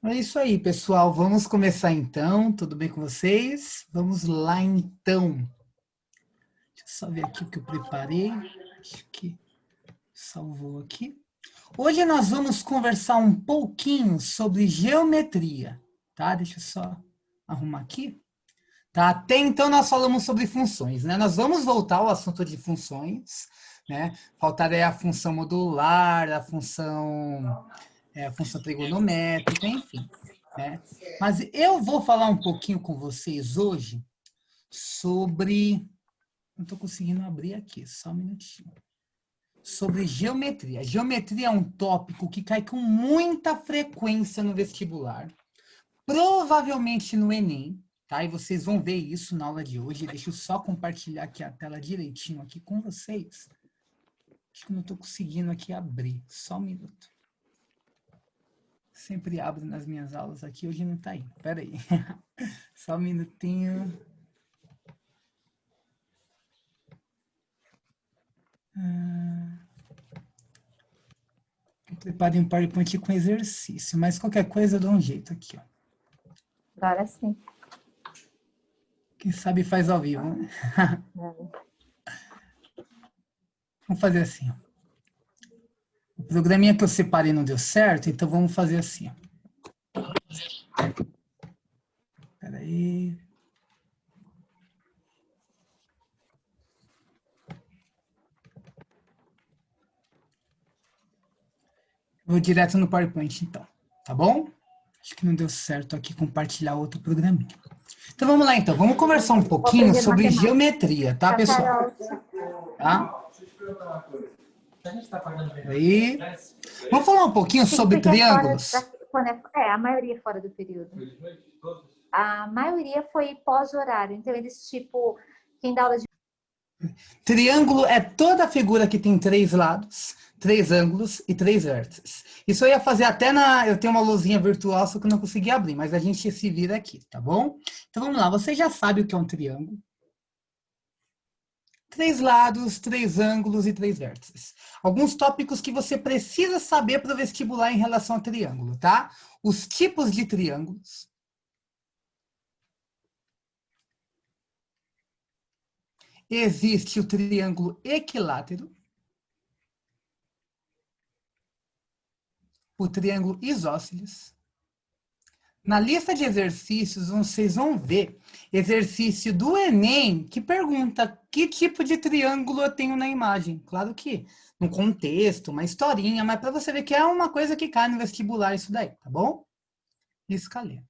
É isso aí, pessoal. Vamos começar então. Tudo bem com vocês? Vamos lá então. Deixa eu só ver aqui o que eu preparei. Acho que salvou aqui. Hoje nós vamos conversar um pouquinho sobre geometria, tá? Deixa eu só arrumar aqui. Tá? Até então nós falamos sobre funções, né? Nós vamos voltar ao assunto de funções, né? Faltaria a função modular, a função trigonométrica, enfim, né? Mas eu vou falar um pouquinho com vocês hoje sobre... Não estou conseguindo abrir aqui, só um minutinho. Sobre geometria. Geometria é um tópico que cai com muita frequência no vestibular, provavelmente no Enem, tá? E vocês vão ver isso na aula de hoje. Deixa eu só compartilhar aqui a tela direitinho aqui com vocês. Acho que não estou conseguindo aqui abrir. Só um minuto. Sempre abro nas minhas aulas aqui, hoje não está aí. Espera aí. Só um minutinho. Eu preparei um PowerPoint com exercício, mas qualquer coisa eu dou um jeito aqui, ó. Agora sim. Quem sabe faz ao vivo, né? Vamos fazer assim, ó. O programinha que eu separei não deu certo, então vamos fazer assim, ó. Espera aí. Vou direto no PowerPoint, então. Tá bom? Acho que não deu certo aqui compartilhar outro programinha. Então vamos lá, então. Vamos conversar um pouquinho sobre geometria, tá, pessoal? Tá? Aí. Vamos falar um pouquinho sobre triângulos. A maioria fora do período. A maioria foi pós-horário. Então, eles, tipo, quem dá aula de... Triângulo é toda figura que tem 3 lados, 3 ângulos e 3 vértices. Isso eu ia fazer até na... Eu tenho uma luzinha virtual, só que eu não consegui abrir, mas a gente se vira aqui, tá bom? Então vamos lá, você já sabe o que é um triângulo. 3 lados, 3 ângulos e 3 vértices. Alguns tópicos que você precisa saber para o vestibular em relação ao triângulo, tá? Os tipos de triângulos. Existe o triângulo equilátero. O triângulo isósceles. Na lista de exercícios, vocês vão ver exercício do Enem que pergunta que tipo de triângulo eu tenho na imagem. Claro que no contexto, uma historinha, mas para você ver que é uma coisa que cai no vestibular isso daí, tá bom? Escaleno.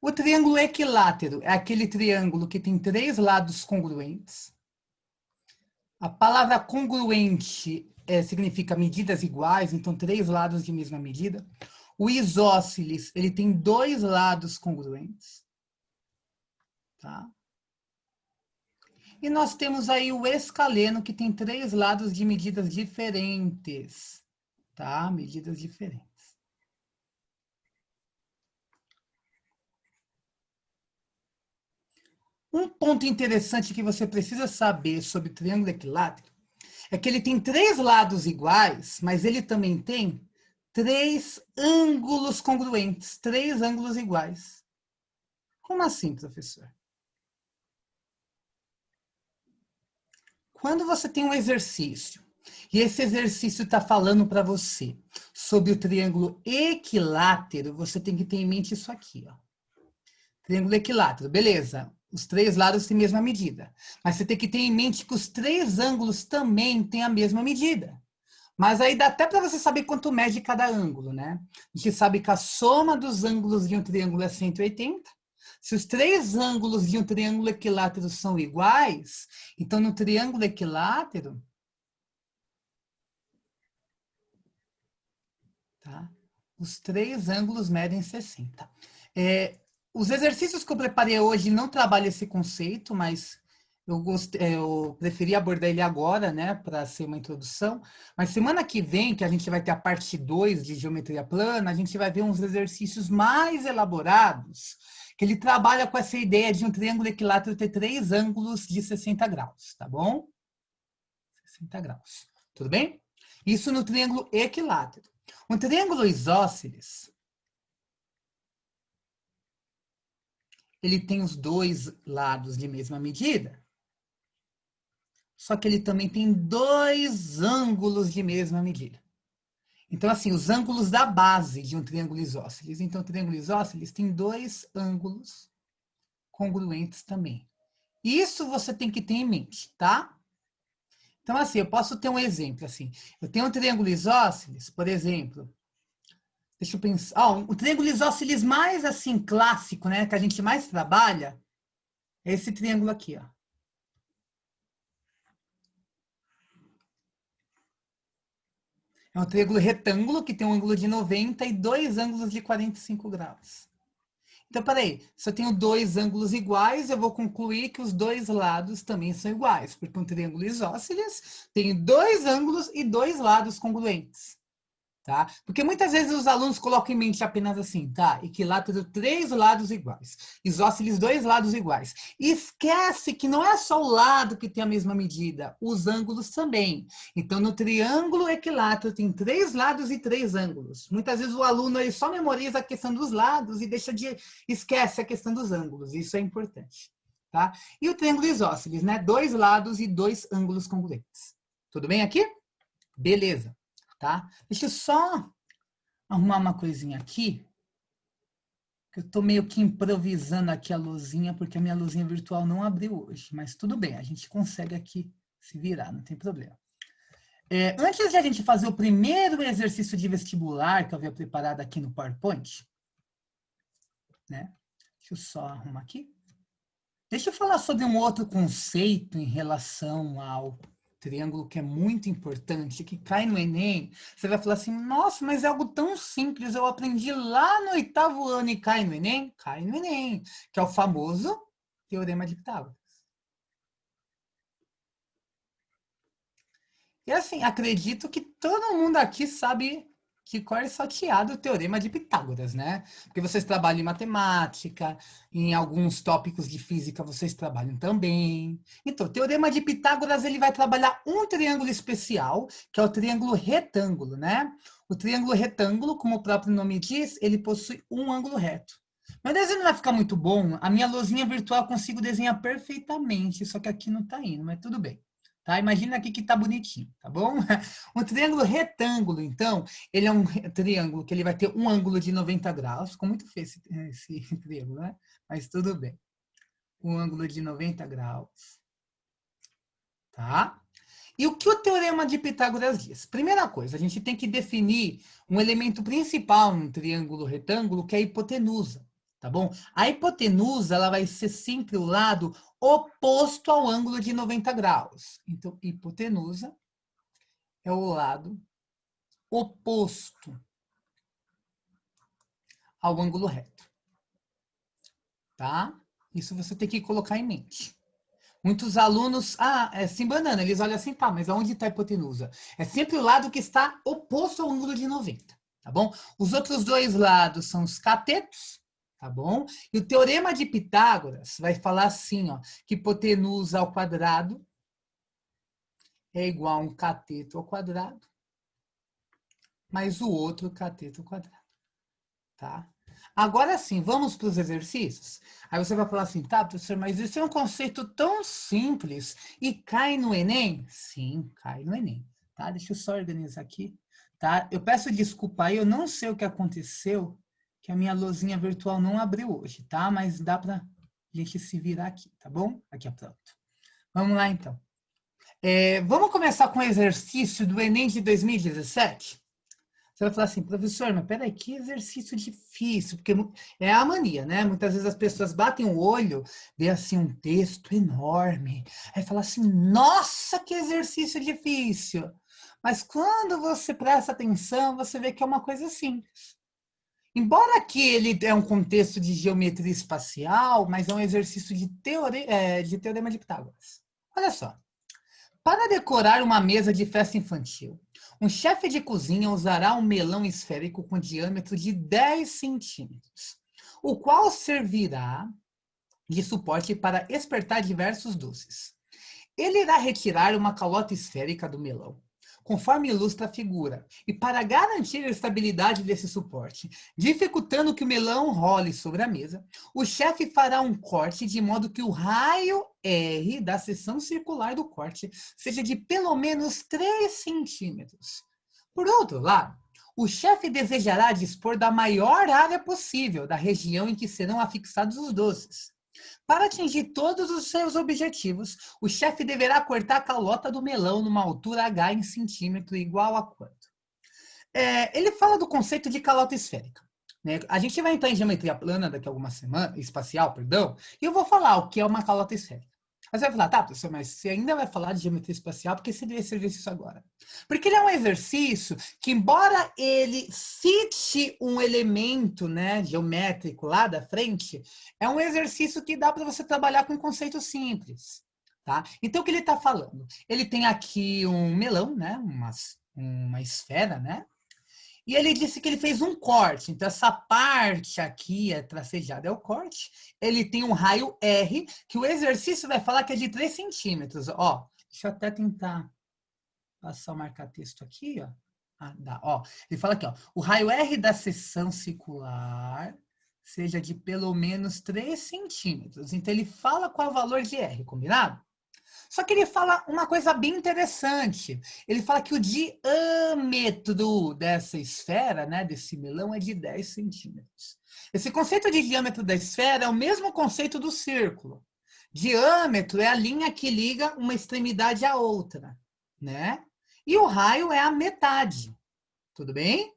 O triângulo equilátero é aquele triângulo que tem 3 lados congruentes. A palavra congruente significa medidas iguais, então 3 lados de mesma medida. O isósceles, ele tem 2 lados congruentes. Tá? E nós temos aí o escaleno, que tem 3 lados de medidas diferentes. Tá? Medidas diferentes. Um ponto interessante que você precisa saber sobre o triângulo equilátero é que ele tem 3 lados iguais, mas ele também tem 3 ângulos congruentes, 3 ângulos iguais. Como assim, professor? Quando você tem um exercício, e esse exercício está falando para você sobre o triângulo equilátero, você tem que ter em mente isso aqui, ó. Triângulo equilátero, beleza. Os 3 lados têm a mesma medida. Mas você tem que ter em mente que os 3 ângulos também têm a mesma medida. Mas aí dá até para você saber quanto mede cada ângulo, né? A gente sabe que a soma dos ângulos de um triângulo é 180. Se os 3 ângulos de um triângulo equilátero são iguais, então no triângulo equilátero, tá? Os 3 ângulos medem 60. Os exercícios que eu preparei hoje não trabalham esse conceito, mas eu preferi abordar ele agora, né, para ser uma introdução. Mas semana que vem, que a gente vai ter a parte 2 de geometria plana, a gente vai ver uns exercícios mais elaborados, que ele trabalha com essa ideia de um triângulo equilátero ter 3 ângulos de 60 graus, tá bom? 60 graus. Tudo bem? Isso no triângulo equilátero. Um triângulo isósceles, ele tem os dois lados de mesma medida, só que ele também tem dois ângulos de mesma medida. Então, assim, os ângulos da base de um triângulo isósceles. Então, o triângulo isósceles tem dois ângulos congruentes também. Isso você tem que ter em mente, tá? Então, assim, eu posso ter um exemplo, assim. Eu tenho um triângulo isósceles, por exemplo. Deixa eu pensar. O triângulo isósceles mais, assim, clássico, né? Que a gente mais trabalha, é esse triângulo aqui, ó. É um triângulo retângulo que tem um ângulo de 90 e dois ângulos de 45 graus. Então, peraí, se eu tenho dois ângulos iguais, eu vou concluir que os dois lados também são iguais, porque um triângulo isósceles tem dois ângulos e dois lados congruentes. Tá? Porque muitas vezes os alunos colocam em mente apenas assim, tá? Equilátero, três lados iguais. Isósceles, dois lados iguais. E esquece que não é só o lado que tem a mesma medida, os ângulos também. Então, no triângulo equilátero tem três lados e três ângulos. Muitas vezes o aluno ele só memoriza a questão dos lados e esquece a questão dos ângulos. Isso é importante, tá? E o triângulo isósceles, né? Dois lados e dois ângulos congruentes. Tudo bem aqui? Beleza. Tá? Deixa eu só arrumar uma coisinha aqui, que eu estou meio que improvisando aqui a luzinha, porque a minha luzinha virtual não abriu hoje, mas tudo bem, a gente consegue aqui se virar, não tem problema. Antes de a gente fazer o primeiro exercício de vestibular que eu havia preparado aqui no PowerPoint, né? Deixa eu só arrumar aqui. Deixa eu falar sobre um outro conceito em relação ao triângulo que é muito importante, que cai no Enem. Você vai falar assim, nossa, mas é algo tão simples, eu aprendi lá no 8º ano e cai no Enem? Cai no Enem, que é o famoso Teorema de Pitágoras. E assim, acredito que todo mundo aqui sabe que cor é salteado o Teorema de Pitágoras, né? Porque vocês trabalham em matemática, em alguns tópicos de física vocês trabalham também. Então, o Teorema de Pitágoras, ele vai trabalhar um triângulo especial, que é o triângulo retângulo, né? O triângulo retângulo, como o próprio nome diz, ele possui um ângulo reto. Meu desenho não vai ficar muito bom, a minha luzinha virtual eu consigo desenhar perfeitamente, só que aqui não tá indo, mas tudo bem. Tá? Imagina aqui que tá bonitinho, tá bom? Um triângulo retângulo, então, ele é um triângulo que ele vai ter um ângulo de 90 graus. Ficou muito feio esse triângulo, né? Mas tudo bem. Um ângulo de 90 graus. Tá? E o que o Teorema de Pitágoras diz? Primeira coisa, a gente tem que definir um elemento principal no triângulo retângulo, que é a hipotenusa. Tá bom? A hipotenusa, ela vai ser sempre o lado oposto ao ângulo de 90 graus. Então, hipotenusa é o lado oposto ao ângulo reto. Tá? Isso você tem que colocar em mente. Muitos alunos, se embanando, eles olham assim, tá, mas aonde está a hipotenusa? É sempre o lado que está oposto ao ângulo de 90, tá bom? Os outros dois lados são os catetos, tá bom? E o Teorema de Pitágoras vai falar assim, ó, que hipotenusa ao quadrado é igual a um cateto ao quadrado, mais o outro cateto ao quadrado, tá? Agora sim, vamos para os exercícios? Aí você vai falar assim, tá, professor, mas isso é um conceito tão simples e cai no Enem? Sim, cai no Enem, tá? Deixa eu só organizar aqui, tá? Eu peço desculpa aí, eu não sei o que aconteceu, que a minha luzinha virtual não abriu hoje, tá? Mas dá para a gente se virar aqui, tá bom? Aqui, ó, pronto. Vamos lá, então. Vamos começar com o exercício do Enem de 2017? Você vai falar assim, professor, mas peraí, que exercício difícil, porque é a mania, né? Muitas vezes as pessoas batem o olho, vê assim um texto enorme, aí fala assim, nossa, que exercício difícil. Mas quando você presta atenção, você vê que é uma coisa simples. Embora que ele é um contexto de geometria espacial, mas é um exercício de teorema de Pitágoras. Olha só. Para decorar uma mesa de festa infantil, um chefe de cozinha usará um melão esférico com diâmetro de 10 centímetros, o qual servirá de suporte para espetar diversos doces. Ele irá retirar uma calota esférica do melão, conforme ilustra a figura, e para garantir a estabilidade desse suporte, dificultando que o melão role sobre a mesa, o chefe fará um corte de modo que o raio R da seção circular do corte seja de pelo menos 3 centímetros. Por outro lado, o chefe desejará dispor da maior área possível da região em que serão afixados os doces. Para atingir todos os seus objetivos, o chefe deverá cortar a calota do melão numa altura H em centímetro igual a quanto? Ele fala do conceito de calota esférica. Né? A gente vai entrar em geometria plana daqui a algumas semanas, espacial, perdão, e eu vou falar o que é uma calota esférica. Mas você vai falar, tá, professor, mas você ainda vai falar de geometria espacial, porque você deve esse exercício agora. Porque ele é um exercício que, embora ele cite um elemento, né, geométrico lá da frente, é um exercício que dá para você trabalhar com conceitos simples. Tá? Então, o que ele está falando? Ele tem aqui um melão, né, uma esfera, né? E ele disse que ele fez um corte. Então, essa parte aqui é tracejada, é o corte. Ele tem um raio R, que o exercício vai falar que é de 3 centímetros. Ó, deixa eu até tentar passar o marca-texto aqui, ó. Ah, dá, ó. Ele fala aqui, ó. O raio R da seção circular seja de pelo menos 3 centímetros. Então, ele fala qual é o valor de R, combinado? Só que ele fala uma coisa bem interessante. Ele fala que o diâmetro dessa esfera, né, desse melão, é de 10 centímetros. Esse conceito de diâmetro da esfera é o mesmo conceito do círculo. Diâmetro é a linha que liga uma extremidade à outra, né? E o raio é a metade. Tudo bem?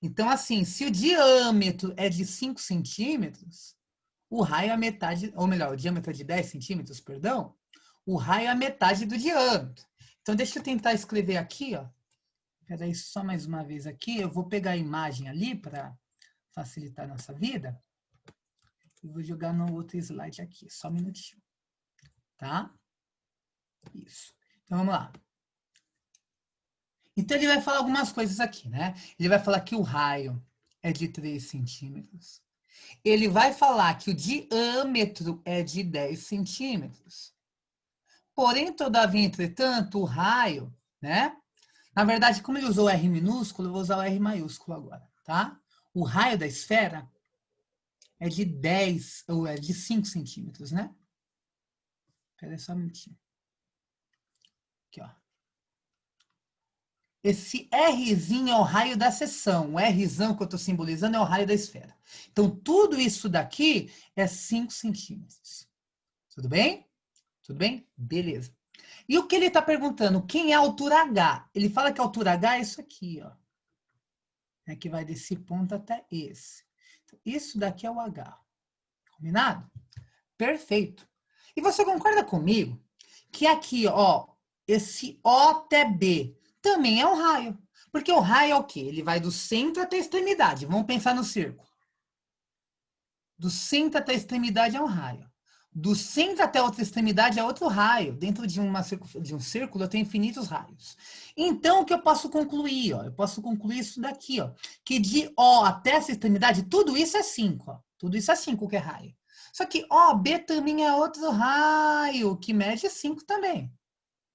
Então, assim, se o diâmetro é de 5 centímetros, o raio é a metade, ou melhor, o diâmetro é de 10 centímetros, perdão, o raio é a metade do diâmetro. Então, deixa eu tentar escrever aqui, ó. Peraí, só mais uma vez aqui. Eu vou pegar a imagem ali para facilitar a nossa vida. E vou jogar no outro slide aqui. Só um minutinho. Tá? Isso. Então, vamos lá. Então, ele vai falar algumas coisas aqui, né? Ele vai falar que o raio é de 3 centímetros. Ele vai falar que o diâmetro é de 10 centímetros. Porém, todavia, entretanto, o raio, né? Na verdade, como ele usou R minúsculo, eu vou usar o R maiúsculo agora, tá? O raio da esfera é de 10, ou é de 5 centímetros, né? Espera só um minutinho. Aqui, ó. Esse Rzinho é o raio da seção. O Rzão que eu estou simbolizando é o raio da esfera. Então, tudo isso daqui é 5 centímetros. Tudo bem? Tudo bem? Beleza. E o que ele está perguntando? Quem é a altura H? Ele fala que a altura H é isso aqui, ó. É que vai desse ponto até esse. Então, isso daqui é o H. Combinado? Perfeito. E você concorda comigo que aqui, ó, esse O até B também é um raio. Porque o raio é o quê? Ele vai do centro até a extremidade. Vamos pensar no círculo. Do centro até a extremidade é um raio. Do centro até a outra extremidade é outro raio. Dentro de um círculo eu tenho infinitos raios. Então, o que eu posso concluir? Ó? Eu posso concluir isso daqui, ó, que de O até essa extremidade, tudo isso é 5. Ó. Tudo isso é 5 que é raio. Só que OB também é outro raio, que mede 5 também.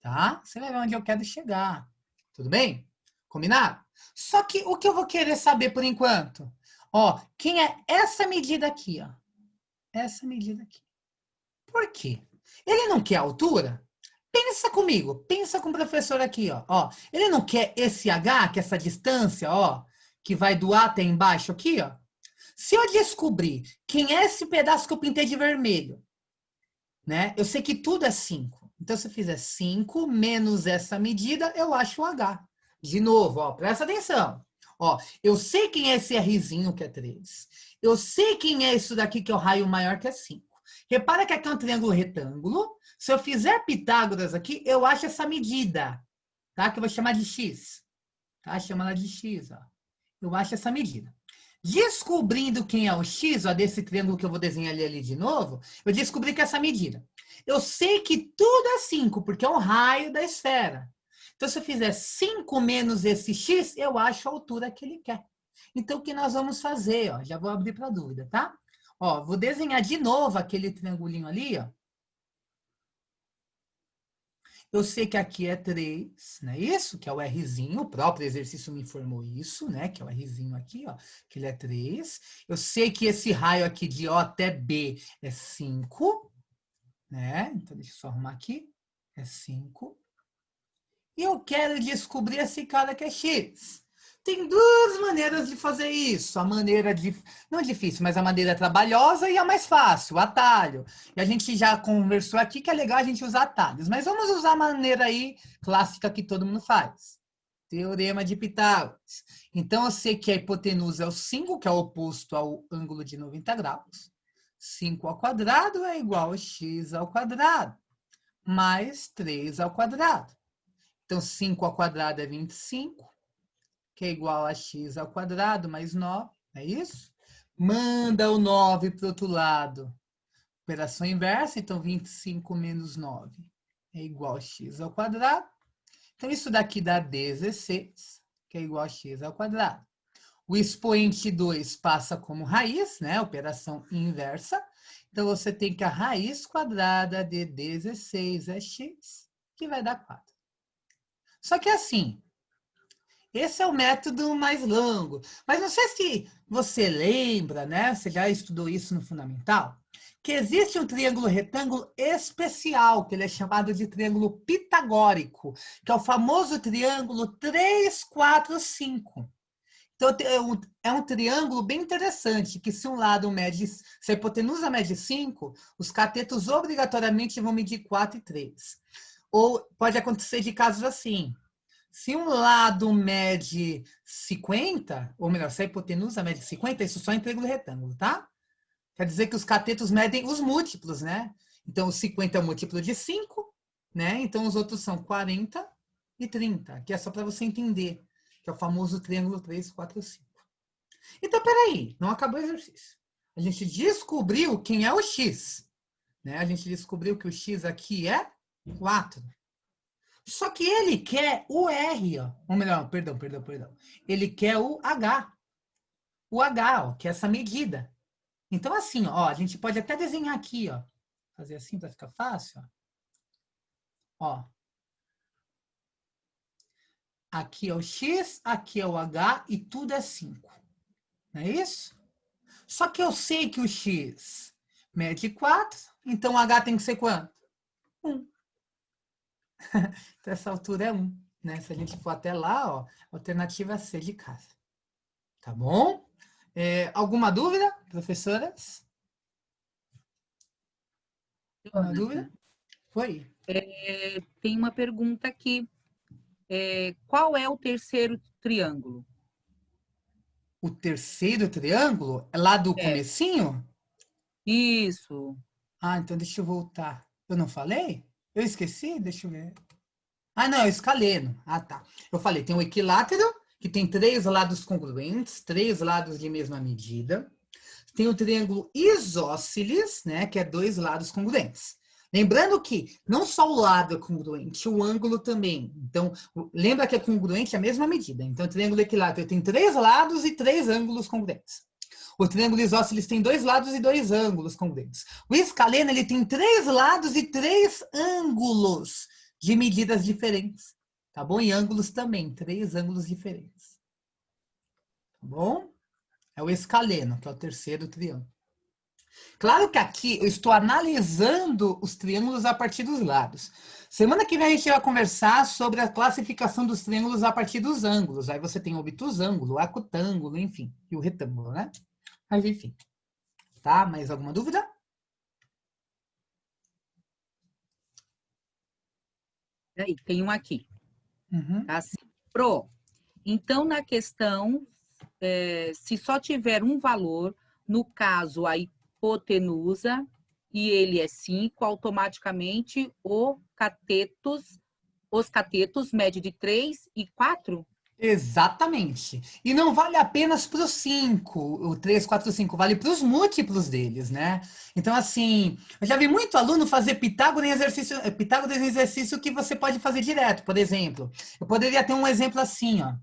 Tá? Você vai ver onde eu quero chegar. Tudo bem? Combinado? Só que o que eu vou querer saber por enquanto? Ó, quem é essa medida aqui, ó? Essa medida aqui. Por quê? Ele não quer altura? Pensa comigo, pensa com o professor aqui, ó. Ele não quer esse H, que é essa distância, ó, que vai do A até embaixo aqui, ó. Se eu descobrir quem é esse pedaço que eu pintei de vermelho, né? Eu sei que tudo é 5. Então, se eu fizer 5 menos essa medida, eu acho o H. De novo, ó, presta atenção. Ó, eu sei quem é esse Rzinho, que é 3. Eu sei quem é isso daqui, que é o raio maior, que é 5. Repara que aqui é um triângulo retângulo. Se eu fizer Pitágoras aqui, eu acho essa medida, tá? Que eu vou chamar de X. Tá? Chama ela de X, ó. Eu acho essa medida. Descobrindo quem é o X, ó, desse triângulo que eu vou desenhar ali de novo, eu descobri que é essa medida. Eu sei que tudo é 5, porque é um raio da esfera. Então, se eu fizer 5 menos esse X, eu acho a altura que ele quer. Então, o que nós vamos fazer? Ó, já vou abrir para dúvida, tá? Ó, vou desenhar de novo aquele triangulinho ali, ó. Eu sei que aqui é 3, não é isso? Que é o Rzinho, o próprio exercício me informou isso, né? Que é o Rzinho aqui, ó, que ele é 3. Eu sei que esse raio aqui de O até B é 5, né? Então, deixa eu só arrumar aqui. É 5. E eu quero descobrir esse cara que é X. Tem duas maneiras de fazer isso. A maneira de... Não difícil, mas a maneira trabalhosa e a mais fácil, o atalho. E a gente já conversou aqui que é legal a gente usar atalhos. Mas vamos usar a maneira aí clássica que todo mundo faz. Teorema de Pitágoras. Então, eu sei que a hipotenusa é o 5, que é o oposto ao ângulo de 90 graus. 5 ao quadrado é igual a x ao quadrado, mais 3 ao quadrado. Então, 5 ao quadrado é 25, que é igual a x ao quadrado mais 9, é isso? Manda o 9 para o outro lado. Operação inversa, então 25 menos 9 é igual a x ao quadrado. Então, isso daqui dá 16, que é igual a x ao quadrado. O expoente 2 passa como raiz, né? Operação inversa. Então, você tem que a raiz quadrada de 16 é x, que vai dar 4. Só que assim, esse é o método mais longo. Mas não sei se você lembra, né? Você já estudou isso no fundamental, que existe um triângulo retângulo especial, que ele é chamado de triângulo pitagórico, que é o famoso triângulo 3, 4, 5. Então, é um triângulo bem interessante, que se um lado mede, se a hipotenusa mede 5, os catetos obrigatoriamente vão medir 4 e 3. Ou pode acontecer de casos assim. Se um lado mede 50, ou melhor, se a hipotenusa mede 50, isso só em triângulo retângulo, tá? Quer dizer que os catetos medem os múltiplos, né? Então, o 50 é o múltiplo de 5, né? Então, os outros são 40 e 30, que é só para você entender, que é o famoso triângulo 3, 4, 5. Então, peraí, não acabou o exercício. A gente descobriu quem é o x, né? A gente descobriu que o x aqui é 4. Só que ele quer o R, ó. Ou melhor, perdão. Ele quer o H. O H, ó, que é essa medida. Então, assim, ó, a gente pode até desenhar aqui, ó. Fazer assim para ficar fácil, ó. Ó. Aqui é o X, aqui é o H e tudo é 5. Não é isso? Só que eu sei que o X mede 4, então o H tem que ser quanto? 1. Então, essa altura é 1. Né? Se a gente for até lá, ó, alternativa C de casa. Tá bom? Alguma dúvida, professoras? Alguma dúvida? Foi. Tem uma pergunta aqui. Qual é o terceiro triângulo? O terceiro triângulo é lá do comecinho? Isso. Ah, então deixa eu voltar. Eu não falei? Eu esqueci? Deixa eu ver. Ah, não, é o escaleno. Ah, tá. Eu falei, tem o equilátero, que tem 3 lados congruentes, 3 lados de mesma medida. Tem o triângulo isósceles, né, que é 2 lados congruentes. Lembrando que não só o lado é congruente, o ângulo também. Então, lembra que é congruente a mesma medida. Então, o triângulo equilátero tem 3 lados e 3 ângulos congruentes. O triângulo isósceles tem 2 lados e 2 ângulos congruentes. O escaleno, ele tem 3 lados e 3 ângulos de medidas diferentes. Tá bom? E ângulos também, 3 ângulos diferentes. Tá bom? É o escaleno, que é o terceiro triângulo. Claro que aqui eu estou analisando os triângulos a partir dos lados. Semana que vem a gente vai conversar sobre a classificação dos triângulos a partir dos ângulos. Aí você tem o obtusângulo, o acutângulo, enfim, e o retângulo, né? Mas enfim. Tá? Mais alguma dúvida? Aí, tem um aqui. Uhum. Assim, então, na questão, se só tiver um valor, no caso, a hipotenusa, e ele é 5, automaticamente os catetos medem de 3 e 4? Exatamente. E não vale apenas para os 5, o 3, 4, 5, vale para os múltiplos deles, né? Então, assim, eu já vi muito aluno fazer Pitágoras em exercício que você pode fazer direto. Por exemplo, eu poderia ter um exemplo assim, ó.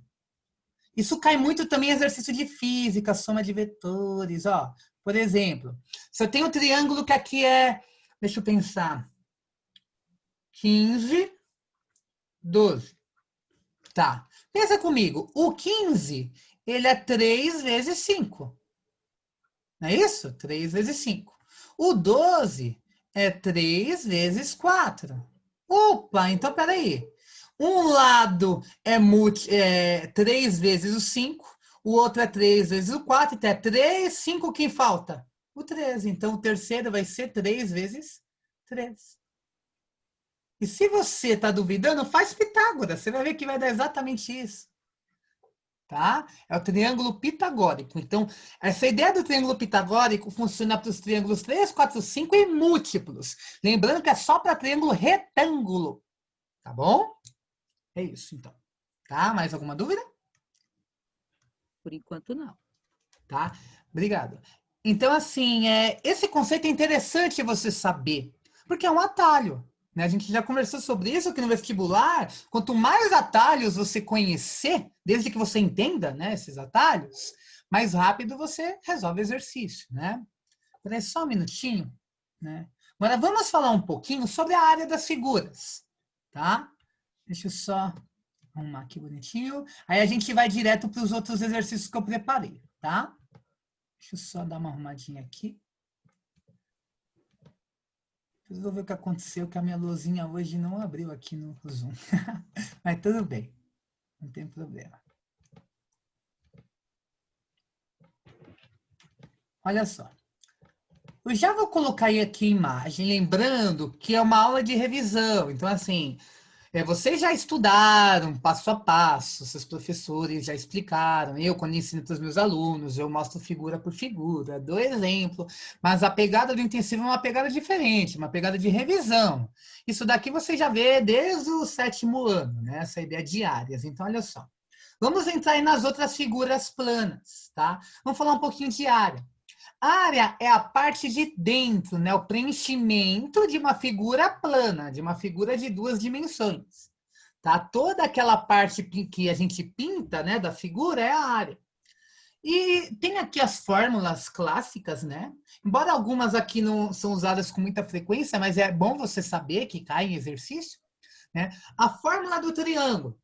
Isso cai muito também em exercício de física, soma de vetores, ó. Por exemplo, se eu tenho um triângulo que aqui é, deixa eu pensar, 15, 12. Tá. Pensa comigo. O 15, ele é 3 vezes 5. Não é isso? 3 vezes 5. O 12 é 3 vezes 4. Opa, então peraí. Um lado é 3 vezes o 5, o outro é 3 vezes o 4, então é 3, 5, quem falta? O 13. Então o terceiro vai ser 3 vezes 3. E se você está duvidando, faz Pitágoras. Você vai ver que vai dar exatamente isso. Tá? É o triângulo pitagórico. Então, essa ideia do triângulo pitagórico funciona para os triângulos 3, 4, 5 e múltiplos. Lembrando que é só para triângulo retângulo. Tá bom? É isso, então. Tá? Mais alguma dúvida? Por enquanto, não. Tá? Obrigado. Então, assim, esse conceito é interessante você saber, porque é um atalho. Né? A gente já conversou sobre isso aqui no vestibular. Quanto mais atalhos você conhecer, desde que você entenda, né, esses atalhos, mais rápido você resolve o exercício. Né? Peraí, só um minutinho. Né? Agora, vamos falar um pouquinho sobre a área das figuras. Tá? Deixa eu só arrumar aqui bonitinho. Aí a gente vai direto para os outros exercícios que eu preparei. Tá? Deixa eu só dar uma arrumadinha aqui. Preciso ver o que aconteceu, que a minha luzinha hoje não abriu aqui no Zoom. Mas tudo bem. Não tem problema. Olha só. Eu já vou colocar aí aqui a imagem, lembrando que é uma aula de revisão. Então, assim, vocês já estudaram passo a passo, seus professores já explicaram. Eu, quando ensino para os meus alunos, eu mostro figura por figura, dou exemplo. Mas a pegada do intensivo é uma pegada diferente, uma pegada de revisão. Isso daqui você já vê desde o 7º ano, né? Essa ideia de áreas. Então, olha só. Vamos entrar aí nas outras figuras planas, tá? Vamos falar um pouquinho de área. Área é a parte de dentro, né? O preenchimento de uma figura plana, de uma figura de 2 dimensões. Tá? Toda aquela parte que a gente pinta, né, da figura é a área. E tem aqui as fórmulas clássicas, né? Embora algumas aqui não são usadas com muita frequência, mas é bom você saber que cai em exercício, né? A fórmula do triângulo.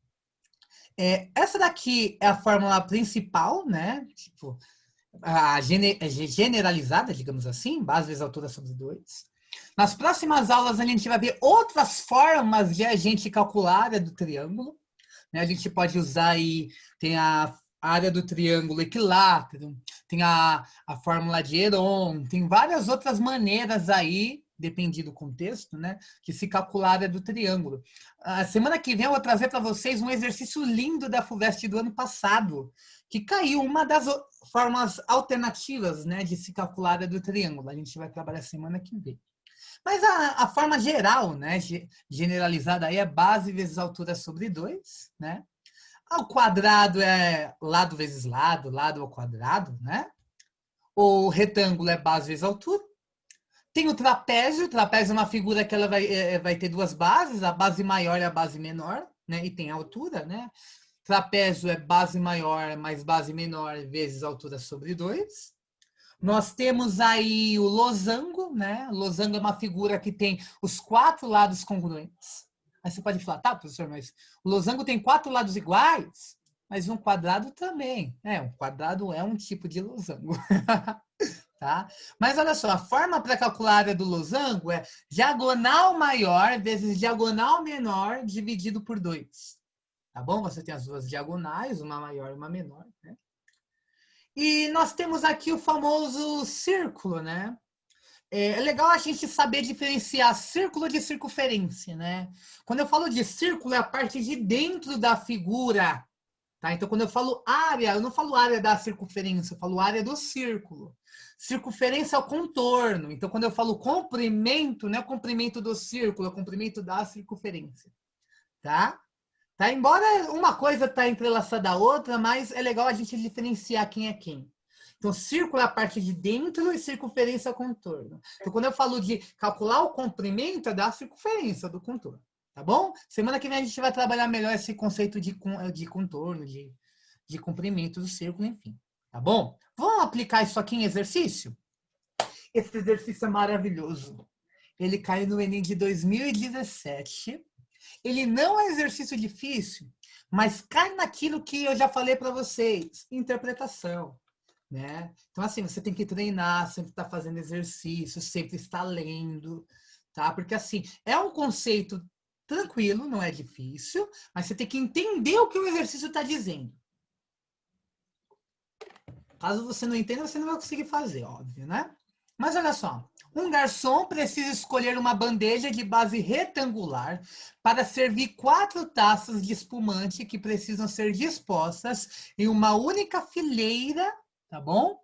Essa daqui é a fórmula principal, né? Tipo, generalizada, digamos assim, base vezes altura sobre 2. Nas próximas aulas, a gente vai ver outras formas de a gente calcular a área do triângulo. Né? A gente pode usar aí, tem a área do triângulo equilátero, tem a fórmula de Heron, tem várias outras maneiras aí, dependendo do contexto, né, de se calcular a área do triângulo. A semana que vem eu vou trazer para vocês um exercício lindo da FUVEST do ano passado, que caiu uma das formas alternativas, né, de se calcular a área do triângulo. A gente vai trabalhar semana que vem. Mas a forma geral, né, generalizada aí é base vezes altura sobre 2, né? O quadrado é lado vezes lado, lado ao quadrado, né? O retângulo é base vezes altura. Tem o trapézio é uma figura que ela vai ter 2 bases, a base maior e a base menor, né? E tem a altura, né? Trapézio é base maior mais base menor vezes altura sobre 2. Nós temos aí o losango, né? Losango é uma figura que tem os 4 lados congruentes. Aí você pode falar, tá, professor, mas o losango tem 4 lados iguais, mas um quadrado também. Um quadrado é um tipo de losango. Tá? Mas olha só, a forma para calcular a área do losango é diagonal maior vezes diagonal menor dividido por 2. Tá bom? Você tem as duas diagonais, uma maior e uma menor, né? E nós temos aqui o famoso círculo, né? É legal a gente saber diferenciar círculo de circunferência, né? Quando eu falo de círculo, é a parte de dentro da figura, tá? Então, quando eu falo área, eu não falo área da circunferência, eu falo área do círculo. Circunferência é o contorno. Então, quando eu falo comprimento, não é o comprimento do círculo, é o comprimento da circunferência, tá? Tá? Embora uma coisa está entrelaçada à outra, mas é legal a gente diferenciar quem é quem. Então, círculo é a parte de dentro e circunferência é o contorno. Então, quando eu falo de calcular o comprimento, é da circunferência do contorno. Tá bom? Semana que vem a gente vai trabalhar melhor esse conceito de contorno, de comprimento do círculo, enfim. Tá bom? Vamos aplicar isso aqui em exercício? Esse exercício é maravilhoso. Ele caiu no Enem de 2017. Ele não é exercício difícil, mas cai naquilo que eu já falei para vocês, interpretação, né? Então, assim, você tem que treinar, sempre estar fazendo exercício, sempre estar lendo, tá? Porque, assim, é um conceito tranquilo, não é difícil, mas você tem que entender o que o exercício está dizendo. Caso você não entenda, você não vai conseguir fazer, óbvio, né? Mas olha só, um garçom precisa escolher uma bandeja de base retangular para servir 4 taças de espumante que precisam ser dispostas em uma única fileira, tá bom?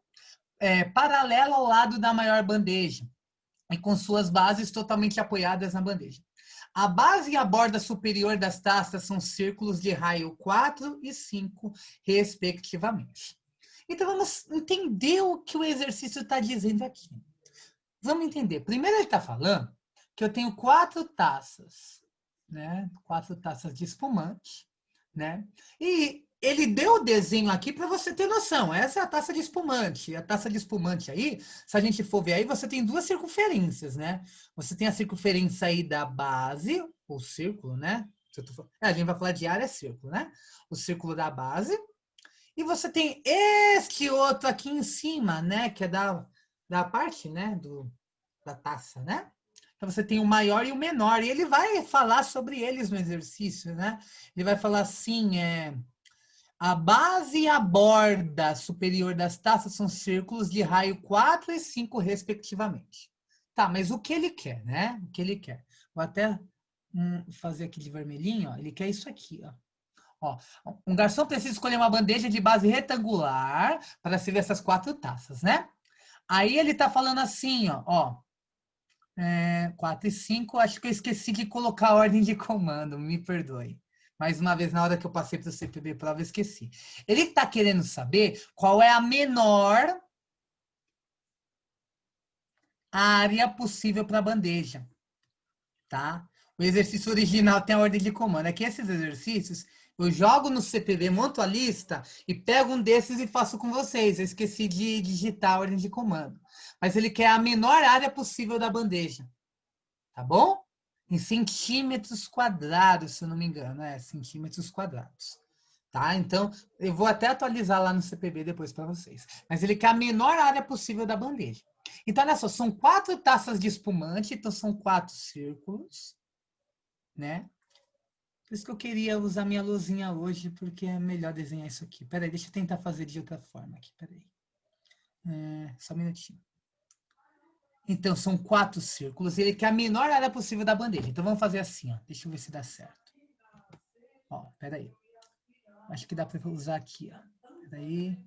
Paralela ao lado da maior bandeja e com suas bases totalmente apoiadas na bandeja. A base e a borda superior das taças são círculos de raio 4 e 5, respectivamente. Então, vamos entender o que o exercício está dizendo aqui. Vamos entender. Primeiro ele está falando que eu tenho 4 taças, né? 4 taças de espumante, né? E ele deu o desenho aqui para você ter noção. Essa é a taça de espumante. A taça de espumante aí, se a gente for ver aí, você tem 2 circunferências, né? Você tem a circunferência aí da base, o círculo, né? A gente vai falar de área, círculo, né? O círculo da base. E você tem este outro aqui em cima, né? Que é da parte, né? Da taça, né? Então você tem o maior e o menor. E ele vai falar sobre eles no exercício, né? Ele vai falar assim, a base e a borda superior das taças são círculos de raio 4 e 5, respectivamente. Tá, mas o que ele quer, né? O que ele quer? Vou até fazer aqui de vermelhinho, ó. Ele quer isso aqui, ó. Ó, um garçom precisa escolher uma bandeja de base retangular para servir essas 4 taças, né? Aí ele tá falando assim, ó 4 e 5, acho que eu esqueci de colocar a ordem de comando, me perdoe. Mais uma vez, na hora que eu passei para o CPB prova, eu esqueci. Ele está querendo saber qual é a menor área possível para a bandeja, tá? O exercício original tem a ordem de comando. Aqui, esses exercícios, eu jogo no CPB, monto a lista e pego um desses e faço com vocês. Eu esqueci de digitar a ordem de comando. Mas ele quer a menor área possível da bandeja. Tá bom? Em centímetros quadrados, se eu não me engano. Centímetros quadrados. Tá? Então, eu vou até atualizar lá no CPB depois para vocês. Mas ele quer a menor área possível da bandeja. Então, olha só, são 4 taças de espumante, então são 4 círculos, né? Por isso que eu queria usar minha luzinha hoje, porque é melhor desenhar isso aqui. Peraí, deixa eu tentar fazer de outra forma aqui, peraí. Só um minutinho. Então, são 4 círculos. Ele quer a menor área possível da bandeja. Então, vamos fazer assim, ó. Deixa eu ver se dá certo. Ó, peraí. Acho que dá para usar aqui, ó. Peraí.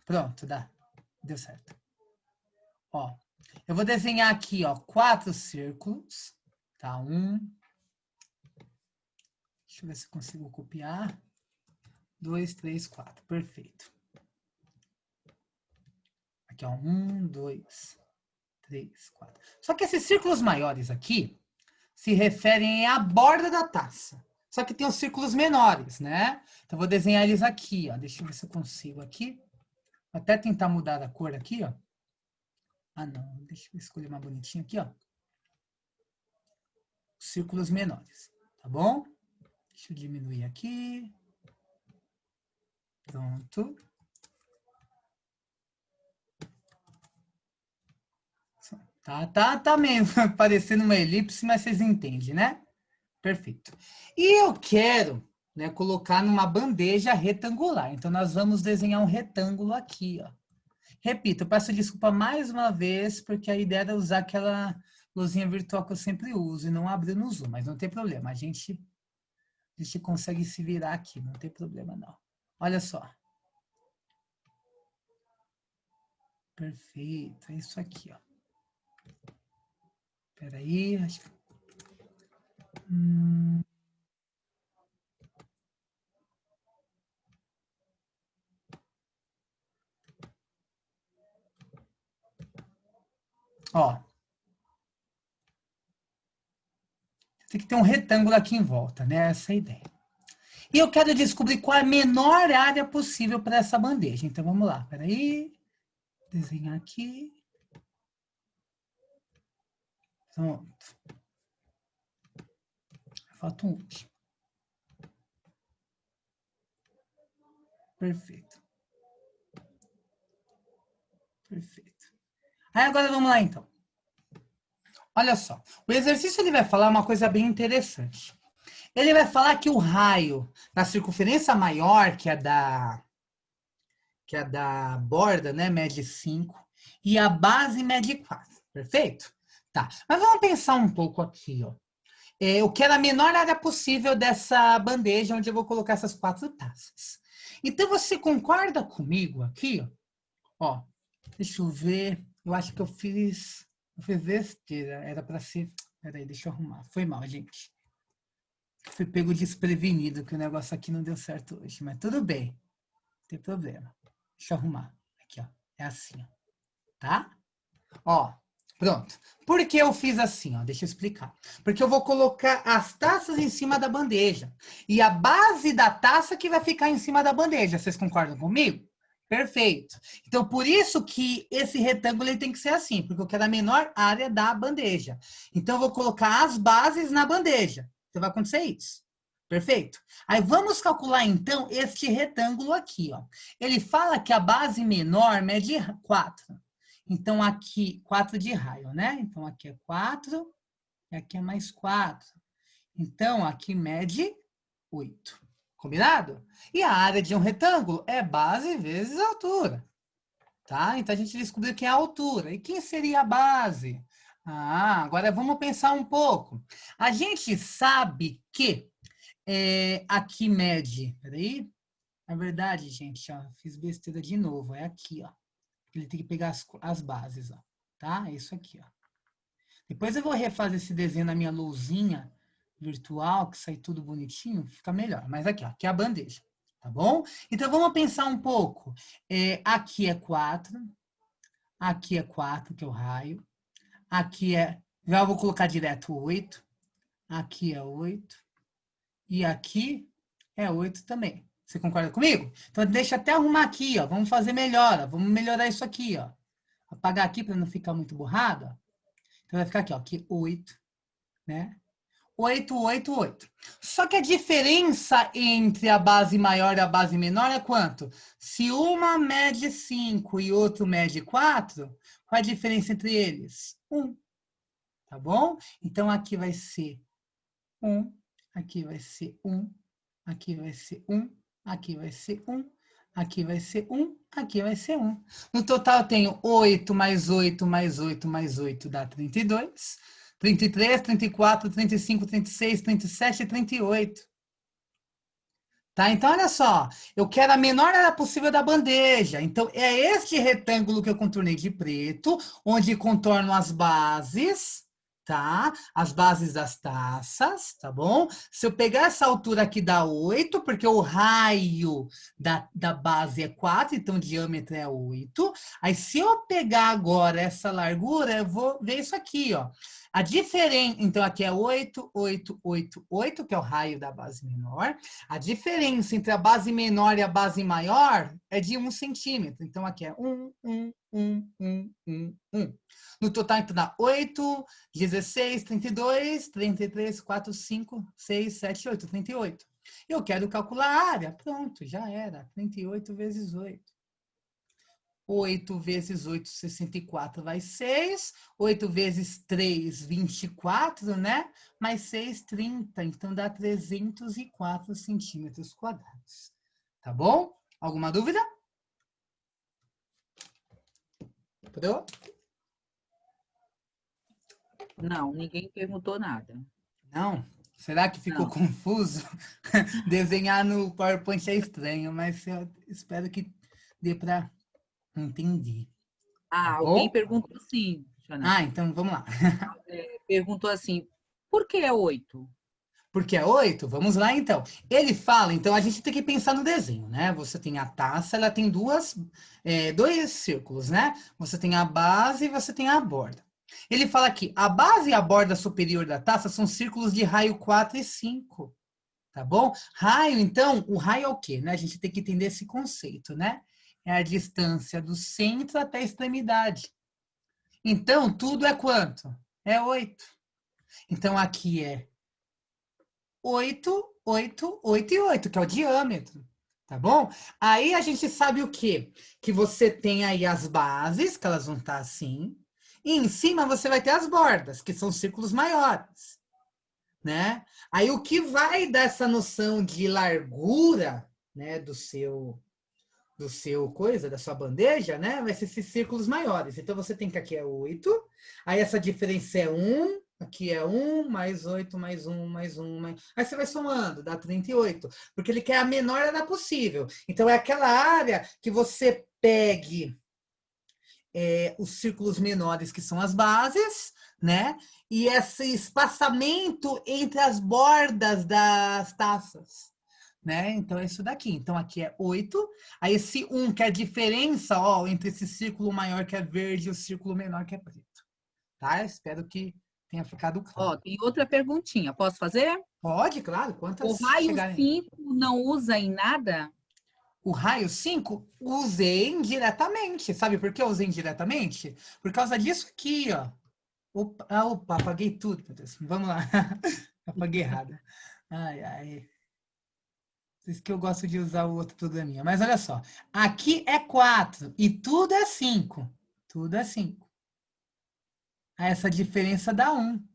Pronto, dá. Deu certo. Ó, eu vou desenhar aqui, ó, 4 círculos. Tá? 1. Deixa eu ver se eu consigo copiar. 2, 3, 4. Perfeito. Aqui, ó. 1, 2, 3, 4. Só que esses círculos maiores aqui se referem à borda da taça. Só que tem os círculos menores, né? Então, vou desenhar eles aqui, ó. Deixa eu ver se eu consigo aqui. Vou até tentar mudar a cor aqui, ó. Ah, não. Deixa eu escolher uma bonitinha aqui, ó. Círculos menores, tá bom? Deixa eu diminuir aqui. Pronto. Tá mesmo parecendo uma elipse, mas vocês entendem, né? Perfeito. E eu quero, né, colocar numa bandeja retangular. Então, nós vamos desenhar um retângulo aqui, ó. Repito, eu peço desculpa mais uma vez, porque a ideia era usar aquela luzinha virtual que eu sempre uso e não abrir no Zoom, mas não tem problema. A gente consegue se virar aqui, não tem problema não. Olha só. Perfeito, é isso aqui, ó. Espera aí, acho que... Ó. Tem que ter um retângulo aqui em volta, né? Essa é a ideia. E eu quero descobrir qual é a menor área possível para essa bandeja. Então, vamos lá. Espera aí. Desenhar aqui. Pronto. Falta um último. Perfeito. Perfeito. Aí agora vamos lá, então. Olha só. O exercício ele vai falar uma coisa bem interessante. Ele vai falar que o raio da circunferência maior, que é da borda, né, mede 5, e a base mede 4. Perfeito? Tá. Mas vamos pensar um pouco aqui, ó. Eu quero a menor área possível dessa bandeja onde eu vou colocar essas 4 taças. Então, você concorda comigo aqui, ó? Ó, deixa eu ver. Eu acho que eu fiz besteira. Era para ser... Peraí, deixa eu arrumar. Foi mal, gente. Fui pego desprevenido, que o negócio aqui não deu certo hoje. Mas tudo bem. Não tem problema. Deixa eu arrumar. Aqui, ó. É assim, ó. Tá? Ó, pronto. Por que eu fiz assim, ó? Deixa eu explicar. Porque eu vou colocar as taças em cima da bandeja. E a base da taça que vai ficar em cima da bandeja. Vocês concordam comigo? Perfeito. Então, por isso que esse retângulo ele tem que ser assim, porque eu quero a menor área da bandeja. Então, eu vou colocar as bases na bandeja. Então, vai acontecer isso. Perfeito? Aí, vamos calcular, então, este retângulo aqui, ó. Ele fala que a base menor mede 4. Então, aqui, 4 de raio, né? Então, aqui é 4 e aqui é mais 4. Então, aqui mede 8. Combinado? E a área de um retângulo é base vezes altura. Tá? Então, a gente descobriu que é a altura. E quem seria a base? Agora vamos pensar um pouco. A gente sabe que aqui mede... Peraí. Na verdade, gente, ó, fiz besteira de novo. É aqui, ó. Ele tem que pegar as bases, ó. Tá? É isso aqui, ó. Depois eu vou refazer esse desenho na minha lousinha virtual, que sai tudo bonitinho, fica melhor. Mas aqui, ó, aqui é a bandeja, tá bom? Então, vamos pensar um pouco. Aqui é 4, aqui é 4, que é o raio. Aqui já vou colocar direto 8. Aqui é 8. E aqui é 8 também. Você concorda comigo? Então, deixa eu até arrumar aqui, ó. Vamos fazer melhor, ó. Vamos melhorar isso aqui, ó. Apagar aqui para não ficar muito borrado, ó. Então, vai ficar aqui, ó. Aqui 8, né? 8, 8, 8. Só que a diferença entre a base maior e a base menor é quanto? Se uma mede 5 e outro mede 4, qual a diferença entre eles? 1. Tá bom? Então, aqui vai ser 1, aqui vai ser 1, aqui vai ser 1, aqui vai ser 1, aqui vai ser 1, aqui vai ser 1. No total, eu tenho 8 mais 8 mais 8 mais 8 dá 32. 33, 34, 35, 36, 37 e 38. Tá? Então, olha só. Eu quero a menor área possível da bandeja. Então, é este retângulo que eu contornei de preto, onde contorno as bases, tá? As bases das taças, tá bom? Se eu pegar essa altura aqui dá 8, porque o raio da base é 4, então o diâmetro é 8. Aí, se eu pegar agora essa largura, eu vou ver isso aqui, ó. A diferença, então aqui é 8, 8, 8, 8, que é o raio da base menor. A diferença entre a base menor e a base maior é de 1 centímetro. Então, aqui é 1, 1, 1, 1, 1, 1. No total, então, dá 8, 16, 32, 33, 4, 5, 6, 7, 8, 38. Eu quero calcular a área. Pronto, já era. 38 vezes 8. 8 vezes 8, 64, vai 6. 8 vezes 3, 24, né? Mais 6, 30. Então, dá 304 centímetros quadrados. Tá bom? Alguma dúvida? Pronto? Não, ninguém perguntou nada. Não? Será que ficou confuso? Desenhar no PowerPoint é estranho, mas eu espero que dê para entender. Tá Alguém bom? perguntou sim, Jonathan. Então vamos lá. Perguntou assim, por que é 8? Porque é 8? Vamos lá, então. Ele fala, então a gente tem que pensar no desenho, né? Você tem a taça, ela tem dois círculos, né? Você tem a base e você tem a borda. Ele fala que a base e a borda superior da taça são círculos de raio 4 e 5. Tá bom? Raio, então, o raio é o quê? Né? A gente tem que entender esse conceito, né? É a distância do centro até a extremidade. Então, tudo é quanto? É 8. Então, aqui é 8, 8, 8 e 8, que é o diâmetro. Tá bom? Aí a gente sabe o quê? Que você tem aí as bases, que elas vão estar assim. E em cima você vai ter as bordas, que são círculos maiores, né? Aí o que vai dar essa noção de largura, né, do seu coisa, da sua bandeja, né, vai ser esses círculos maiores. Então você tem que aqui é 8, aí essa diferença é 1, aqui é 1, mais 8, mais 1, mais 1, mais... Aí você vai somando, dá 38, porque ele quer a menor área possível. Então é aquela área que você pegue os círculos menores, que são as bases, né? E esse espaçamento entre as bordas das taças, né? Então, é isso daqui. Então, aqui é 8. Aí, esse 1, que é a diferença, ó, entre esse círculo maior que é verde e o círculo menor que é preto. Tá? Espero que tenha ficado claro. Ó, tem outra perguntinha. Posso fazer? Pode, claro. O Quantas raio chegarem? 5 não usa em nada? O raio 5, usei indiretamente. Sabe por que eu usei indiretamente? Por causa disso aqui, ó. Opa, apaguei tudo, meu Deus. Vamos lá. Apaguei errado. Ai, ai. Por isso que eu gosto de usar o outro programinha. Mas olha só. Aqui é 4 e tudo é 5. Tudo é 5. Essa diferença dá 1.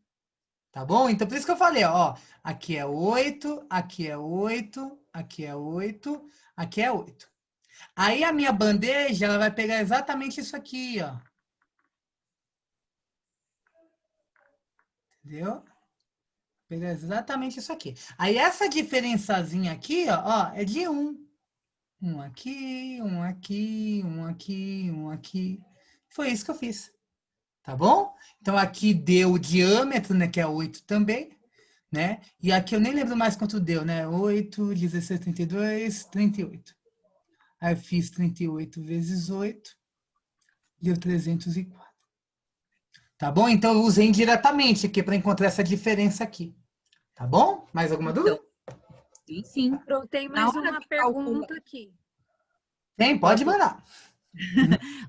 Tá bom? Então, por isso que eu falei, ó. Aqui é 8, aqui é 8, aqui é 8, aqui é 8. Aí a minha bandeja, ela vai pegar exatamente isso aqui, ó. Entendeu? Pegar exatamente isso aqui. Aí essa diferençazinha aqui, ó, é de 1. Um aqui, um aqui, um aqui, um aqui. Foi isso que eu fiz. Tá bom? Então aqui deu o diâmetro, né, que é 8 também, né? E aqui eu nem lembro mais quanto deu, né? 8, 16, 32, 38. Aí eu fiz 38 vezes 8, deu 304. Tá bom? Então eu usei indiretamente aqui para encontrar essa diferença aqui. Tá bom? Mais alguma dúvida? Então, sim. Tem Na mais hora uma de calcular... pergunta aqui. Tem, pode mandar.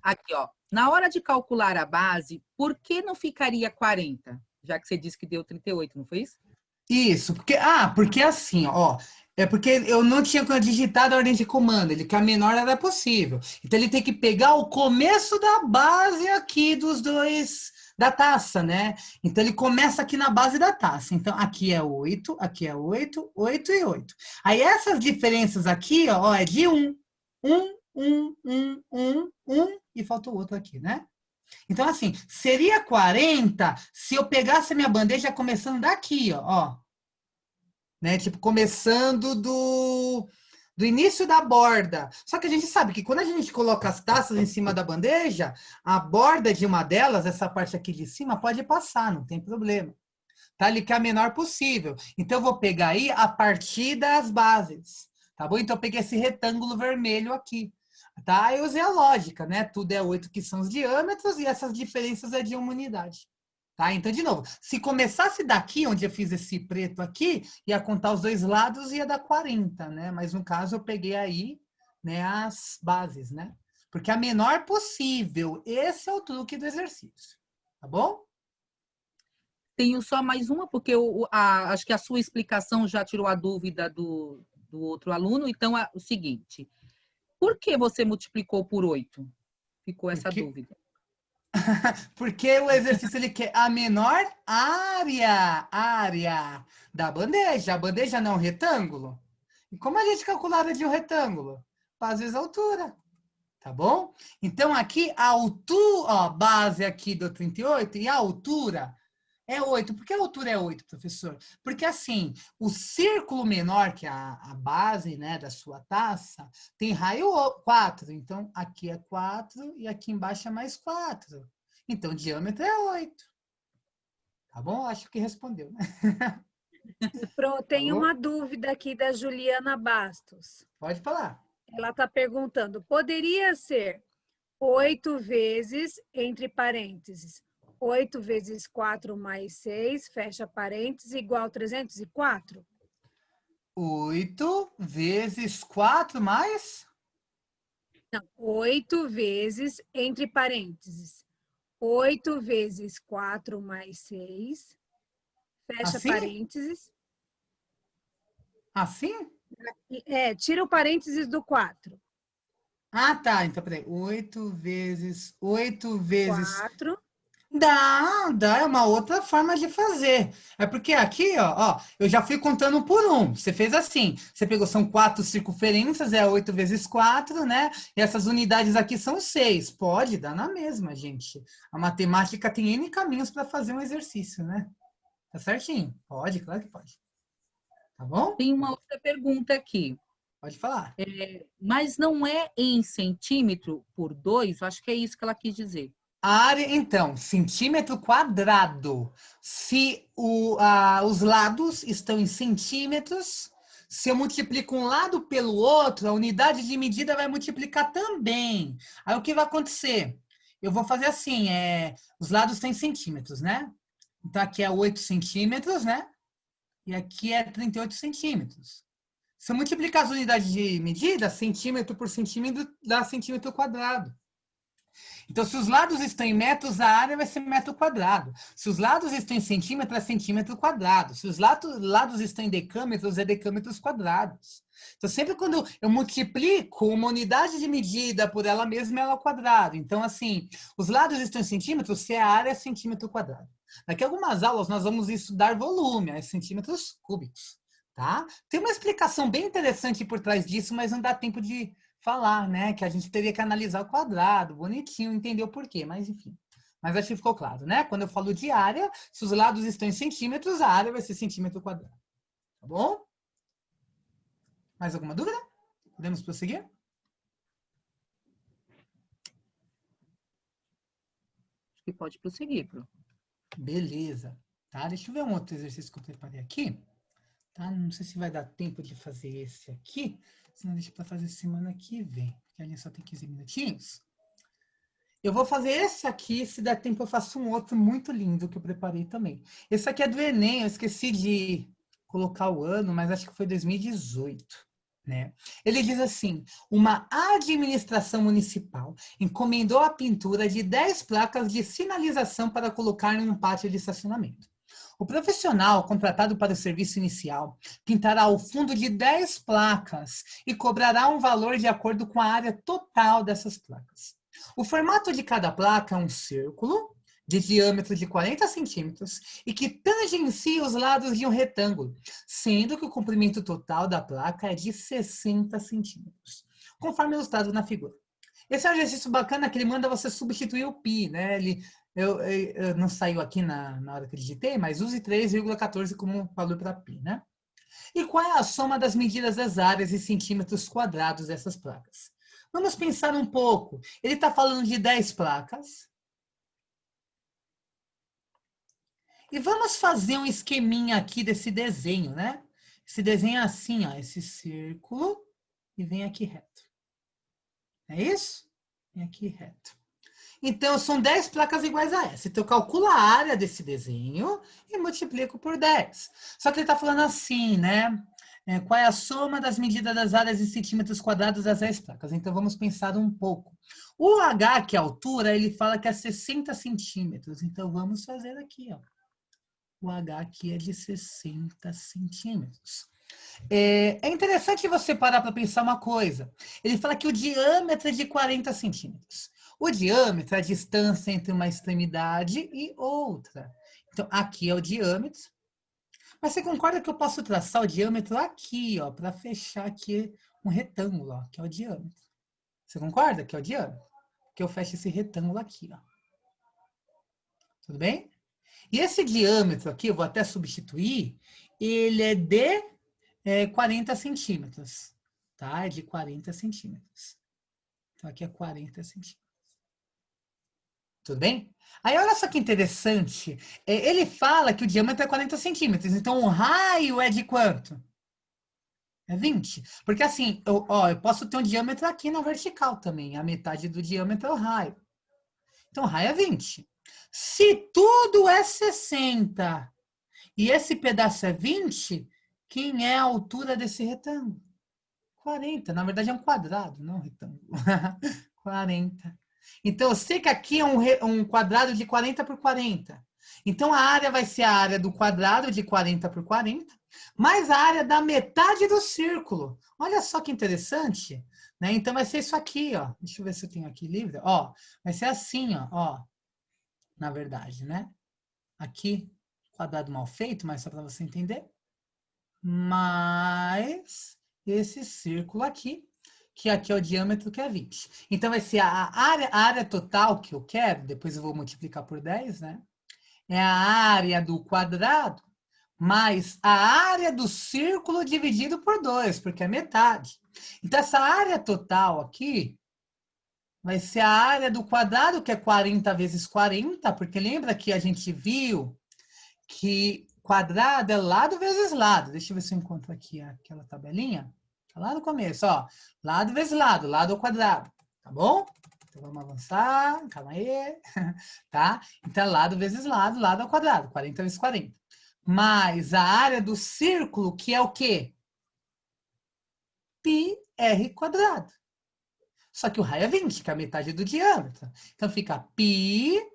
Aqui, ó. Na hora de calcular a base, por que não ficaria 40? Já que você disse que deu 38, não foi isso? Isso, porque assim, ó, é porque eu não tinha digitado a ordem de comando, ele quer a menor era possível. Então ele tem que pegar o começo da base aqui dos dois da taça, né? Então ele começa aqui na base da taça. Então aqui é 8, aqui é 8, 8 e 8. Aí essas diferenças aqui, ó, é de 1. 1 e falta o outro aqui, né? Então, assim, seria 40 se eu pegasse a minha bandeja começando daqui, ó. Né? Tipo, começando do início da borda. Só que a gente sabe que quando a gente coloca as taças em cima da bandeja, a borda de uma delas, essa parte aqui de cima, pode passar, não tem problema. Tá? Ele quer a menor possível. Então, eu vou pegar aí a partir das bases. Tá bom? Então, eu peguei esse retângulo vermelho aqui. Tá? Eu usei a lógica, né? Tudo é 8 que são os diâmetros e essas diferenças é de uma unidade. Tá? Então, de novo, se começasse daqui, onde eu fiz esse preto aqui, ia contar os dois lados e ia dar 40, né? Mas no caso eu peguei aí, né, as bases, né? Porque a menor possível, esse é o truque do exercício. Tá bom? Tenho só mais uma, porque acho que a sua explicação já tirou a dúvida do outro aluno. Então, é o seguinte: por que você multiplicou por 8? Ficou essa dúvida. Porque o exercício ele quer a menor área da bandeja. A bandeja não é um retângulo. E como a gente calcula a área de um retângulo? Às vezes a altura. Tá bom? Então, aqui a altura, ó, base aqui do 38 e a altura é 8. Por que a altura é 8, professor? Porque assim, o círculo menor, que é a base, né, da sua taça, tem raio 4. Então, aqui é 4 e aqui embaixo é mais 4. Então, o diâmetro é 8. Tá bom? Acho que respondeu, né? Tem Tá bom? uma dúvida aqui da Juliana Bastos. Pode falar. Ela está perguntando, poderia ser 8 vezes, entre parênteses, 8 vezes 4 mais 6, fecha parênteses, igual 304? 8 vezes 4 mais... Não, 8 vezes, entre parênteses, 8 vezes 4 mais 6, fecha Assim? parênteses. Assim? Tira o parênteses do 4. Ah, tá. Então, peraí. 8 vezes 4. Dá, é uma outra forma de fazer. É porque aqui, ó, eu já fui contando por um. Você fez assim, você pegou, são 4 circunferências, é 8 vezes 4, né? E essas unidades aqui são 6. Pode dar na mesma, gente. A matemática tem N caminhos para fazer um exercício, né? Tá certinho? Pode, claro que pode. Tá bom? Tem uma outra pergunta aqui. Pode falar. Mas não é em centímetro por 2? Acho que é isso que ela quis dizer. A área, então, centímetro quadrado. Se os lados estão em centímetros, se eu multiplico um lado pelo outro, a unidade de medida vai multiplicar também. Aí o que vai acontecer? Eu vou fazer assim, os lados têm centímetros, né? Então aqui é 8 centímetros, né? E aqui é 38 centímetros. Se eu multiplicar as unidades de medida, centímetro por centímetro dá centímetro quadrado. Então, se os lados estão em metros, a área vai ser metro quadrado. Se os lados estão em centímetro, é centímetro quadrado. Se os lados estão em decâmetros, é decâmetros quadrados. Então, sempre quando eu multiplico uma unidade de medida por ela mesma, ela é ao quadrado. Então, assim, os lados estão em centímetros, se a área é centímetro quadrado. Daqui a algumas aulas, nós vamos estudar volume, é centímetros cúbicos. Tá? Tem uma explicação bem interessante por trás disso, mas não dá tempo de falar, né? Que a gente teria que analisar o quadrado, bonitinho, entender o porquê, mas enfim. Mas acho que ficou claro, né? Quando eu falo de área, se os lados estão em centímetros, a área vai ser centímetro quadrado. Tá bom? Mais alguma dúvida? Podemos prosseguir? Acho que pode prosseguir, Pro. Beleza. Tá? Deixa eu ver um outro exercício que eu preparei aqui. Tá? Não sei se vai dar tempo de fazer esse aqui, senão deixa para fazer semana que vem, porque ali só tem 15 minutinhos. Eu vou fazer esse aqui, se der tempo eu faço um outro muito lindo que eu preparei também. Esse aqui é do Enem, eu esqueci de colocar o ano, mas acho que foi 2018. Né? Ele diz assim, uma administração municipal encomendou a pintura de 10 placas de sinalização para colocar em um pátio de estacionamento. O profissional contratado para o serviço inicial pintará o fundo de 10 placas e cobrará um valor de acordo com a área total dessas placas. O formato de cada placa é um círculo de diâmetro de 40 centímetros e que tangencia os lados de um retângulo, sendo que o comprimento total da placa é de 60 centímetros, conforme ilustrado na figura. Esse é um exercício bacana que ele manda você substituir o π, né? Eu não saiu aqui na hora que eu digitei, mas use 3,14 como valor para π, né? E qual é a soma das medidas das áreas em centímetros quadrados dessas placas? Vamos pensar um pouco. Ele está falando de 10 placas. E vamos fazer um esqueminha aqui desse desenho, né? Esse desenho é assim, ó, esse círculo e vem aqui reto. É isso? Vem aqui reto. Então, são 10 placas iguais a essa. Então, eu calculo a área desse desenho e multiplico por 10. Só que ele está falando assim, né? Qual é a soma das medidas das áreas em centímetros quadrados das 10 placas? Então, vamos pensar um pouco. O H, que é a altura, ele fala que é 60 centímetros. Então, vamos fazer aqui, ó. O H aqui é de 60 centímetros. É interessante você parar para pensar uma coisa. Ele fala que o diâmetro é de 40 centímetros. O diâmetro é a distância entre uma extremidade e outra. Então, aqui é o diâmetro. Mas você concorda que eu posso traçar o diâmetro aqui, ó, para fechar aqui um retângulo, ó, que é o diâmetro. Você concorda que é o diâmetro? Que eu fecho esse retângulo aqui, ó. Tudo bem? E esse diâmetro aqui, eu vou até substituir, ele é de 40 centímetros, tá? É de 40 centímetros. Então, aqui é 40 centímetros. Tudo bem? Aí, olha só que interessante. Ele fala que o diâmetro é 40 centímetros. Então, o raio é de quanto? É 20. Porque assim, eu posso ter um diâmetro aqui na vertical também. A metade do diâmetro é o raio. Então, o raio é 20. Se tudo é 60 e esse pedaço é 20, quem é a altura desse retângulo? 40. Na verdade, é um quadrado, não um retângulo. 40. Então, eu sei que aqui é um quadrado de 40 por 40. Então, a área vai ser a área do quadrado de 40 por 40, mais a área da metade do círculo. Olha só que interessante, né? Então, vai ser isso aqui, ó. Deixa eu ver se eu tenho aqui livre. Ó, vai ser assim, ó. Na verdade, né? Aqui, quadrado mal feito, mas só para você entender. Mais esse círculo aqui, que aqui é o diâmetro, que é 20. Então, vai ser a área total que eu quero, depois eu vou multiplicar por 10, né? É a área do quadrado mais a área do círculo dividido por 2, porque é metade. Então, essa área total aqui vai ser a área do quadrado, que é 40 vezes 40, porque lembra que a gente viu que quadrado é lado vezes lado. Deixa eu ver se eu encontro aqui aquela tabelinha. Tá lá no começo, ó. Lado vezes lado, lado ao quadrado. Tá bom? Então vamos avançar. Calma aí. Tá? Então, lado vezes lado, lado ao quadrado. 40 vezes 40. Mais a área do círculo, que é o quê? πr quadrado. Só que o raio é 20, que é a metade do diâmetro. Então, fica π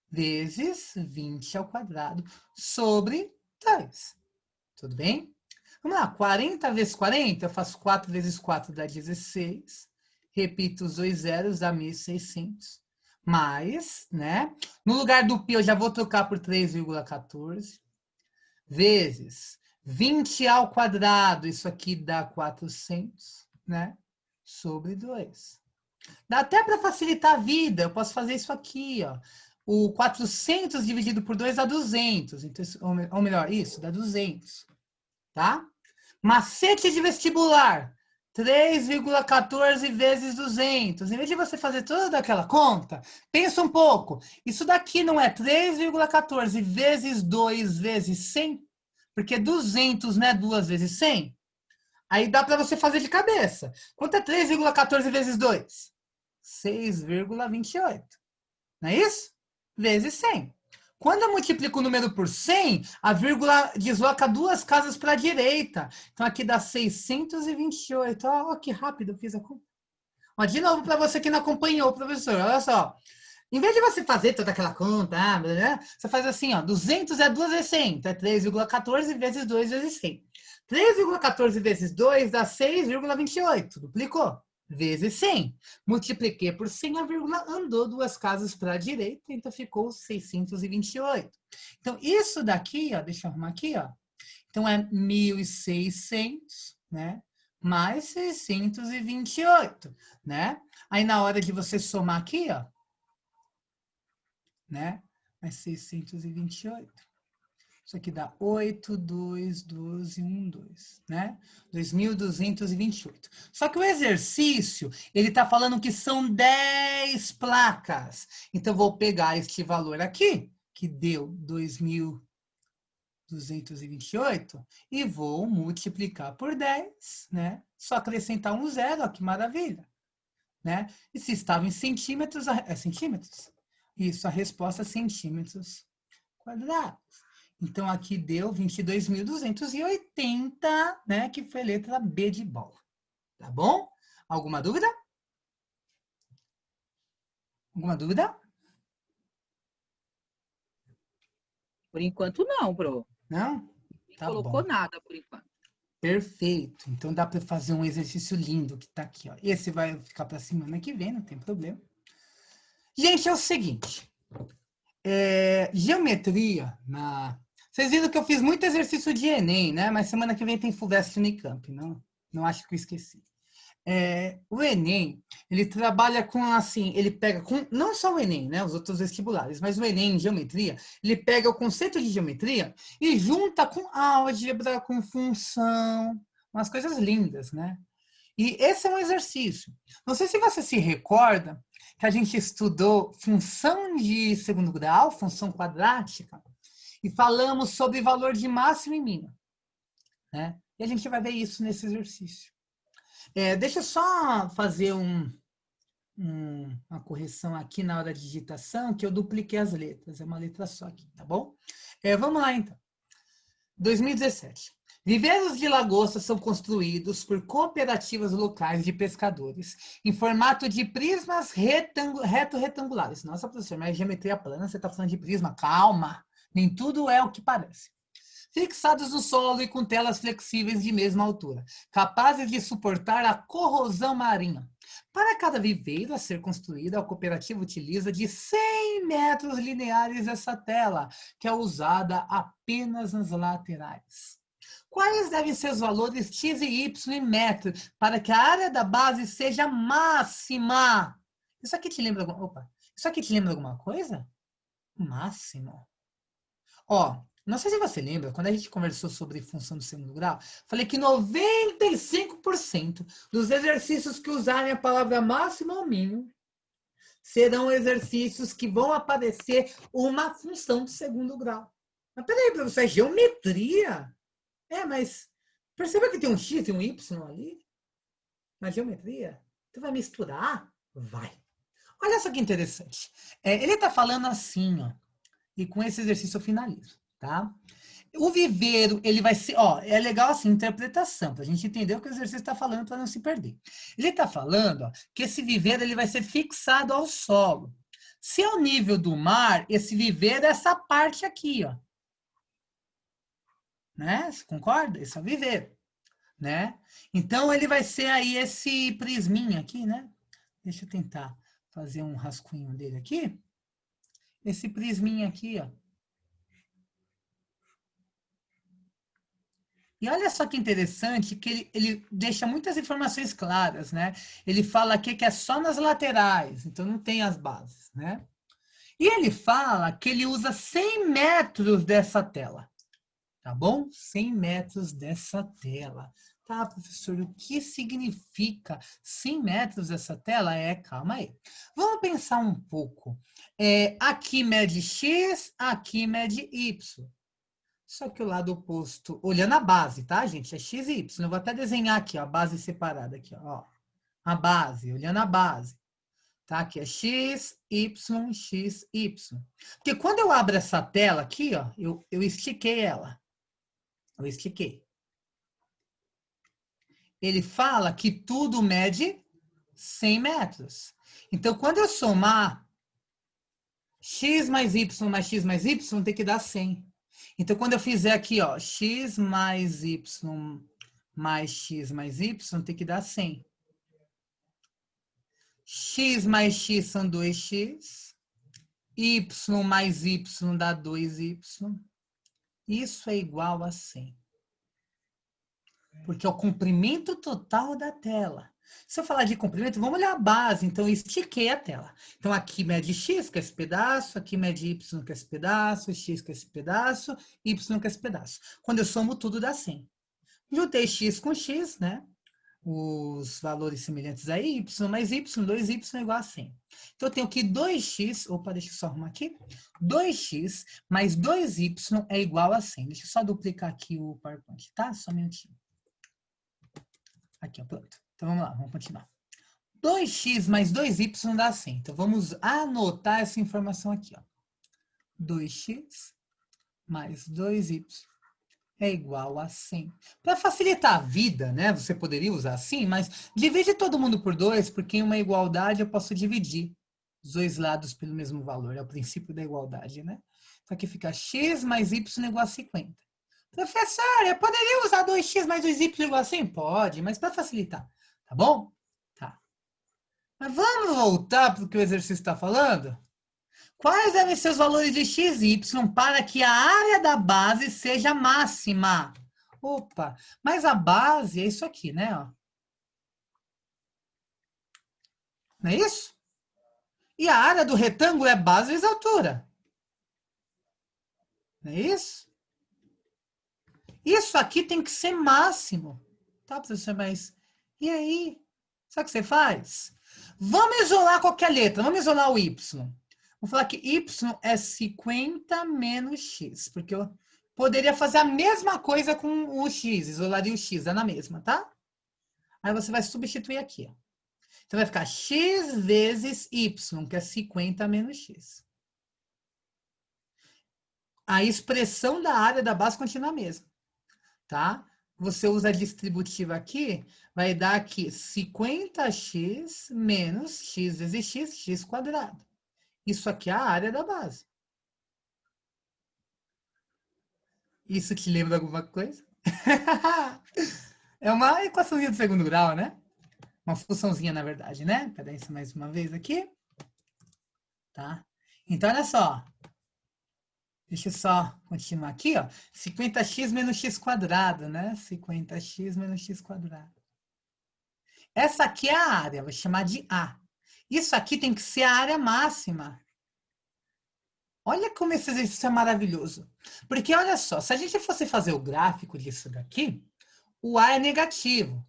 vezes 20 ao quadrado sobre 2. Tudo bem? Vamos lá, 40 vezes 40, eu faço 4 vezes 4 dá 16. Repito os 2 zeros, dá 1.600. Mais, né? No lugar do π, eu já vou trocar por 3,14. Vezes 20 ao quadrado, isso aqui dá 400, né? Sobre 2. Dá até para facilitar a vida, eu posso fazer isso aqui, ó. O 400 dividido por 2 dá 200, então, ou melhor, isso, dá 200, tá? Macete de vestibular, 3,14 vezes 200. Em vez de você fazer toda aquela conta, pensa um pouco. Isso daqui não é 3,14 vezes 2 vezes 100? Porque 200 não é 2 vezes 100? Aí dá para você fazer de cabeça. Quanto é 3,14 vezes 2? 6,28. Não é isso? Vezes 100. Quando eu multiplico o número por 100, a vírgula desloca 2 casas para a direita. Então, aqui dá 628. Ó, que rápido eu fiz a conta. Ó, de novo, para você que não acompanhou, professor. Olha só. Em vez de você fazer toda aquela conta, você faz assim, ó. 200 é 2 vezes 100. Então, é 3,14 vezes 2 vezes 100. 3,14 vezes 2 dá 6,28. Duplicou. Vezes 100. Multipliquei por 100, a vírgula andou 2 casas para a direita, então ficou 628. Então, isso daqui, ó, deixa eu arrumar aqui, ó. Então, é 1.600, né? Mais 628, né? Aí, na hora de você somar aqui, ó, né? Mais 628. Isso aqui dá 8, 2, 12, 1, 2, né? 2.228. Só que o exercício, ele está falando que são 10 placas. Então, eu vou pegar este valor aqui, que deu 2.228, e vou multiplicar por 10, né? Só acrescentar um zero, ó, que maravilha. Né? E se estava em centímetros, é centímetros? Isso, a resposta é centímetros quadrados. Então, aqui deu 22.280, né? Que foi a letra B de bola. Tá bom? Alguma dúvida? Alguma dúvida? Por enquanto, não, Pro. Não? Não Tá colocou bom. nada por enquanto. Perfeito. Então, dá para fazer um exercício lindo que tá aqui, ó. Esse vai ficar para semana que vem, não tem problema. Gente, é o seguinte. Geometria Vocês viram que eu fiz muito exercício de Enem, né? Mas semana que vem tem FUVEST Unicamp, não acho que eu esqueci. O Enem, ele trabalha com, assim, ele pega com, não só o Enem, né? Os outros vestibulares, mas o Enem em geometria, ele pega o conceito de geometria e junta com álgebra, com função, umas coisas lindas, né? E esse é um exercício. Não sei se você se recorda que a gente estudou função de segundo grau, função quadrática, e falamos sobre valor de máximo e mínimo, né? E a gente vai ver isso nesse exercício. Deixa eu só fazer uma correção aqui na hora de digitação, que eu dupliquei as letras. É uma letra só aqui, tá bom? Vamos lá, então. 2017. Viveiros de lagosta são construídos por cooperativas locais de pescadores em formato de prismas reto-retangulares. Nossa, professor, mas geometria plana, você está falando de prisma? Calma, nem tudo é o que parece. Fixados no solo e com telas flexíveis de mesma altura, capazes de suportar a corrosão marinha. Para cada viveiro a ser construído, a cooperativa utiliza de 100 metros lineares essa tela, que é usada apenas nas laterais. Quais devem ser os valores x e y em metro para que a área da base seja máxima? Isso aqui te lembra alguma coisa? Máximo. Ó, não sei se você lembra, quando a gente conversou sobre função do segundo grau, falei que 95% dos exercícios que usarem a palavra máximo ou mínimo serão exercícios que vão aparecer uma função do segundo grau. Mas peraí, professor, é geometria? Mas perceba que tem um x e um y ali na geometria. Tu vai misturar? Vai. Olha só que interessante. Ele está falando assim, ó, e com esse exercício eu finalizo, tá? O viveiro, ele vai ser, ó, é legal assim, interpretação, para a gente entender o que o exercício está falando para não se perder. Ele está falando, ó, que esse viveiro ele vai ser fixado ao solo. Se é o nível do mar, esse viveiro é essa parte aqui, ó. Né? Você concorda? Esse é o viveiro, né? Então, ele vai ser aí esse prisminha aqui, né? Deixa eu tentar fazer um rascunho dele aqui. Esse prisminha aqui, ó. E olha só que interessante que ele deixa muitas informações claras, né? Ele fala aqui que é só nas laterais, então não tem as bases, né? E ele fala que ele usa 100 metros dessa tela. Tá bom? 100 metros dessa tela. Tá, professor, o que significa 100 metros dessa tela? Calma aí. Vamos pensar um pouco. Aqui mede x, aqui mede y. Só que o lado oposto, olhando a base, tá, gente? É x e y. Eu vou até desenhar aqui, ó, a base separada aqui, ó. A base, olhando a base. Tá? Aqui é x, y, x, y. Porque quando eu abro essa tela aqui, ó, eu estiquei ela. Eu estiquei. Ele fala que tudo mede 100 metros. Então, quando eu somar x mais y mais x mais y, tem que dar 100. Então, quando eu fizer aqui, ó, x mais y mais x mais y, tem que dar 100. X mais x são 2x. Y mais y dá 2y. Isso é igual a 100. Porque é o comprimento total da tela. Se eu falar de comprimento, vamos olhar a base. Então, eu estiquei a tela. Então, aqui mede x, que é esse pedaço. Aqui mede y, que é esse pedaço. X, que é esse pedaço. Y, que é esse pedaço. Quando eu somo tudo, dá 100. Juntei x com x, né? Os valores semelhantes a y, mais y, 2y é igual a 100. Então, eu tenho aqui 2x, opa, deixa eu só arrumar aqui. 2x mais 2y é igual a 100. Deixa eu só duplicar aqui o PowerPoint, tá? Só um minutinho. Aqui, ó, pronto. Então, vamos lá, vamos continuar. 2x mais 2y dá 100. Então, vamos anotar essa informação aqui, ó. 2x mais 2y é igual a 100. Para facilitar a vida, né? Você poderia usar assim, mas divide todo mundo por 2, porque em uma igualdade eu posso dividir os dois lados pelo mesmo valor. É o princípio da igualdade, né? Então aqui fica x mais y igual a 50. Professor, eu poderia usar 2x mais 2y igual a 100? Pode, mas para facilitar, tá bom? Tá. Mas vamos voltar para o que o exercício está falando? Quais devem ser os valores de x e y para que a área da base seja máxima? Opa, mas a base é isso aqui, né? Ó. Não é isso? E a área do retângulo é base vezes altura. Não é isso? Isso aqui tem que ser máximo. Tá, professor, mas e aí? Sabe o que você faz? Vamos isolar qualquer letra. Vamos isolar o y. Vou falar que y é 50 menos x, porque eu poderia fazer a mesma coisa com o x, isolaria o x, é na mesma, tá? Aí você vai substituir aqui, ó. Então vai ficar x vezes y, que é 50 menos x. A expressão da área da base continua a mesma, tá? você usa a distributiva aqui, vai dar aqui 50x menos x vezes x, x quadrado. Isso aqui é a área da base. Isso te lembra alguma coisa? É uma equaçãozinha do segundo grau, né? Uma funçãozinha, na verdade, né? Peraí, isso mais uma vez aqui. Tá? Então, olha só. Deixa eu só continuar aqui, ó. 50x menos x quadrado, né? 50x menos x quadrado. Essa aqui é a área, vou chamar de A. Isso aqui tem que ser a área máxima. Olha como esse exercício é maravilhoso. Porque, olha só, se a gente fosse fazer o gráfico disso daqui, o A é negativo.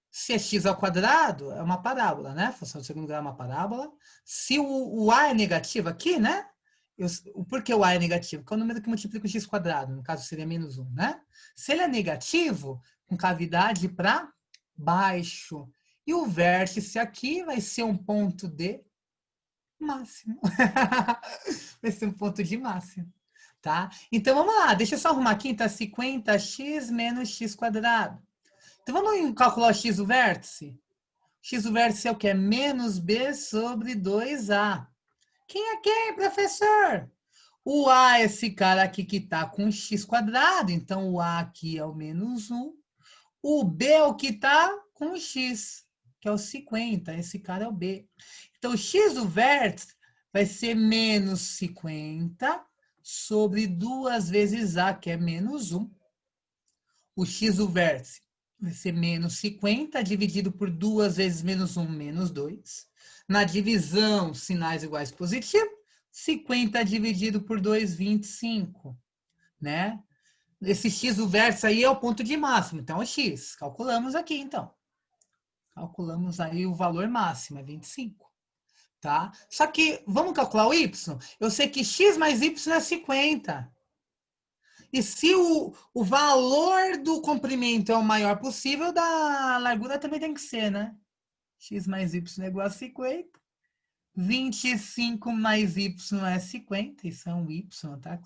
Se é x ao quadrado, é uma parábola, né? A função do segundo grau é uma parábola. Se o A é negativo aqui, né? Por que o A é negativo? Porque é o número que multiplica o x quadrado. No caso, seria menos 1, né? Se ele é negativo, com cavidade para baixo. E o vértice aqui vai ser um ponto de máximo. Vai ser um ponto de máximo. Tá? Então, vamos lá. Deixa eu só arrumar aqui. Então, 50x menos x quadrado. Então, vamos calcular o x do vértice? X do vértice é o que? É menos b sobre 2a. Quem é quem, professor? O a é esse cara aqui que está com x quadrado. Então, o a aqui é o menos 1. O b é o que está com o x, que é o 50. Esse cara é o b. Então, o x do vértice vai ser menos 50 sobre 2 vezes a, que é menos 1. O x do vértice vai ser menos 50 dividido por 2 vezes menos 1, menos 2. Na divisão, sinais iguais positivo. 50 dividido por 2, 25. Né? Esse x do vértice aí é o ponto de máximo. Então, é x. Calculamos aqui, então. Calculamos aí o valor máximo, é 25. Tá? Só que, vamos calcular o y? Eu sei que x mais y é 50. E se o valor do comprimento é o maior possível, da largura também tem que ser, né? X mais y é igual a 50. 25 mais y é 50. Isso é um y, tá?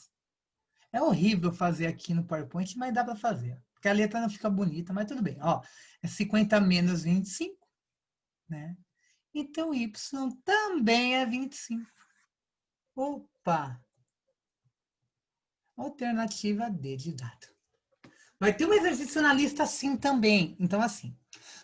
É horrível fazer aqui no PowerPoint, mas dá para fazer. Porque a letra não fica bonita, mas tudo bem. Ó, é 50 menos 25, né? Então, y também é 25. Opa! Alternativa D de dado. Vai ter um exercício na lista assim também. Então, assim,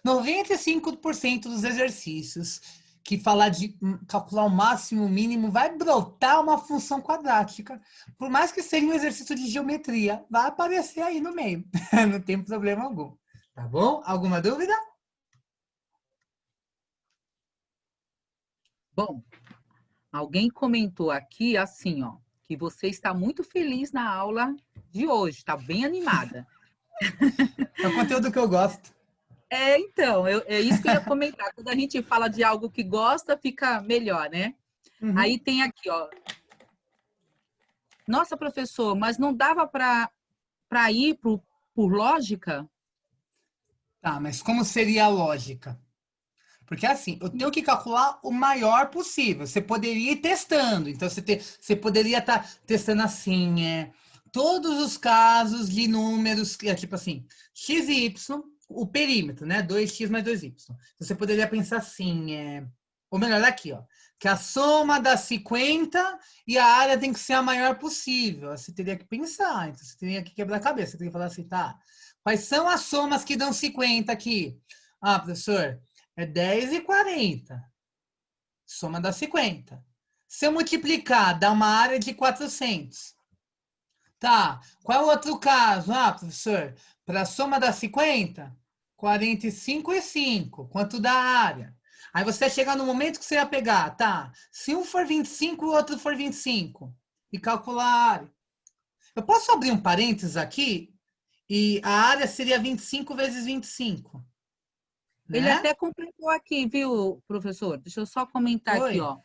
95% dos exercícios que falar de calcular o máximo e o mínimo vai brotar uma função quadrática. Por mais que seja um exercício de geometria, vai aparecer aí no meio. Não tem problema algum. Tá bom? Alguma dúvida? Bom, alguém comentou aqui assim, ó, que você está muito feliz na aula de hoje, está bem animada. É o conteúdo que eu gosto. Então, é isso que eu ia comentar. Quando a gente fala de algo que gosta, fica melhor, né? Uhum. Aí tem aqui, ó. Nossa, professor, mas não dava para ir por lógica? Tá, mas como seria a lógica? Porque assim, eu tenho que calcular o maior possível. Você poderia ir testando. Então, você poderia estar testando assim, todos os casos de números, tipo assim, x e y, o perímetro, né? 2x mais 2y. Você poderia pensar assim, ou melhor, aqui, ó, que a soma dá 50 e a área tem que ser a maior possível. Você teria que pensar, então você teria que quebrar a cabeça. Você teria que falar assim, tá, quais são as somas que dão 50 aqui? Ah, professor, é 10 e 40. Soma dá 50. Se eu multiplicar, dá uma área de 400. Tá, qual é o outro caso? Ah, professor, para a soma dá 50, 45 e 5. Quanto dá a área? Aí você vai chegar no momento que você vai pegar, tá? Se um for 25 e o outro for 25. E calcular a área. Eu posso abrir um parênteses aqui? E a área seria 25 vezes 25. Ele Né? até completou aqui, viu, professor? Deixa eu só comentar aqui, ó.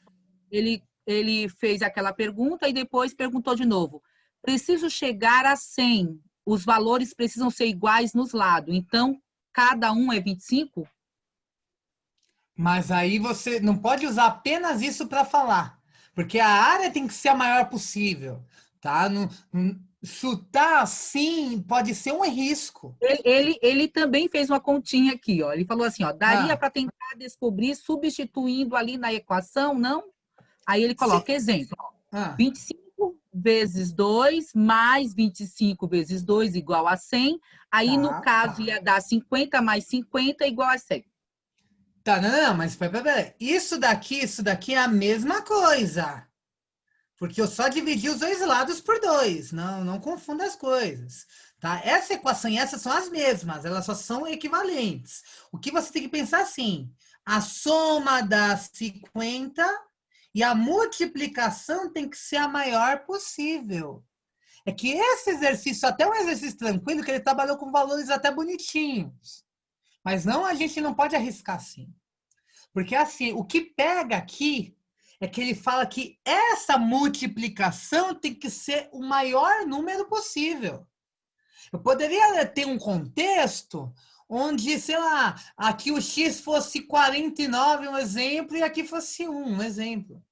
Ele fez aquela pergunta e depois perguntou de novo. Preciso chegar a 100. Os valores precisam ser iguais nos lados. Então, cada um é 25? Mas aí você não pode usar apenas isso para falar. Porque a área tem que ser a maior possível. Tá? chutar assim pode ser um risco. Ele também fez uma continha aqui, ó. Ele falou assim, ó, daria Ah, para tentar descobrir substituindo ali na equação, não? Aí ele se, coloca exemplo, ó, ah, 25 vezes 2 mais 25 vezes 2 igual a 100. Aí, no tá. caso, ia dar 50 mais 50 igual a 100. Tá, não, mas peraí. Isso daqui é a mesma coisa. Porque eu só dividi os dois lados por 2. Não confunda as coisas. Tá? Essa equação e essa são as mesmas, elas só são equivalentes. O que você tem que pensar assim, a soma dá 50 e a multiplicação tem que ser a maior possível. É que esse exercício, até um exercício tranquilo, que ele trabalhou com valores até bonitinhos. Mas não, a gente não pode arriscar assim. Porque assim, o que pega aqui é que ele fala que essa multiplicação tem que ser o maior número possível. Eu poderia ter um contexto onde, sei lá, aqui o x fosse 49, um exemplo, e aqui fosse 1, um exemplo.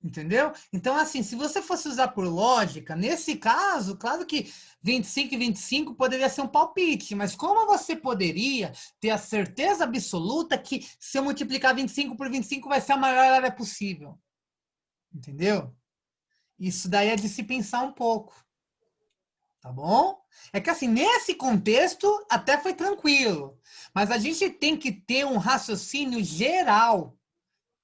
Entendeu? Então, assim, se você fosse usar por lógica, nesse caso, claro que 25 e 25 poderia ser um palpite, mas como você poderia ter a certeza absoluta que se eu multiplicar 25 por 25 vai ser a maior área possível? Entendeu? Isso daí é de se pensar um pouco. Tá bom? É que assim, nesse contexto até foi tranquilo, mas a gente tem que ter um raciocínio geral,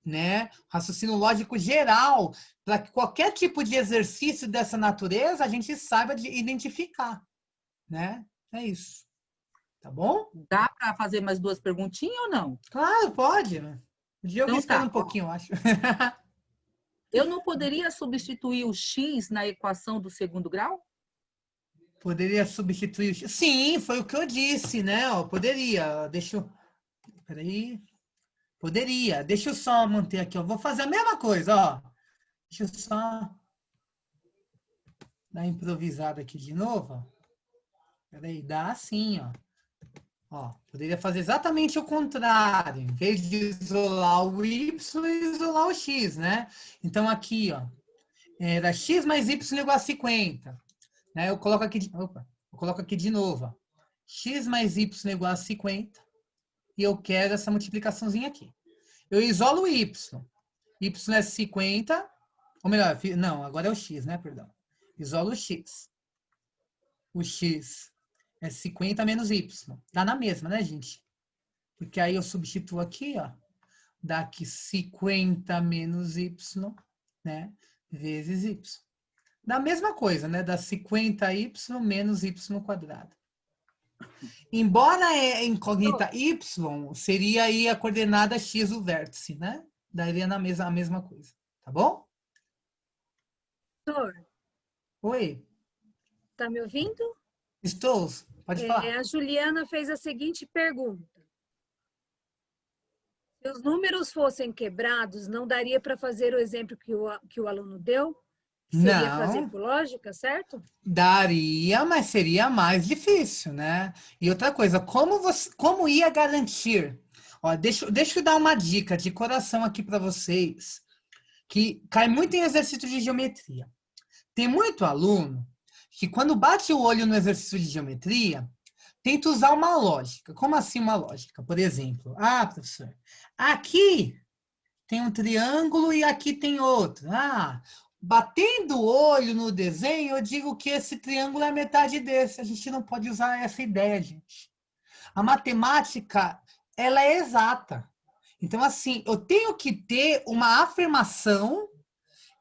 né? Raciocínio lógico geral, para que qualquer tipo de exercício dessa natureza a gente saiba de identificar, né? É isso. Tá bom? Dá para fazer mais 2 perguntinhas ou não? Claro, pode. O Diogo Então espera tá. um pouquinho, eu acho. Eu não poderia substituir o x na equação do segundo grau? Poderia substituir. Sim, foi o que eu disse, né? Ó, poderia. Deixa eu. Peraí. Poderia. Deixa eu só manter aqui. Eu vou fazer a mesma coisa, ó. Deixa eu só dar improvisada aqui de novo. Ó. Peraí, dá assim, ó. Ó, poderia fazer exatamente o contrário. Em vez de isolar o y, isolar o x, né? Então, aqui, ó. Era x mais y igual a 50. Né? Eu coloco aqui de novo. Ó. X mais y igual a 50. E eu quero essa multiplicaçãozinha aqui. Eu isolo o y. Y é 50. Ou melhor, não, agora é o x, né? Perdão. Isolo o x. O x é 50 menos y. Dá na mesma, né, gente? Porque aí eu substituo aqui, ó. Dá aqui 50 menos y, né? Vezes y. Dá a mesma coisa, né? Dá 50y menos y quadrado. Embora a incógnita y seria aí a coordenada x do vértice, né? Daria a mesma coisa. Tá bom? Doutor, Oi, tá me ouvindo? estou. Pode falar. A Juliana fez a seguinte pergunta. Se os números fossem quebrados, não daria para fazer o exemplo que o aluno deu? Que seria fazer Não, por lógica, certo? daria, mas seria mais difícil, né? E outra coisa, como ia garantir? Ó, deixa eu dar uma dica de coração aqui para vocês, que cai muito em exercício de geometria. Tem muito aluno que quando bate o olho no exercício de geometria, tenta usar uma lógica. Como assim uma lógica? Por exemplo, professor, aqui tem um triângulo e aqui tem outro. Batendo o olho no desenho, eu digo que esse triângulo é metade desse. A gente não pode usar essa ideia, gente. A matemática, ela é exata. Então, assim, eu tenho que ter uma afirmação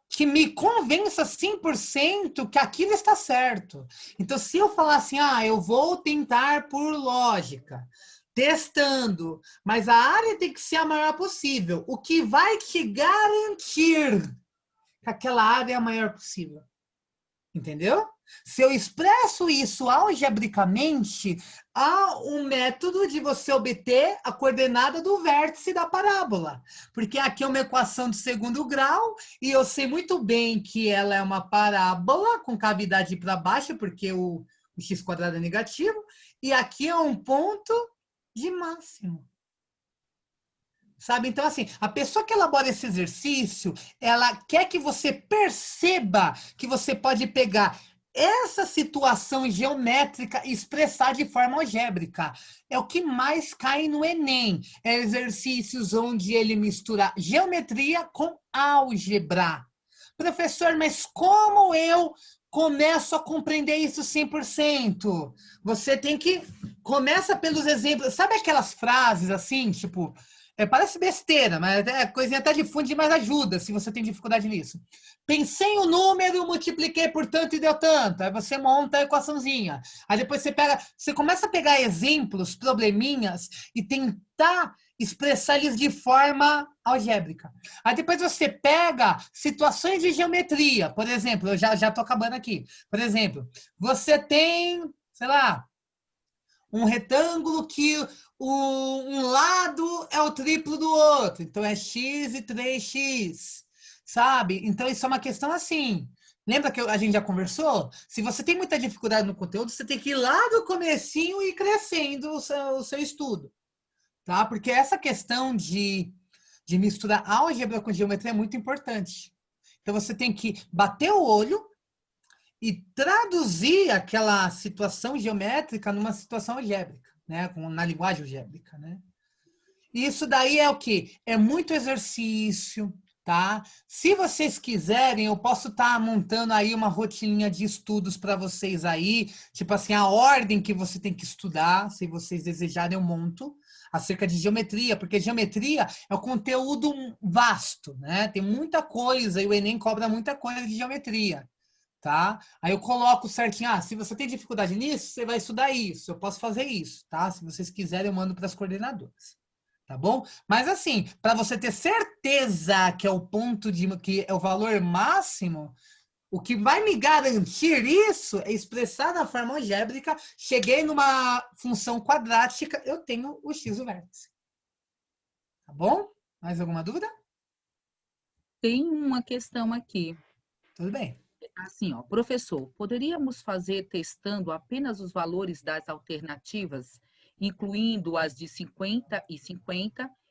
que me convença 100% que aquilo está certo. Então, se eu falar assim, eu vou tentar por lógica, testando, mas a área tem que ser a maior possível, o que vai te garantir que aquela área é a maior possível. Entendeu? Se eu expresso isso algebricamente, há um método de você obter a coordenada do vértice da parábola. Porque aqui é uma equação de segundo grau, e eu sei muito bem que ela é uma parábola com cavidade para baixo, porque o x² é negativo, e aqui é um ponto de máximo. Sabe? Então, assim, a pessoa que elabora esse exercício, ela quer que você perceba que você pode pegar essa situação geométrica expressar de forma algébrica. É o que mais cai no Enem. É exercícios onde ele mistura geometria com álgebra. Professor, mas como eu começo a compreender isso 100%? Você tem que... Começa pelos exemplos. Sabe aquelas frases assim, tipo... parece besteira, mas é coisinha até de fundo, mas ajuda se você tem dificuldade nisso. Pensei o número, multipliquei por tanto e deu tanto. Aí você monta a equaçãozinha. Aí depois você começa a pegar exemplos, probleminhas e tentar expressar eles de forma algébrica. Aí depois você pega situações de geometria. Por exemplo, eu já estou acabando aqui. Por exemplo, você tem, sei lá, um retângulo que um lado é o triplo do outro. Então, é x e 3x, sabe? Então, isso é uma questão assim. Lembra que a gente já conversou? Se você tem muita dificuldade no conteúdo, você tem que ir lá do comecinho e ir crescendo o seu estudo, tá? Porque essa questão de misturar álgebra com geometria é muito importante. Então, você tem que bater o olho e traduzir aquela situação geométrica numa situação algébrica, né? Na linguagem algébrica, né? Isso daí é o quê? É muito exercício, tá? Se vocês quiserem, eu posso estar montando aí uma rotininha de estudos para vocês aí, tipo assim, a ordem que você tem que estudar, se vocês desejarem, eu monto acerca de geometria, porque geometria é um conteúdo vasto, né? Tem muita coisa e o Enem cobra muita coisa de geometria. Tá? Aí eu coloco certinho, se você tem dificuldade nisso, você vai estudar isso, eu posso fazer isso, tá? Se vocês quiserem, eu mando para as coordenadoras, tá bom? Mas assim, para você ter certeza que é o ponto que é o valor máximo, o que vai me garantir isso é expressar da forma algébrica, cheguei numa função quadrática, eu tenho o x o vértice. Tá bom? Mais alguma dúvida? Tem uma questão aqui. Tudo bem. Assim, ó, professor, poderíamos fazer testando apenas os valores das alternativas, incluindo as de 50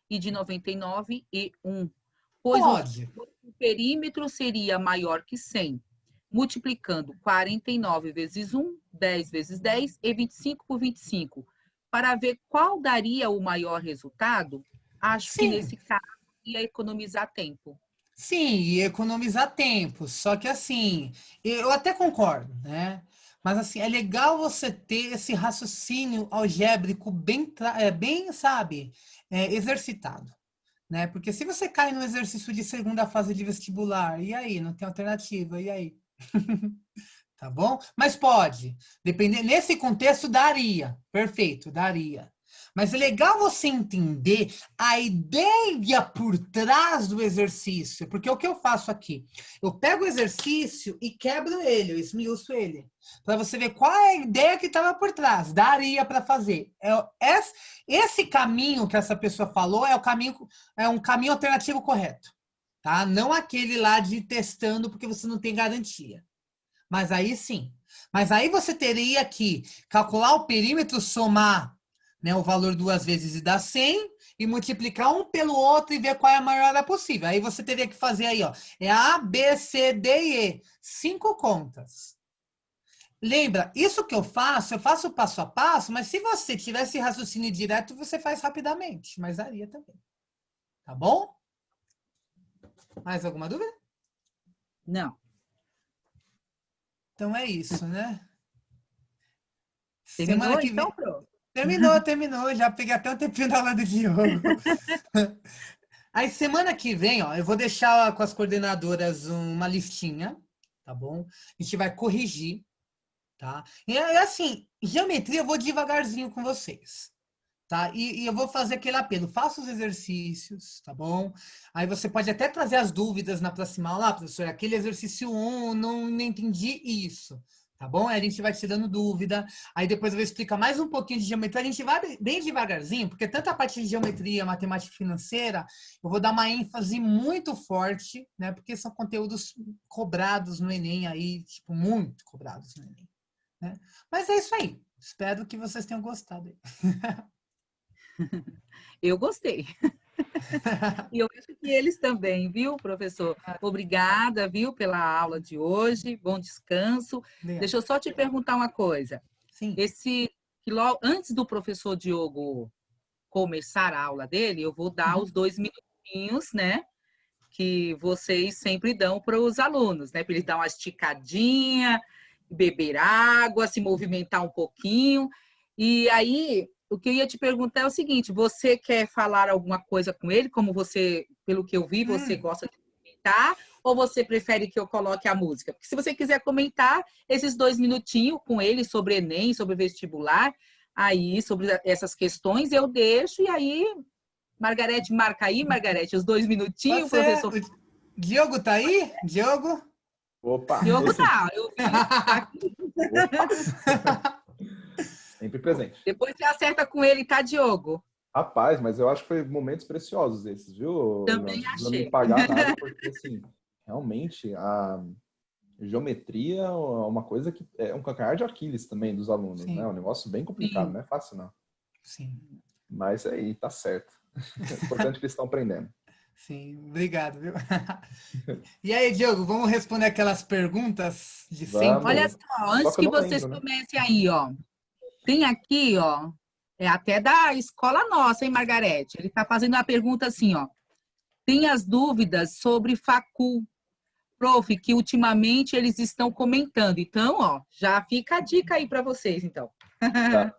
e de 99 e 1, pois Pode. o perímetro seria maior que 100, multiplicando 49 vezes 1, 10 vezes 10 e 25 por 25, para ver qual daria o maior resultado. Acho que Sim. nesse caso ia economizar tempo. Sim, e economizar tempo. Só que assim, eu até concordo, né? Mas assim, é legal você ter esse raciocínio algébrico bem, sabe, exercitado, né? Porque se você cai no exercício de segunda fase de vestibular, e aí? Não tem alternativa, e aí? Tá bom? Mas pode. Depender, nesse contexto, daria. Perfeito, daria. Mas é legal você entender a ideia por trás do exercício. Porque o que eu faço aqui? Eu pego o exercício e quebro ele, eu esmiuço ele. Para você ver qual é a ideia que estava por trás. Daria para fazer. Esse caminho que essa pessoa falou é um caminho alternativo correto. Tá? Não aquele lá de testando porque você não tem garantia. Mas aí sim. Mas aí você teria que calcular o perímetro, somar, né, o valor duas vezes e dar 100, e multiplicar um pelo outro e ver qual é a maior hora possível. Aí você teria que fazer aí, ó, é A, B, C, D e E. 5 contas. Lembra, isso que eu faço passo a passo, mas se você tivesse raciocínio direto, você faz rapidamente. Mas daria também. Tá bom? Mais alguma dúvida? Não. Então é isso, né? Semana Terminou que então, vem. Pro? Terminou. Já peguei até um tempinho da aula do Diogo. Aí, semana que vem, ó, eu vou deixar com as coordenadoras uma listinha, tá bom? A gente vai corrigir, tá? E assim, geometria eu vou devagarzinho com vocês, tá? E eu vou fazer aquele apelo, faça os exercícios, tá bom? Aí você pode até trazer as dúvidas na próxima aula, professor, aquele exercício 1, não entendi isso, tá bom? Aí a gente vai tirando dúvida, aí depois eu vou explicar mais um pouquinho de geometria, a gente vai bem devagarzinho, porque tanto a parte de geometria, matemática financeira, eu vou dar uma ênfase muito forte, né? Porque são conteúdos cobrados no Enem aí, tipo, muito cobrados no Enem, né? Mas é isso aí, espero que vocês tenham gostado. Eu gostei. E eu acho que eles também, viu, professor? Obrigada, viu, pela aula de hoje. Bom descanso. Obrigado. Deixa eu só te perguntar uma coisa. Sim. Antes do professor Diogo começar a aula dele, eu vou dar os 2 minutinhos, né? Que vocês sempre dão para os alunos, né? Para eles dar uma esticadinha, beber água, se movimentar um pouquinho. E aí, o que eu ia te perguntar é o seguinte: você quer falar alguma coisa com ele? Como você, pelo que eu vi, você gosta de comentar? Ou você prefere que eu coloque a música? Porque se você quiser comentar esses 2 minutinhos com ele sobre Enem, sobre vestibular, aí, sobre essas questões, eu deixo. E aí, Margarete, marca aí, Margarete, os 2 minutinhos, professor. O Diogo tá aí? Diogo? Opa! Diogo tá, eu vi, tá aqui. Opa. Sempre presente. Depois você acerta com ele, tá, Diogo? Rapaz, mas eu acho que foi momentos preciosos esses, viu? Também Não precisa achei. me pagar nada, porque, assim, realmente, a geometria é uma coisa que é um calcanhar de Aquiles também dos alunos, Sim. né? É um negócio bem complicado, Sim. não é fácil, não. Sim. Mas aí, tá certo. É importante que eles estão aprendendo. Sim, obrigado, viu? E aí, Diogo, vamos responder aquelas perguntas de sempre? Vamos. Olha só, antes que eu que não vocês lembro, né? comecem aí, ó. Tem aqui, ó, é até da escola nossa, hein, Margarete? Ele tá fazendo uma pergunta assim, ó. Tem as dúvidas sobre facul, prof, que ultimamente eles estão comentando. Então, ó, já fica a dica aí para vocês, então. Tá.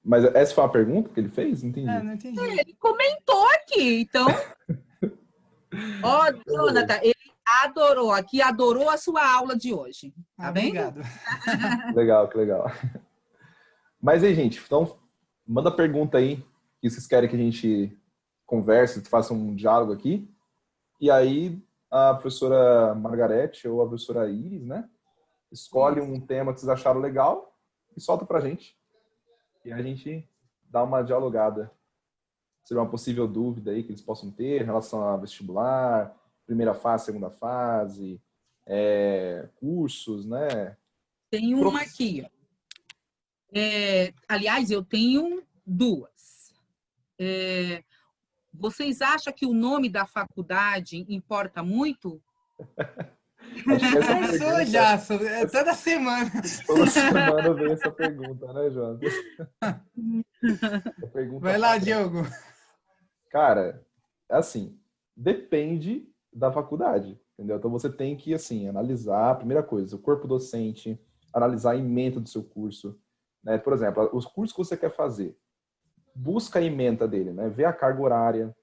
Mas essa foi a pergunta que ele fez? Não entendi. Não entendi. Ele comentou aqui, então. Ó, Jonathan, ele adorou aqui, adorou a sua aula de hoje. Tá vendo? Obrigado. Legal, que legal. Mas aí, gente, então, manda pergunta aí que vocês querem que a gente converse, faça um diálogo aqui. E aí, a professora Margarete ou a professora Iris, né? Escolhe um tema que vocês acharam legal e solta pra gente. E a gente dá uma dialogada sobre uma possível dúvida aí que eles possam ter em relação a vestibular, primeira fase, segunda fase, cursos, né? Tem uma aqui, ó. Aliás, eu tenho duas. Vocês acham que o nome da faculdade importa muito? Acho que essa Começou pergunta, já, toda semana. toda semana vem essa pergunta, né, João? Vai lá, Diogo. Cara, assim, depende da faculdade, entendeu? Então você tem que, assim, analisar, a primeira coisa, o corpo docente, analisar a ementa do seu curso, né? Por exemplo, os cursos que você quer fazer, busca a ementa dele, né? Vê a carga horária,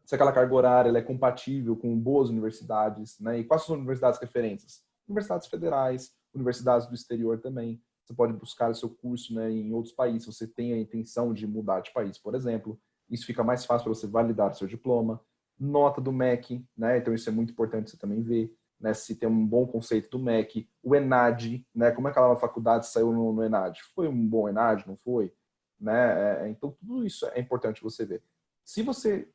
se aquela carga horária ela é compatível com boas universidades, né? E quais são as universidades referências? Universidades federais, universidades do exterior também. Você pode buscar o seu curso, né, em outros países, se você tem a intenção de mudar de país, por exemplo. Isso fica mais fácil para você validar o seu diploma. Nota do MEC, né? Então isso é muito importante você também ver, né? Se tem um bom conceito do MEC. O ENAD, né? Como é que aquela faculdade saiu no ENAD? Foi um bom ENAD, não foi? Né? Então tudo isso é importante você ver. Se você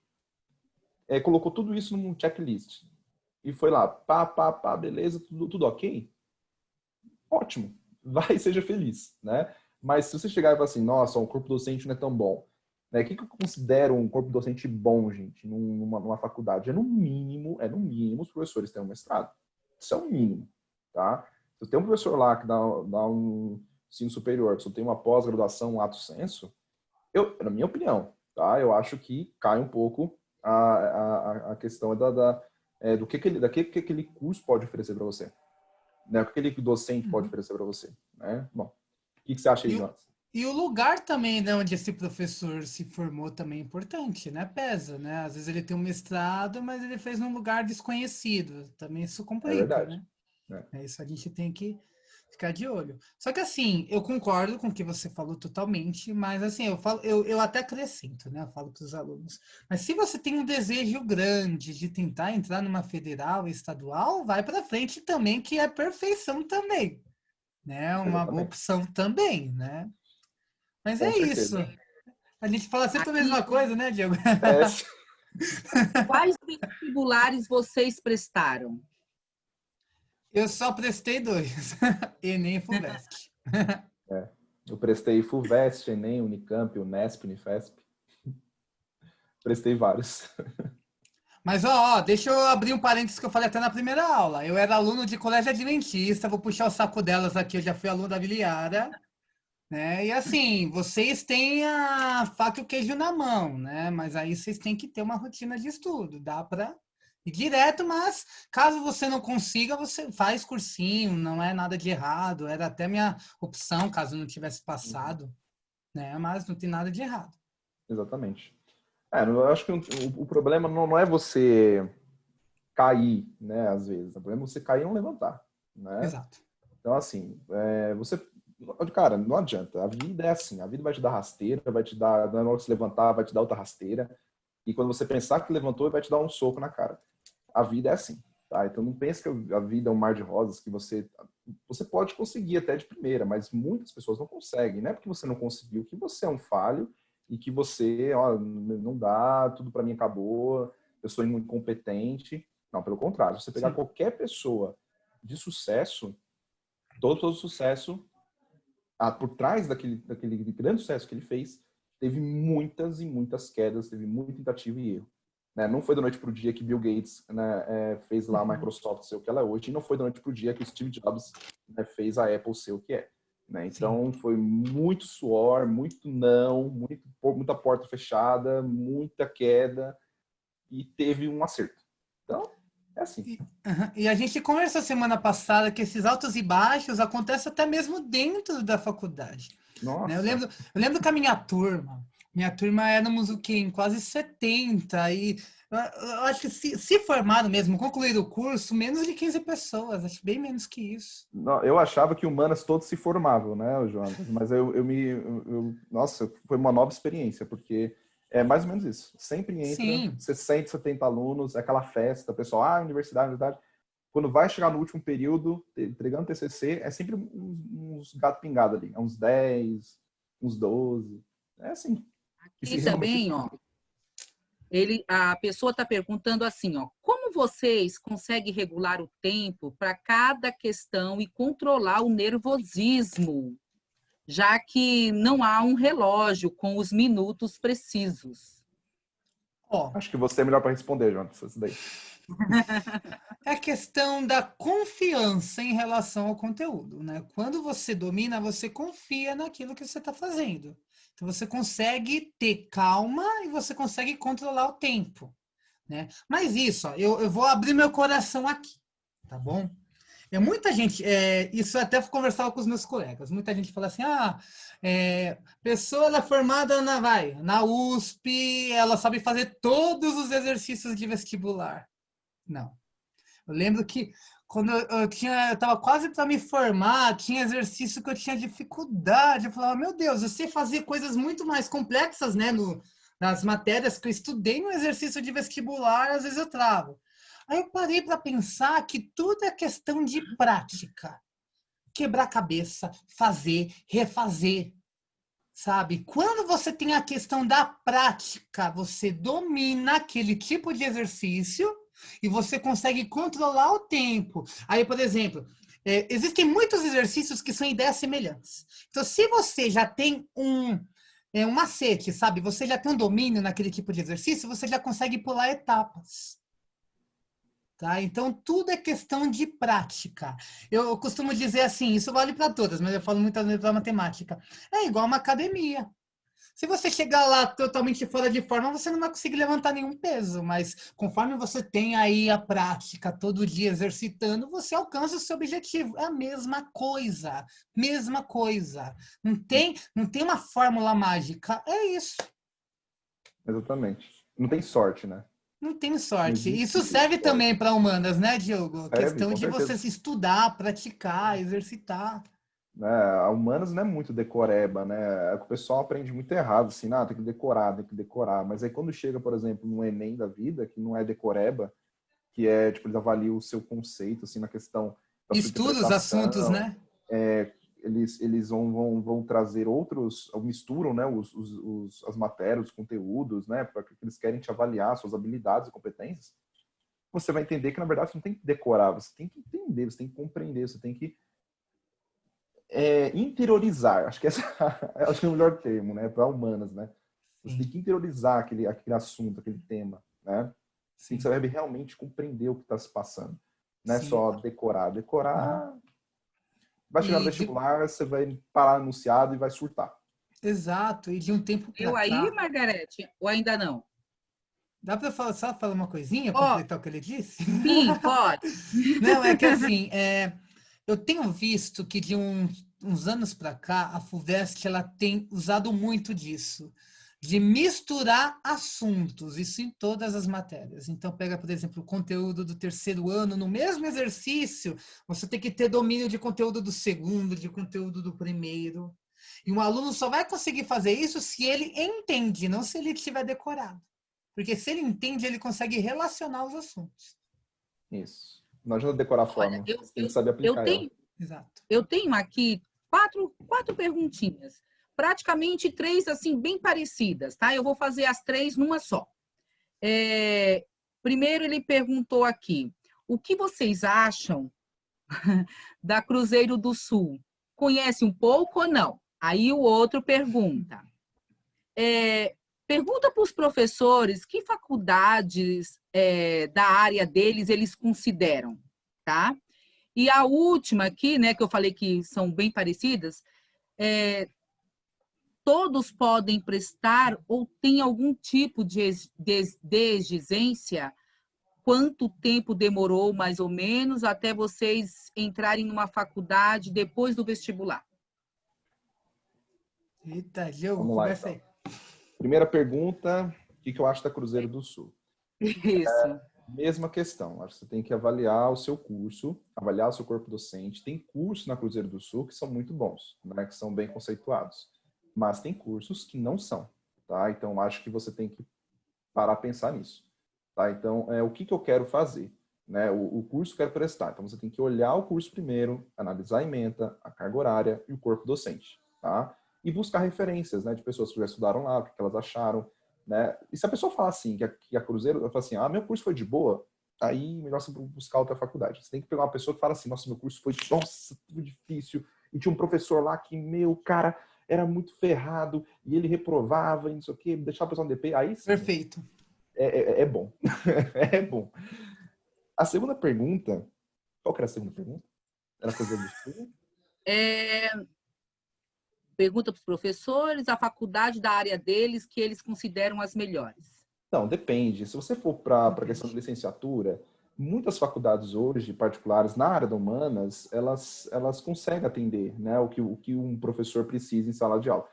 colocou tudo isso num checklist e foi lá, pá, beleza, tudo ok? Ótimo, vai e seja feliz, né? Mas se você chegar e falar assim, nossa, o corpo docente não é tão bom, né? O que eu considero um corpo docente bom, gente, numa faculdade? No mínimo, os professores têm um mestrado. Isso é o mínimo, tá? Se tem um professor lá que dá um ensino superior, que só tem uma pós-graduação, um lato sensu, na minha opinião, tá? Eu acho que cai um pouco a questão do que aquele curso pode oferecer para você, né? O que aquele docente pode oferecer para você, né? Bom, o que você acha aí, Jonas? E o lugar também, né, onde esse professor se formou também é importante, né? Pesa, né? Às vezes ele tem um mestrado, mas ele fez num lugar desconhecido. Também isso complica, verdade, né? Isso a gente tem que ficar de olho. Só que assim, eu concordo com o que você falou totalmente, mas assim, eu até acrescento, né? Eu falo para os alunos. Mas se você tem um desejo grande de tentar entrar numa federal e estadual, vai para frente também, que é perfeição também, né? Uma boa opção também, né? Mas Com certeza. isso. A gente fala sempre a mesma coisa, né, Diego? Quais vestibulares vocês prestaram? Eu só prestei 2. Enem e FUVEST. Eu prestei FUVEST, Enem, Unicamp, Unesp, Unifesp. Prestei vários. Mas, ó, deixa eu abrir um parênteses que eu falei até na primeira aula. Eu era aluno de colégio adventista, vou puxar o saco delas aqui, eu já fui aluno da Viliara, né? E assim, vocês têm a faca e o queijo na mão, né? Mas aí vocês têm que ter uma rotina de estudo. Dá para ir direto, mas caso você não consiga, você faz cursinho, não é nada de errado. Era até minha opção, caso não tivesse passado, né? Mas não tem nada de errado. Exatamente. Eu acho que o problema não é você cair, né, às vezes. O problema é você cair e não levantar, né? Exato. Então, assim, cara, não adianta. A vida é assim. A vida vai te dar rasteira, vai te dar, na hora que se levantar, vai te dar outra rasteira. E quando você pensar que levantou, vai te dar um soco na cara. A vida é assim, tá? Então, não pense que a vida é um mar de rosas, que você pode conseguir até de primeira, mas muitas pessoas não conseguem. Não é porque você não conseguiu que você é um falho e que você, ó, não dá, tudo para mim acabou, eu sou muito incompetente. Não, pelo contrário. Se você pegar qualquer pessoa de sucesso, todo sucesso, por trás daquele grande sucesso que ele fez, teve muitas e muitas quedas, teve muita tentativa e erro. Né? Não foi da noite para o dia que Bill Gates, né, fez lá a Microsoft ser o que ela é hoje, e não foi da noite para o dia que o Steve Jobs, né, fez a Apple ser o que é. Né? Então, foi muito suor, muito não, muita porta fechada, muita queda, e teve um acerto. Então, é assim. E a gente conversou semana passada que esses altos e baixos acontecem até mesmo dentro da faculdade. Né? Eu lembro que a minha turma éramos o quê? Em quase 70. E eu acho que se formaram mesmo, concluíram o curso, menos de 15 pessoas. Acho bem menos que isso. Não, eu achava que humanas todos se formavam, né, Jonas? Mas nossa, foi uma nova experiência, porque é mais ou menos isso. Sempre entra, Sim. 60, 70 alunos, aquela festa, pessoal, universidade. Quando vai chegar no último período, entregando TCC, é sempre uns gato pingado ali. Uns 10, uns 12. É assim. Aqui também, ó. A pessoa está perguntando assim, ó, como vocês conseguem regular o tempo para cada questão e controlar o nervosismo, já que não há um relógio com os minutos precisos? Acho que você é melhor para responder, Jonas, isso daí. É a questão da confiança em relação ao conteúdo, né? Quando você domina, você confia naquilo que você está fazendo. Então, você consegue ter calma e você consegue controlar o tempo, né? Mas isso, ó, eu vou abrir meu coração aqui, tá bom? Muita gente, isso eu até conversava com os meus colegas, muita gente fala assim, pessoa ela é formada na USP, ela sabe fazer todos os exercícios de vestibular. Não. Eu lembro que quando eu estava quase para me formar, tinha exercício que eu tinha dificuldade. Eu falava, meu Deus, eu sei fazer coisas muito mais complexas, né? Nas matérias que eu estudei no exercício de vestibular, às vezes eu travo. Aí eu parei para pensar que tudo é questão de prática. Quebrar a cabeça, fazer, refazer. Sabe? Quando você tem a questão da prática, você domina aquele tipo de exercício e você consegue controlar o tempo. Aí, por exemplo, existem muitos exercícios que são ideias semelhantes. Então, se você já tem um macete, sabe? Você já tem um domínio naquele tipo de exercício, você já consegue pular etapas. Tá? Então, tudo é questão de prática. Eu costumo dizer assim, isso vale para todas, mas eu falo muitas vezes para matemática. É igual uma academia. Se você chegar lá totalmente fora de forma, você não vai conseguir levantar nenhum peso, mas conforme você tem aí a prática, todo dia exercitando, você alcança o seu objetivo. É a mesma coisa, mesma coisa. Não tem uma fórmula mágica, é isso. Exatamente. Não tem sorte, né? Não tem sorte. Isso serve também para humanas, né, Diogo? A questão de você se estudar, praticar, exercitar. A humanas não é muito decoreba, né? O pessoal aprende muito errado, assim, tem que decorar. Mas aí quando chega, por exemplo, no Enem da vida, que não é decoreba, que é, tipo, eles avaliam o seu conceito, assim, na questão da sua estuda os assuntos, né? Eles vão trazer outros, misturam, né, as matérias, os conteúdos, né, porque eles querem te avaliar suas habilidades e competências. Você vai entender que, na verdade, você não tem que decorar, você tem que entender, você tem que compreender, você tem que interiorizar. Acho que esse é o melhor termo, né, para humanas, né? Você tem que interiorizar aquele assunto, aquele tema, né? Sim. Você deve realmente compreender o que está se passando. Não é só decorar. Decorar... Vai chegar no vestibular, você vai parar anunciado e vai surtar. Exato. E de um tempo para cá... Eu aí, Margarete? Ou ainda não? Dá para só falar uma coisinha, completar o que ele disse? Sim, pode. Não, é que assim, eu tenho visto que de uns anos para cá, a FUVEST ela tem usado muito disso, de misturar assuntos, isso em todas as matérias. Então, pega, por exemplo, o conteúdo do terceiro ano, no mesmo exercício, você tem que ter domínio de conteúdo do segundo, de conteúdo do primeiro. E um aluno só vai conseguir fazer isso se ele entende, não se ele tiver decorado. Porque se ele entende, ele consegue relacionar os assuntos. Isso. Não adianta decorar a forma. Você tem que saber aplicar ela. Exato. Eu tenho aqui quatro perguntinhas. Praticamente 3, assim, bem parecidas, tá? Eu vou fazer as 3 numa só. Primeiro, ele perguntou aqui, o que vocês acham da Cruzeiro do Sul? Conhece um pouco ou não? Aí o outro pergunta. Pergunta para os professores que faculdades da área deles eles consideram, tá? E a última aqui, né, que eu falei que são bem parecidas, todos podem prestar ou tem algum tipo de exigência? Quanto tempo demorou, mais ou menos, até vocês entrarem numa faculdade depois do vestibular? Eita, Diogo, vamos lá, começa então. aí. Primeira pergunta, o que eu acho da Cruzeiro do Sul? Isso. Mesma questão, acho que você tem que avaliar o seu curso, avaliar o seu corpo docente. Tem cursos na Cruzeiro do Sul que são muito bons, né, que são bem conceituados, mas tem cursos que não são, tá? Então, acho que você tem que parar a pensar nisso, tá? Então, o que eu quero fazer, né? O curso que eu quero prestar. Então, você tem que olhar o curso primeiro, analisar a ementa, a carga horária e o corpo docente, tá? E buscar referências, né, de pessoas que já estudaram lá, o que elas acharam, né? E se a pessoa falar assim, que a Cruzeiro, ela fala assim, meu curso foi de boa, aí melhor você buscar outra faculdade. Você tem que pegar uma pessoa que fala assim, nossa, meu curso foi, nossa, tudo difícil, e tinha um professor lá que, cara, era muito ferrado, e ele reprovava, e não sei o quê, deixava a pessoa no DP, aí sim, perfeito. É bom. É bom. A segunda pergunta, qual que era a segunda pergunta? Era coisa do estudo? Pergunta para os professores, a faculdade da área deles, que eles consideram as melhores. Não, depende. Se você for para a questão de licenciatura, muitas faculdades hoje, particulares, na área de humanas, elas conseguem atender, né, o que um professor precisa em sala de aula.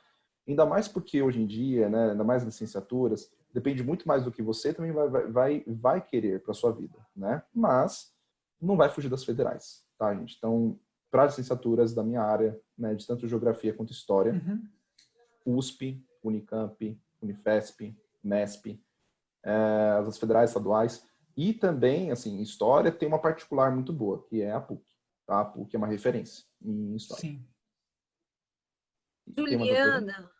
Ainda mais porque hoje em dia, né, ainda mais licenciaturas, depende muito mais do que você também vai querer para a sua vida, né? Mas não vai fugir das federais, tá, gente? Então, para as licenciaturas da minha área, né, de tanto geografia quanto história, USP, Unicamp, Unifesp, Unesp, as federais estaduais, e também, assim, história tem uma particular muito boa, que é a PUC, tá? A PUC é uma referência em história. Sim. Juliana,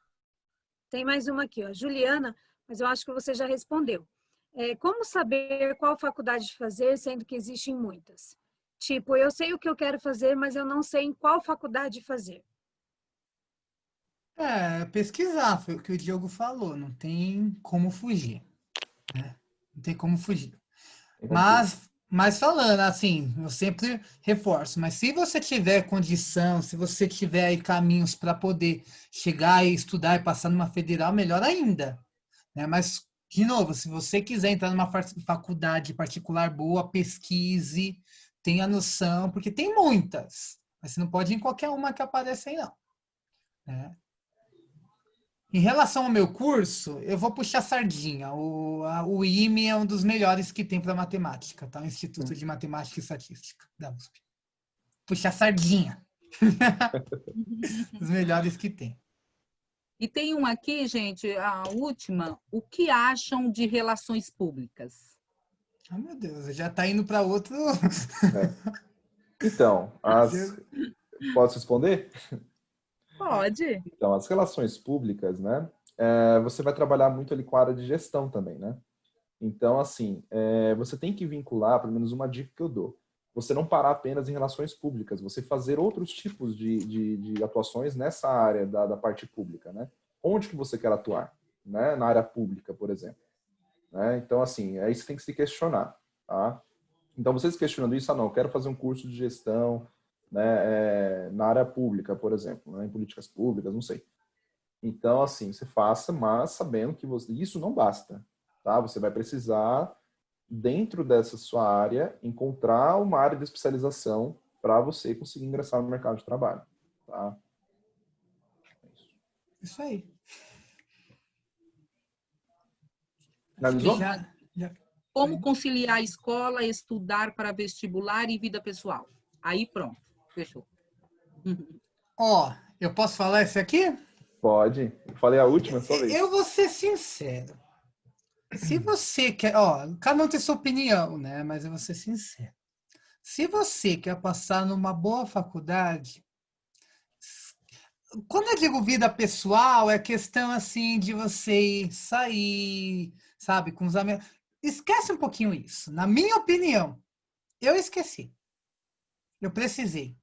tem mais uma aqui, ó. Juliana, mas eu acho que você já respondeu. Como saber qual faculdade fazer, sendo que existem muitas? Tipo, eu sei o que eu quero fazer, mas eu não sei em qual faculdade fazer. Pesquisar, foi o que o Diogo falou, não tem como fugir, né? Não tem como fugir. Mas falando, assim, eu sempre reforço, mas se você tiver condição, se você tiver aí caminhos para poder chegar e estudar e passar numa federal, melhor ainda, né? Mas, de novo, se você quiser entrar numa faculdade particular boa, pesquise, tenha noção, porque tem muitas, mas você não pode ir em qualquer uma que aparece aí, não. Né? Em relação ao meu curso, eu vou puxar sardinha. O IME é um dos melhores que tem para matemática, tá? O Instituto de Matemática e Estatística da USP. Puxar sardinha. Os melhores que tem. E tem uma aqui, gente, a última. O que acham de relações públicas? Ah, meu Deus, já está indo para outro... Então, posso responder? Pode. Então, as relações públicas, né? Você vai trabalhar muito ali com a área de gestão também, né? Então, assim, você tem que vincular, pelo menos uma dica que eu dou, você não parar apenas em relações públicas, você fazer outros tipos de atuações nessa área da parte pública, né? Onde que você quer atuar? né, na área pública, por exemplo. Né? Então, assim, é isso que tem que se questionar. Tá? Então, vocês questionando isso, não, eu quero fazer um curso de gestão, né, na área pública, por exemplo, né, em políticas públicas, não sei. Então, assim, você faça, mas sabendo que isso não basta. Tá? Você vai precisar, dentro dessa sua área, encontrar uma área de especialização para você conseguir ingressar no mercado de trabalho. Tá? Isso aí. Finalizou? Já. Como conciliar escola, estudar para vestibular e vida pessoal? Aí pronto, fechou. Ó, eu posso falar esse aqui? Pode. Eu falei a última, sua vez. Eu vou ser sincero. Se você quer, ó, cada um tem sua opinião, né? Mas eu vou ser sincero. Se você quer passar numa boa faculdade, quando eu digo vida pessoal, é questão assim de você sair, sabe, com os amigos. Esquece um pouquinho isso. Na minha opinião, eu esqueci. Eu precisei.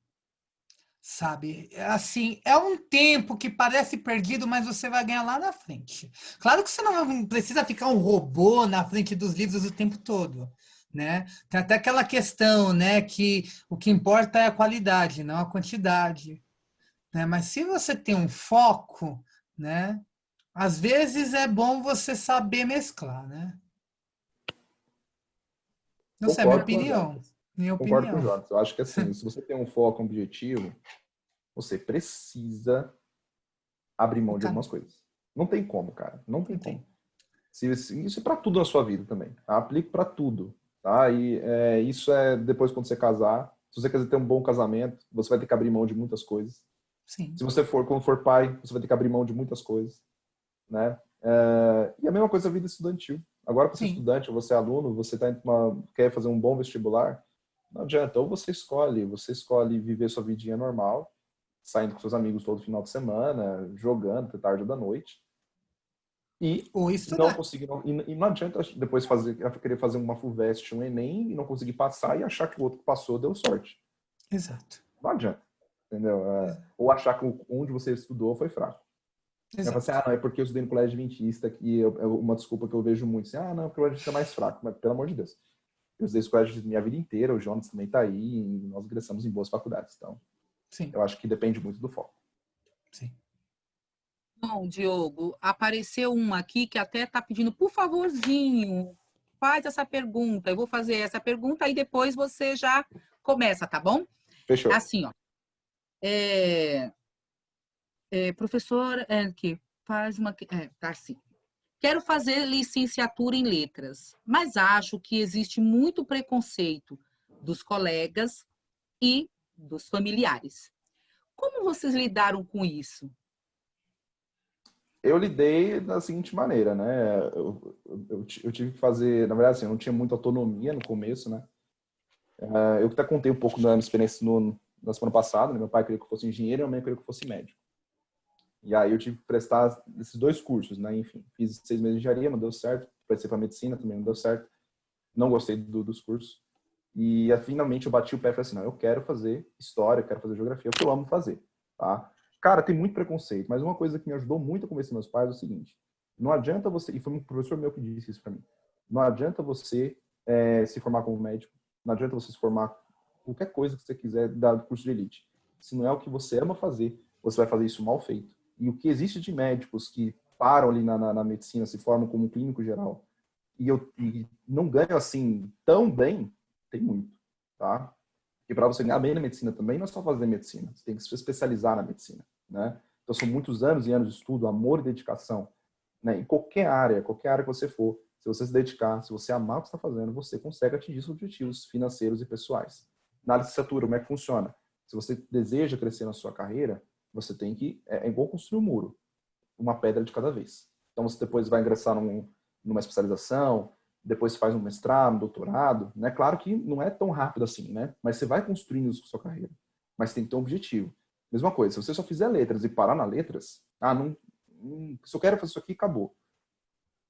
Sabe, assim, é um tempo que parece perdido, mas você vai ganhar lá na frente. Claro que você não precisa ficar um robô na frente dos livros o tempo todo, né? Tem até aquela questão, né, que o que importa é a qualidade, não a quantidade, né? Mas se você tem um foco, né, às vezes é bom você saber mesclar, né? Não sei, é minha Concordo com o opinião. Jonas. Minha Concordo com o opinião. Jonas. Eu acho que, assim, se você tem um foco, um objetivo, você precisa abrir mão de algumas coisas. Não tem como, cara. Não tem como. Isso é para tudo na sua vida também. Tá? Aplique para tudo. Tá? E isso é depois quando você casar. Se você quiser ter um bom casamento, você vai ter que abrir mão de muitas coisas. Sim. Se você quando for pai, você vai ter que abrir mão de muitas coisas. Né? E a mesma coisa a vida estudantil. Agora, para você é estudante, ou você é aluno, você quer fazer um bom vestibular, não adianta. Ou você escolhe viver sua vidinha normal, saindo com seus amigos todo final de semana, jogando até tarde da noite. E Ou estudar. E não adianta depois querer fazer uma FUVEST, um Enem, e não conseguir passar e achar que o outro que passou deu sorte. Exato. Não adianta. Entendeu? Ou achar que onde você estudou foi fraco. Exato. Assim, não, é porque eu estudei no colégio adventista, que é uma desculpa que eu vejo muito. Assim, não, porque o colégio adventista é mais fraco. Mas, pelo amor de Deus. Eu estudei esse colégio minha vida inteira, o Jonas também está aí, e nós ingressamos em boas faculdades. Então, sim, eu acho que depende muito do foco. Sim. Bom, Diogo, apareceu uma aqui que até está pedindo, por favorzinho, faz essa pergunta. Eu vou fazer essa pergunta e depois você já começa, tá bom? Fechou. Assim, ó. Professor, que faz uma... tá assim. Quero fazer licenciatura em letras, mas acho que existe muito preconceito dos colegas e dos familiares. Como vocês lidaram com isso? Eu lidei da seguinte maneira, né? Eu tive que fazer, na verdade, assim, eu não tinha muita autonomia no começo, né? Eu até contei um pouco da minha experiência na semana passada, né? Meu pai queria que eu fosse engenheiro e minha mãe queria que eu fosse médico. E aí eu tive que prestar esses dois cursos, né? Enfim, fiz 6 meses de engenharia, não deu certo. Prestei para medicina, também não deu certo. Não gostei dos cursos. E finalmente eu bati o pé e falei assim, não, eu quero fazer história, eu quero fazer geografia, porque eu amo fazer, tá? Cara, tem muito preconceito, mas uma coisa que me ajudou muito a convencer meus pais é o seguinte, não adianta você, e foi um professor meu que disse isso para mim, não adianta você se formar como médico, não adianta você se formar qualquer coisa que você quiser do curso de elite. Se não é o que você ama fazer, você vai fazer isso mal feito. E o que existe de médicos que param ali na medicina, se formam como clínico geral, e não ganham assim tão bem, tem muito, tá? E para você ganhar bem na medicina também, não é só fazer medicina, você tem que se especializar na medicina, né? Então são muitos anos e anos de estudo, amor e dedicação, né? Em qualquer área que você for, se você se dedicar, se você amar o que está fazendo, você consegue atingir seus objetivos financeiros e pessoais. Na licenciatura, como é que funciona? Se você deseja crescer na sua carreira, você tem que, é igual construir um muro, uma pedra de cada vez. Então você depois vai ingressar numa especialização, depois faz um mestrado, um doutorado, né? Claro que não é tão rápido assim, né? Mas você vai construindo isso com a sua carreira. Mas tem que ter um objetivo. Mesma coisa, se você só fizer letras e parar na letras, se eu quero fazer isso aqui, acabou.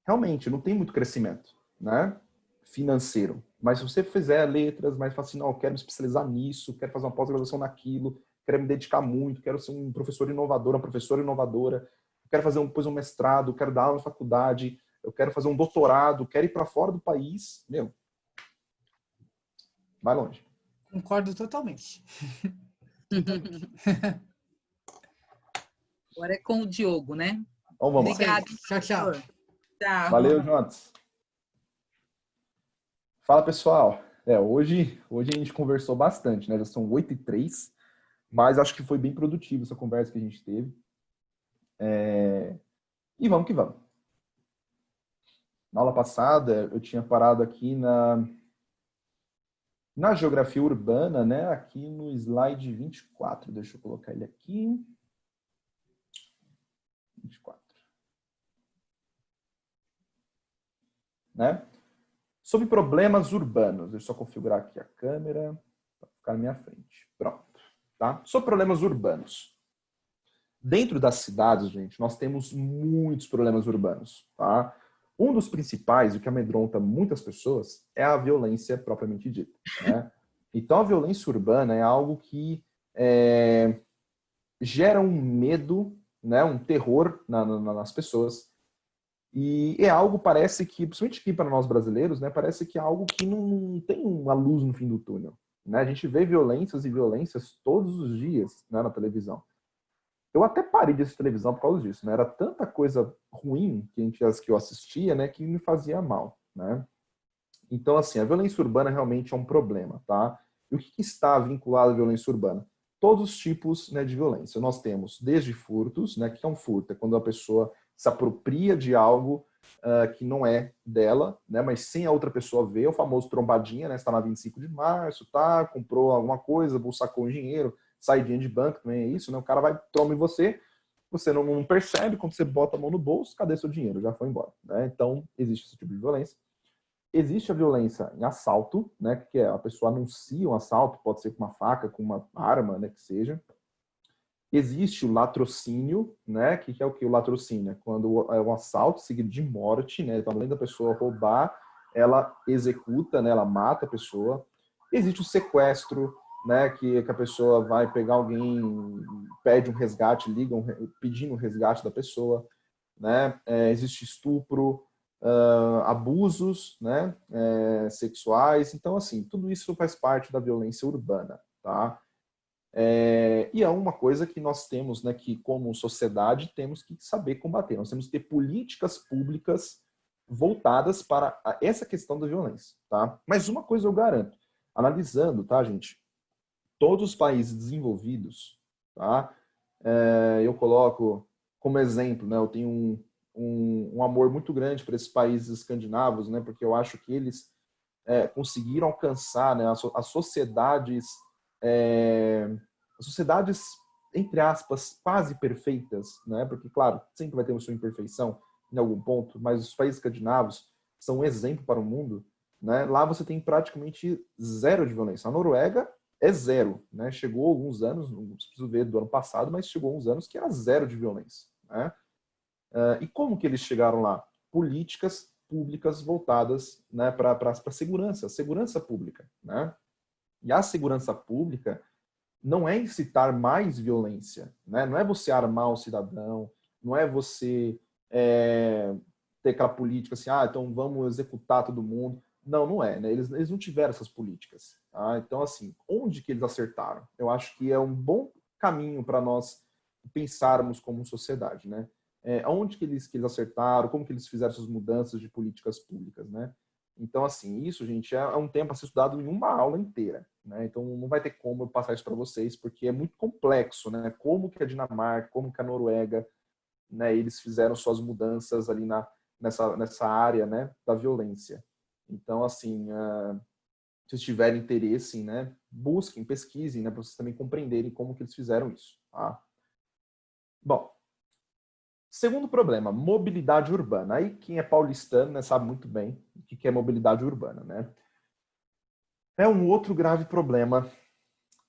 Realmente, não tem muito crescimento, né? Financeiro. Mas se você fizer letras, mas fala assim, não, eu quero me especializar nisso, quero fazer uma pós-graduação naquilo, quero me dedicar muito, quero ser um professor inovador, uma professora inovadora, eu quero fazer depois um mestrado, eu quero dar aula na faculdade, eu quero fazer um doutorado, quero ir para fora do país, meu, vai longe. Concordo totalmente. Agora é com o Diogo, né? Então vamos lá. Obrigada. Tchau, tchau. Tchau. Valeu, Jonas. Fala, pessoal. Hoje a gente conversou bastante, né? Já são 8h03, mas acho que foi bem produtivo essa conversa que a gente teve. E vamos que vamos. Na aula passada, eu tinha parado aqui na geografia urbana, né? Aqui no slide 24. Deixa eu colocar ele aqui. 24. Né? Sobre problemas urbanos. Deixa eu só configurar aqui a câmera para ficar na minha frente. Pronto. Tá? Sobre problemas urbanos. Dentro das cidades, gente, nós temos muitos problemas urbanos. Tá? Um dos principais, o que amedronta muitas pessoas, é a violência propriamente dita. Né? Então, a violência urbana é algo que gera um medo, né, um terror nas pessoas. E é algo, parece que, principalmente aqui para nós brasileiros, né, parece que é algo que não tem uma luz no fim do túnel. Né? A gente vê violências e violências todos os dias, né, na televisão. Eu até parei de assistir televisão por causa disso. Né? Era tanta coisa ruim que eu assistia, né, que me fazia mal. Né? Então, assim, a violência urbana realmente é um problema. Tá? E o que está vinculado à violência urbana? Todos os tipos, né, de violência. Nós temos desde furtos, né, que é um furto, é quando a pessoa se apropria de algo que não é dela, né, mas sem a outra pessoa ver, o famoso trombadinha, né, está na 25 de março, tá, comprou alguma coisa, sacou um dinheiro, saidinha de banco, também é isso, né, o cara vai, tromba em você não percebe, quando você bota a mão no bolso, cadê seu dinheiro? Já foi embora. Né? Então, existe esse tipo de violência. Existe a violência em assalto, né, que é a pessoa anuncia um assalto, pode ser com uma faca, com uma arma, né, que seja. Existe o latrocínio, né, que é o que? O latrocínio é quando é um assalto seguido de morte, né, então além da pessoa roubar, ela executa, né, ela mata a pessoa. Existe o sequestro, né, que a pessoa vai pegar alguém, pede um resgate, pedindo um resgate da pessoa, né. Existe estupro, abusos, né, sexuais. Então, assim, tudo isso faz parte da violência urbana, tá? E é uma coisa que nós temos, né, que como sociedade temos que saber combater. Nós temos que ter políticas públicas voltadas para essa questão da violência, tá? Mas uma coisa eu garanto, analisando, tá, gente? Todos os países desenvolvidos, tá? Eu coloco como exemplo, né? Eu tenho um amor muito grande para esses países escandinavos, né? Porque eu acho que eles conseguiram alcançar, né, as sociedades, entre aspas, quase perfeitas, né? Porque, claro, sempre vai ter uma sua imperfeição em algum ponto, mas os países escandinavos são um exemplo para o mundo, né? Lá você tem praticamente zero de violência. A Noruega é zero, né? Chegou alguns anos, não preciso ver do ano passado, mas chegou alguns anos que era zero de violência, né? E como que eles chegaram lá? Políticas públicas voltadas, né, para a segurança pública, né? E a segurança pública não é incitar mais violência, né? Não é você armar o cidadão, não é você ter aquela política assim, então vamos executar todo mundo. Não é, né? Eles não tiveram essas políticas. Tá? Então, assim, onde que eles acertaram? Eu acho que é um bom caminho para nós pensarmos como sociedade, né? Onde que eles acertaram, como que eles fizeram essas mudanças de políticas públicas, né? Então, assim, isso, gente, é um tema a ser estudado em uma aula inteira, né? Então, não vai ter como eu passar isso para vocês, porque é muito complexo, né? Como que a Dinamarca, como que a Noruega, né? Eles fizeram suas mudanças ali nessa área, né? Da violência. Então, assim, se vocês tiverem interesse, né? Busquem, pesquisem, né? Para vocês também compreenderem como que eles fizeram isso, tá? Bom, segundo problema, mobilidade urbana. Aí quem é paulistano, né, sabe muito bem o que é mobilidade urbana, né? É um outro grave problema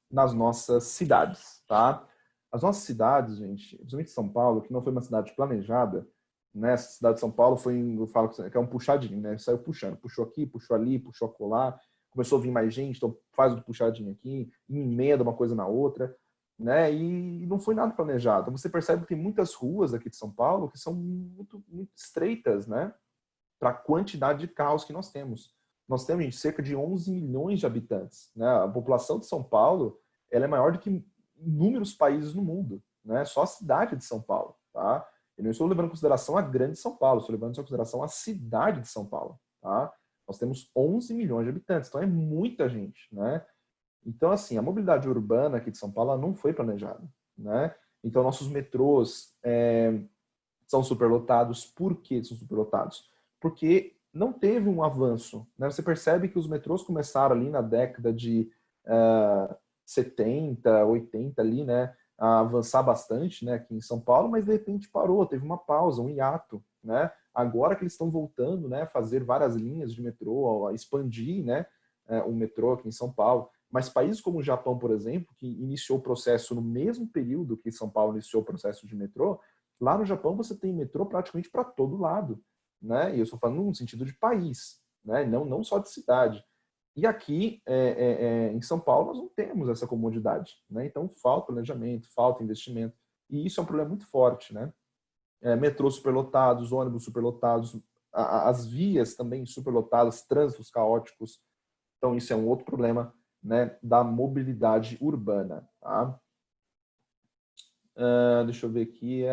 nas nossas cidades, tá? As nossas cidades, gente, principalmente São Paulo, que não foi uma cidade planejada, né? Essa cidade de São Paulo eu falo que é um puxadinho, né? Saiu puxando, puxou aqui, puxou ali, puxou acolá, começou a vir mais gente, então faz o puxadinho aqui, emenda uma coisa na outra. né? E não foi nada planejado. Então, você percebe que tem muitas ruas aqui de São Paulo que são muito, muito estreitas, né? Para a quantidade de carros que nós temos. Nós temos, gente, cerca de 11 milhões de habitantes, né? A população de São Paulo, ela é maior do que inúmeros países no mundo, né? Só a cidade de São Paulo, tá? Eu não estou levando em consideração a grande São Paulo, estou levando em consideração a cidade de São Paulo, tá? Nós temos 11 milhões de habitantes, então é muita gente, né? Então, assim, a mobilidade urbana aqui de São Paulo não foi planejada, né? Então, nossos metrôs são superlotados. Por que são superlotados? Porque não teve um avanço, né? Você percebe que os metrôs começaram ali na década de 70, 80 ali, né? A avançar bastante, né? Aqui em São Paulo, mas de repente parou, teve uma pausa, um hiato, né? Agora que eles estão voltando, né? A fazer várias linhas de metrô, a expandir, né? O metrô aqui em São Paulo. Mas países como o Japão, por exemplo, que iniciou o processo no mesmo período que São Paulo iniciou o processo de metrô, lá no Japão você tem metrô praticamente para todo lado, né? E eu estou falando no sentido de país, né? Não só de cidade. E aqui em São Paulo nós não temos essa comodidade, né? Então falta planejamento, falta investimento, e isso é um problema muito forte, né? Metrôs superlotados, ônibus superlotados, as vias também superlotadas, trânsitos caóticos. Então isso é um outro problema, né, da mobilidade urbana, tá? Deixa eu ver aqui,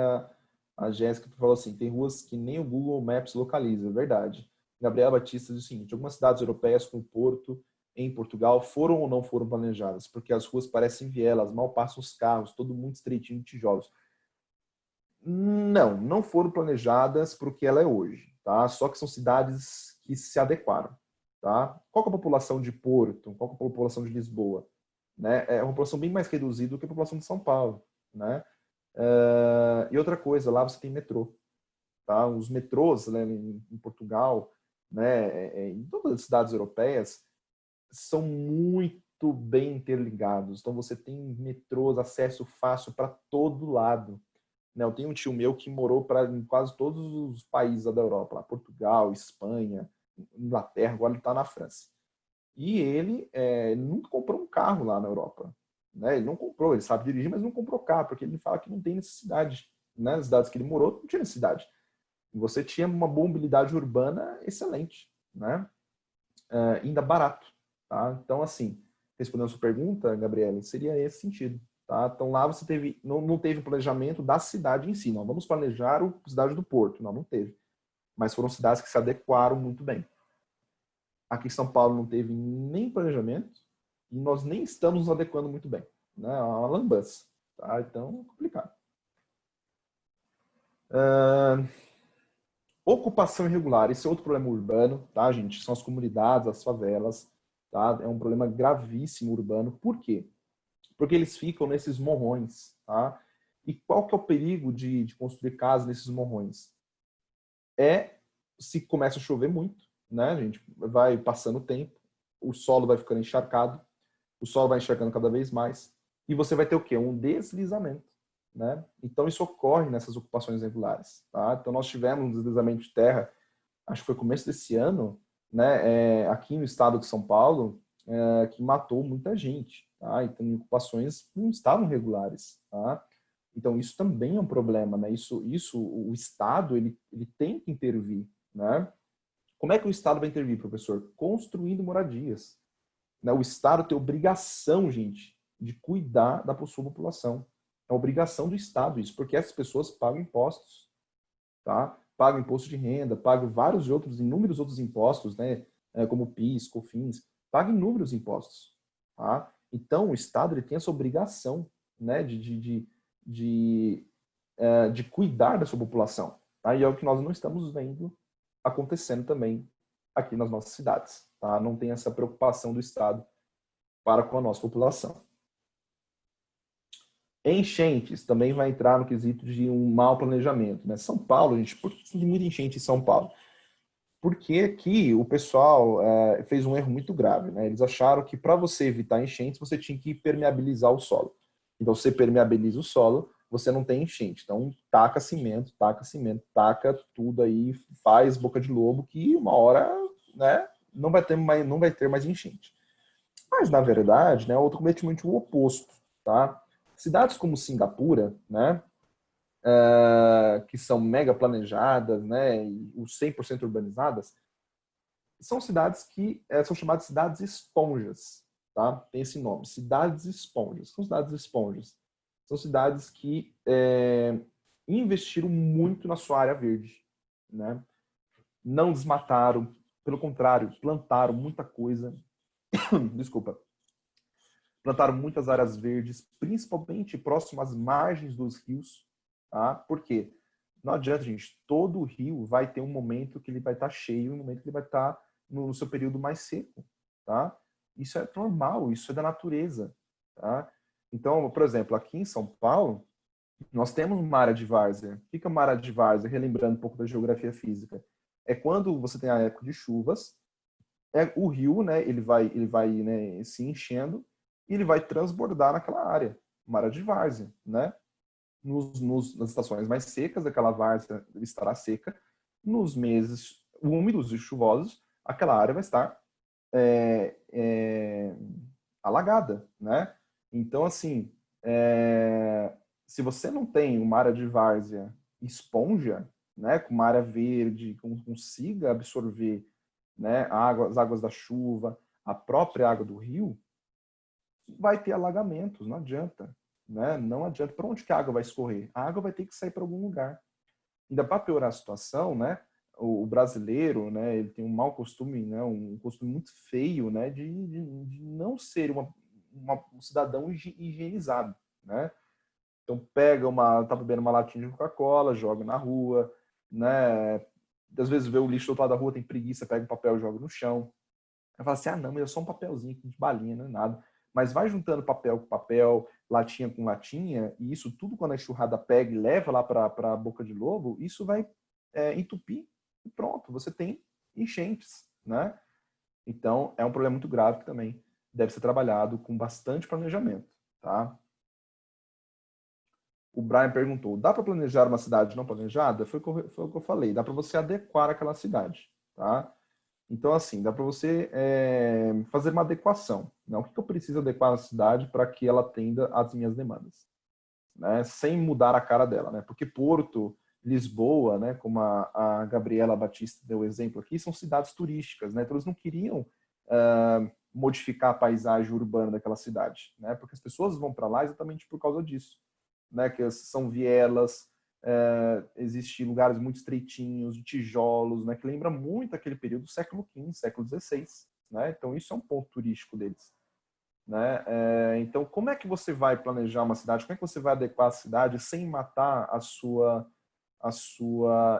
a Jéssica falou assim, tem ruas que nem o Google Maps localiza, verdade. Gabriela Batista diz o seguinte, algumas cidades europeias com Porto, em Portugal, foram ou não foram planejadas? Porque as ruas parecem vielas, mal passam os carros, todo mundo estreitinho de tijolos. Não foram planejadas para o que ela é hoje, tá? Só que são cidades que se adequaram. Tá? Qual que é a população de Porto? Qual que é a população de Lisboa? Né? É uma população bem mais reduzida do que a população de São Paulo. Né? E outra coisa, lá você tem metrô. Tá? Os metrôs, né, em Portugal, né, em todas as cidades europeias, são muito bem interligados. Então você tem metrôs, acesso fácil para todo lado. Né? Eu tenho um tio meu que morou em quase todos os países da Europa, lá, Portugal, Espanha, Inglaterra, agora ele está na França. E ele nunca comprou um carro lá na Europa. Né? Ele não comprou, ele sabe dirigir, mas não comprou carro, porque ele fala que não tem necessidade. Né? Nas cidades que ele morou, não tinha necessidade. E você tinha uma mobilidade urbana excelente, né? Ainda barato. Tá? Então, assim, respondendo a sua pergunta, Gabriela, seria esse sentido. Tá? Então, lá você não teve um planejamento da cidade em si. Não, vamos planejar a cidade do Porto. Não teve. Mas foram cidades que se adequaram muito bem. Aqui em São Paulo não teve nem planejamento e nós nem estamos nos adequando muito bem. Né? É uma lambança. Tá? Então, é complicado. Ocupação irregular. Esse é outro problema urbano, tá, gente? São as comunidades, as favelas. Tá? É um problema gravíssimo urbano. Por quê? Porque eles ficam nesses morrões. Tá? E qual que é o perigo de construir casas nesses morrões? Se começa a chover muito, né, gente? Vai passando o tempo, o solo vai ficando encharcado, o solo vai encharcando cada vez mais, e você vai ter o quê? Um deslizamento, né? Então isso ocorre nessas ocupações irregulares, tá? Então nós tivemos um deslizamento de terra, acho que foi começo desse ano, né, aqui no estado de São Paulo, que matou muita gente, tá? Então ocupações não estavam regulares, tá? Então isso também é um problema, né? Isso o Estado ele tem que intervir, né? Como é que o Estado vai intervir, professor? Construindo moradias. Né? O Estado tem obrigação, gente, de cuidar da sua população. É obrigação do Estado isso, porque essas pessoas pagam impostos, tá? Pagam imposto de renda, pagam inúmeros outros impostos, né? Como PIS, COFINS, pagam inúmeros impostos, tá? Então o Estado ele tem essa obrigação, né? De cuidar da sua população, tá? E é o que nós não estamos vendo acontecendo também aqui nas nossas cidades, tá? Não tem essa preocupação do Estado para com a nossa população. Enchentes também vai entrar no quesito de um mau planejamento, né? São Paulo, gente, por que tem muita enchente em São Paulo? Porque aqui o pessoal fez um erro muito grave, né? Eles acharam que para você evitar enchentes, você tinha que permeabilizar o solo. Então, você permeabiliza o solo, você não tem enchente. Então, taca cimento, taca tudo aí, faz boca de lobo, que uma hora, né, não vai ter mais enchente. Mas, na verdade, né, o outro comete muito o oposto, tá? Cidades como Singapura, né, que são mega planejadas, né, e 100% urbanizadas, são cidades que são chamadas de cidades esponjas, tá? Tem esse nome, cidades esponjas. São cidades esponjas. São cidades que investiram muito na sua área verde, né? Não desmataram, pelo contrário, plantaram muita coisa. Desculpa. Plantaram muitas áreas verdes, principalmente próximo às margens dos rios, tá? Por quê? Não adianta, gente. Todo rio vai ter um momento que ele vai estar cheio e um momento que ele vai estar no seu período mais seco, tá? Isso é normal, isso é da natureza, tá? Então, por exemplo, aqui em São Paulo, nós temos uma área de várzea. O que é uma área de várzea? Relembrando um pouco da geografia física. É quando você tem a época de chuvas, o rio, né, ele vai né, se enchendo e ele vai transbordar naquela área, uma área de várzea, né? Nas estações mais secas, aquela várzea estará seca. Nos meses úmidos e chuvosos, aquela área vai estar alagada, né? Então, assim, se você não tem uma área de várzea esponja, né, com uma área verde, que consiga absorver, né, as águas da chuva, a própria água do rio, vai ter alagamentos, não adianta, né? Não adianta. Para onde que a água vai escorrer? A água vai ter que sair para algum lugar. Ainda para piorar a situação, né, o brasileiro, né, ele tem um mau costume, né, um costume muito feio, né, de não ser um cidadão higienizado, né? Então tá bebendo uma latinha de Coca-Cola, joga na rua, né? Às vezes vê o lixo do outro lado da rua, tem preguiça, pega o papel e joga no chão. Aí fala assim, não, mas é só um papelzinho aqui de balinha, não é nada. Mas vai juntando papel com papel, latinha com latinha, e isso tudo quando a enxurrada pega e leva lá para a boca de lobo, isso vai entupir e pronto, você tem enchentes, né? Então, é um problema muito grave que também deve ser trabalhado com bastante planejamento, tá? O Brian perguntou, dá para planejar uma cidade não planejada? Foi o que eu falei, dá para você adequar aquela cidade, tá? Então, assim, dá para você fazer uma adequação, né? O que eu preciso adequar na cidade para que ela atenda às minhas demandas, né? Sem mudar a cara dela, né? Porque Porto, Lisboa, né? Como a Gabriela Batista deu exemplo aqui, são cidades turísticas, né? Então, eles não queriam modificar a paisagem urbana daquela cidade, né? Porque as pessoas vão para lá exatamente por causa disso, né? Que são vielas, existem lugares muito estreitinhos, de tijolos, né? Que lembra muito aquele período do século XV, século XVI, né? Então, isso é um ponto turístico deles, né? Então, como é que você vai planejar uma cidade? Como é que você vai adequar a cidade sem matar a sua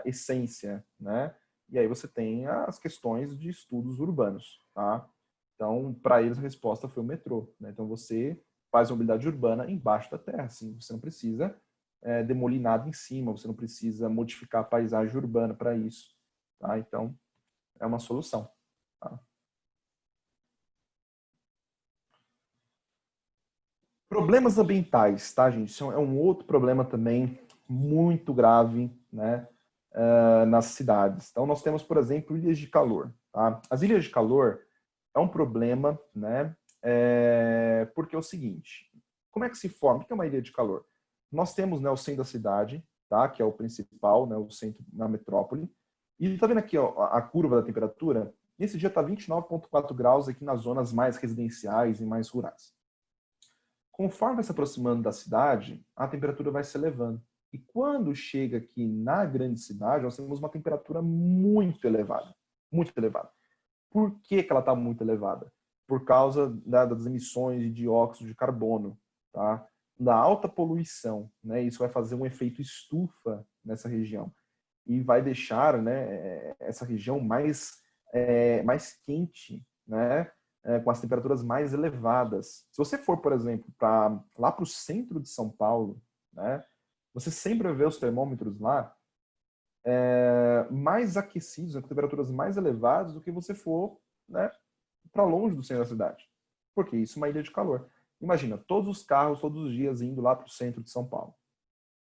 essência, né? E aí você tem as questões de estudos urbanos, tá? Então, para eles a resposta foi o metrô, né? Então, você faz a mobilidade urbana embaixo da terra, assim, você não precisa demolir nada em cima, você não precisa modificar a paisagem urbana para isso, tá? Então, é uma solução, tá? Problemas ambientais, tá, gente? Isso é um outro problema também muito grave, né, nas cidades. Então, nós temos, por exemplo, ilhas de calor, tá? As ilhas de calor é um problema, né, porque é o seguinte, como é que se forma? O que é uma ilha de calor? Nós temos, né, o centro da cidade, tá, que é o principal, né, o centro na metrópole, e tá vendo aqui, ó, a curva da temperatura? Nesse dia tá 29,4 graus aqui nas zonas mais residenciais e mais rurais. Conforme vai se aproximando da cidade, a temperatura vai se elevando. E quando chega aqui na grande cidade, nós temos uma temperatura muito elevada. Muito elevada. Por que ela está muito elevada? Por causa das emissões de dióxido de carbono, tá? Da alta poluição, né? Isso vai fazer um efeito estufa nessa região e vai deixar, né, essa região mais quente, né? Com as temperaturas mais elevadas. Se você for, por exemplo, lá para o centro de São Paulo, né? Você sempre vai ver os termômetros lá mais aquecidos, com temperaturas mais elevadas do que você for, né, para longe do centro da cidade. Porque isso é uma ilha de calor. Imagina, todos os carros, todos os dias indo lá para o centro de São Paulo.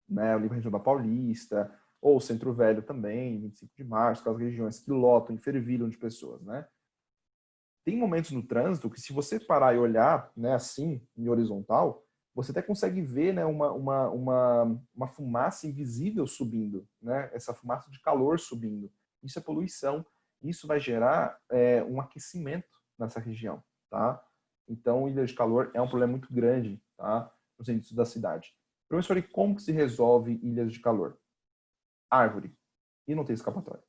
Né, ali para a região da Paulista, ou o Centro Velho também, 25 de março, aquelas regiões que lotam e fervilham de pessoas. Né? Tem momentos no trânsito que se você parar e olhar, né, assim, em horizontal, você até consegue ver, né, uma fumaça invisível subindo, né? Essa fumaça de calor subindo. Isso é poluição. Isso vai gerar um aquecimento nessa região, tá? Então, ilha de calor é um problema muito grande, tá? Nos índices da cidade. Professor, e como que se resolve ilhas de calor? Árvore. E não tem escapatória,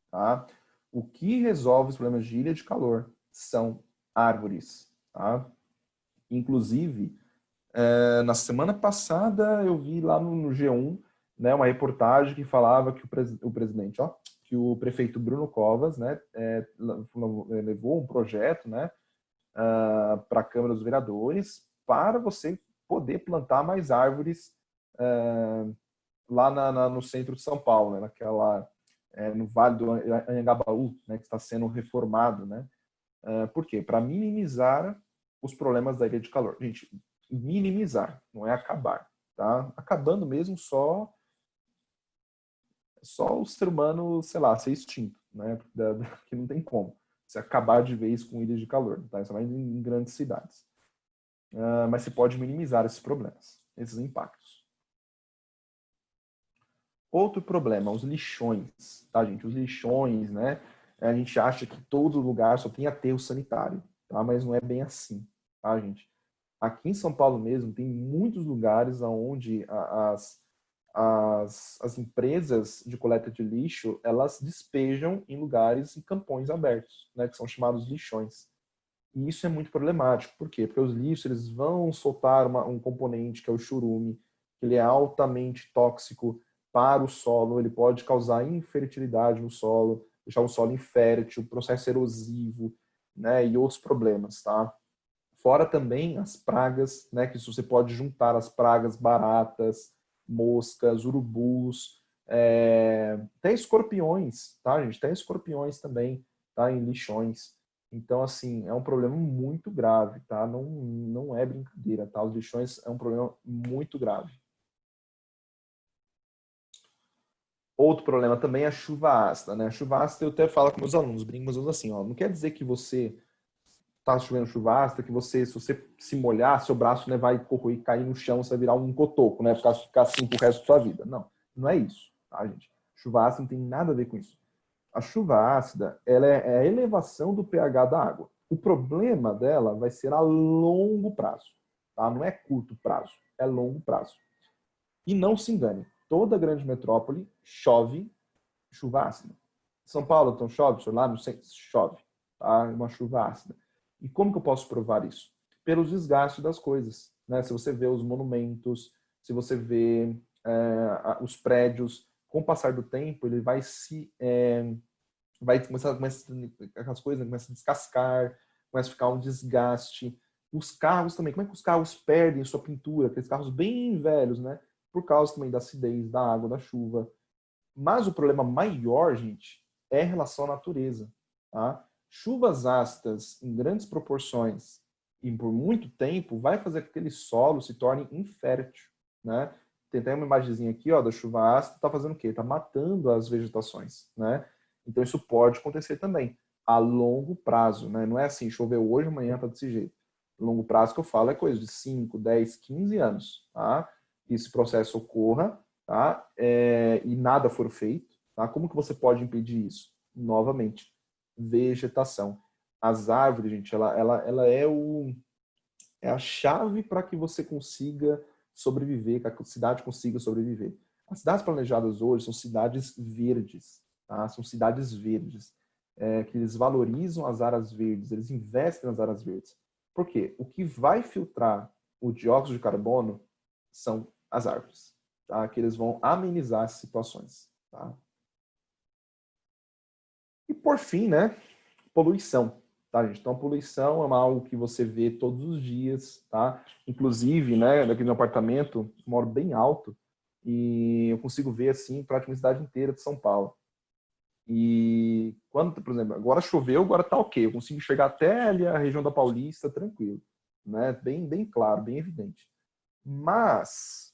tá? O que resolve os problemas de ilha de calor são árvores, tá? Inclusive, na semana passada eu vi lá no G1, né, uma reportagem que falava que o presidente, ó, que o prefeito Bruno Covas, né, levou um projeto, né, para a Câmara dos Vereadores para você poder plantar mais árvores lá no centro de São Paulo, né, no Vale do Anhangabaú, né, que está sendo reformado, né? Por quê? Para minimizar os problemas da ilha de calor. Gente, minimizar, não é acabar, tá? Acabando mesmo só o ser humano, sei lá, ser extinto, né? Que não tem como se acabar de vez com ilhas de calor, tá? Isso é mais em grandes cidades. Mas se pode minimizar esses problemas, esses impactos. Outro problema, os lixões, tá, gente? Os lixões, né? A gente acha que todo lugar só tem aterro sanitário, tá? Mas não é bem assim, tá, gente? Aqui em São Paulo mesmo tem muitos lugares onde as empresas de coleta de lixo, elas despejam em lugares, em campões abertos, né? Que são chamados lixões. E isso é muito problemático. Por quê? Porque os lixos, eles vão soltar um componente que é o churume, que ele é altamente tóxico para o solo, ele pode causar infertilidade no solo, deixar o solo infértil, processo erosivo, né, e outros problemas, tá? Fora também as pragas, né, que você pode juntar as pragas, baratas, moscas, urubus, até escorpiões, tá, gente? Até escorpiões também, tá, em lixões. Então, assim, é um problema muito grave, tá? Não é brincadeira, tá? Os lixões é um problema muito grave. Outro problema também é a chuva ácida, né? A chuva ácida, eu até falo com meus alunos, brinco com meus alunos assim, ó, não quer dizer que você tá chovendo chuva ácida, que você, se você se molhar, seu braço, né, vai corroer, cair no chão, você vai virar um cotoco, né? Ficar assim pro resto da sua vida. Não é isso, tá, gente? Chuva ácida não tem nada a ver com isso. A chuva ácida, ela é a elevação do pH da água. O problema dela vai ser a longo prazo, tá? Não é curto prazo, é longo prazo. E não se engane, toda grande metrópole chove chuva ácida. São Paulo, então chove, lá no centro chove, tá? Uma chuva ácida. E como que eu posso provar isso? Pelos desgastes das coisas, né? Se você vê os monumentos, se você vê os prédios, com o passar do tempo, ele vai aquelas coisas, começa a descascar, começa a ficar um desgaste. Os carros também, como é que os carros perdem sua pintura? Aqueles carros bem velhos, né? Por causa também da acidez, da água, da chuva. Mas o problema maior, gente, é em relação à natureza, tá? Chuvas ácidas em grandes proporções e por muito tempo vai fazer com que aquele solo se torne infértil, né? Tem até uma imagenzinha aqui, ó, da chuva ácida, tá fazendo o quê? Tá matando as vegetações, né? Então isso pode acontecer também a longo prazo, né? Não é assim, choveu hoje, amanhã tá desse jeito. Longo prazo que eu falo é coisa de 5, 10, 15 anos, tá? Que esse processo ocorra, tá? E nada for feito, tá? Como que você pode impedir isso? Novamente, vegetação. As árvores, gente, ela é a chave para que você consiga sobreviver, que a cidade consiga sobreviver. As cidades planejadas hoje são cidades verdes, tá? São cidades verdes, que eles valorizam as áreas verdes, eles investem nas áreas verdes. Por quê? O que vai filtrar o dióxido de carbono são as árvores, tá? Que eles vão amenizar as situações, tá? E por fim, né, poluição, tá, gente? Então, poluição é algo que você vê todos os dias, tá? Inclusive, né, aqui no apartamento, moro bem alto e eu consigo ver, assim, praticamente a cidade inteira de São Paulo. E quando, por exemplo, agora choveu, agora tá ok, eu consigo chegar até ali a região da Paulista tranquilo, né? Bem claro, bem evidente. Mas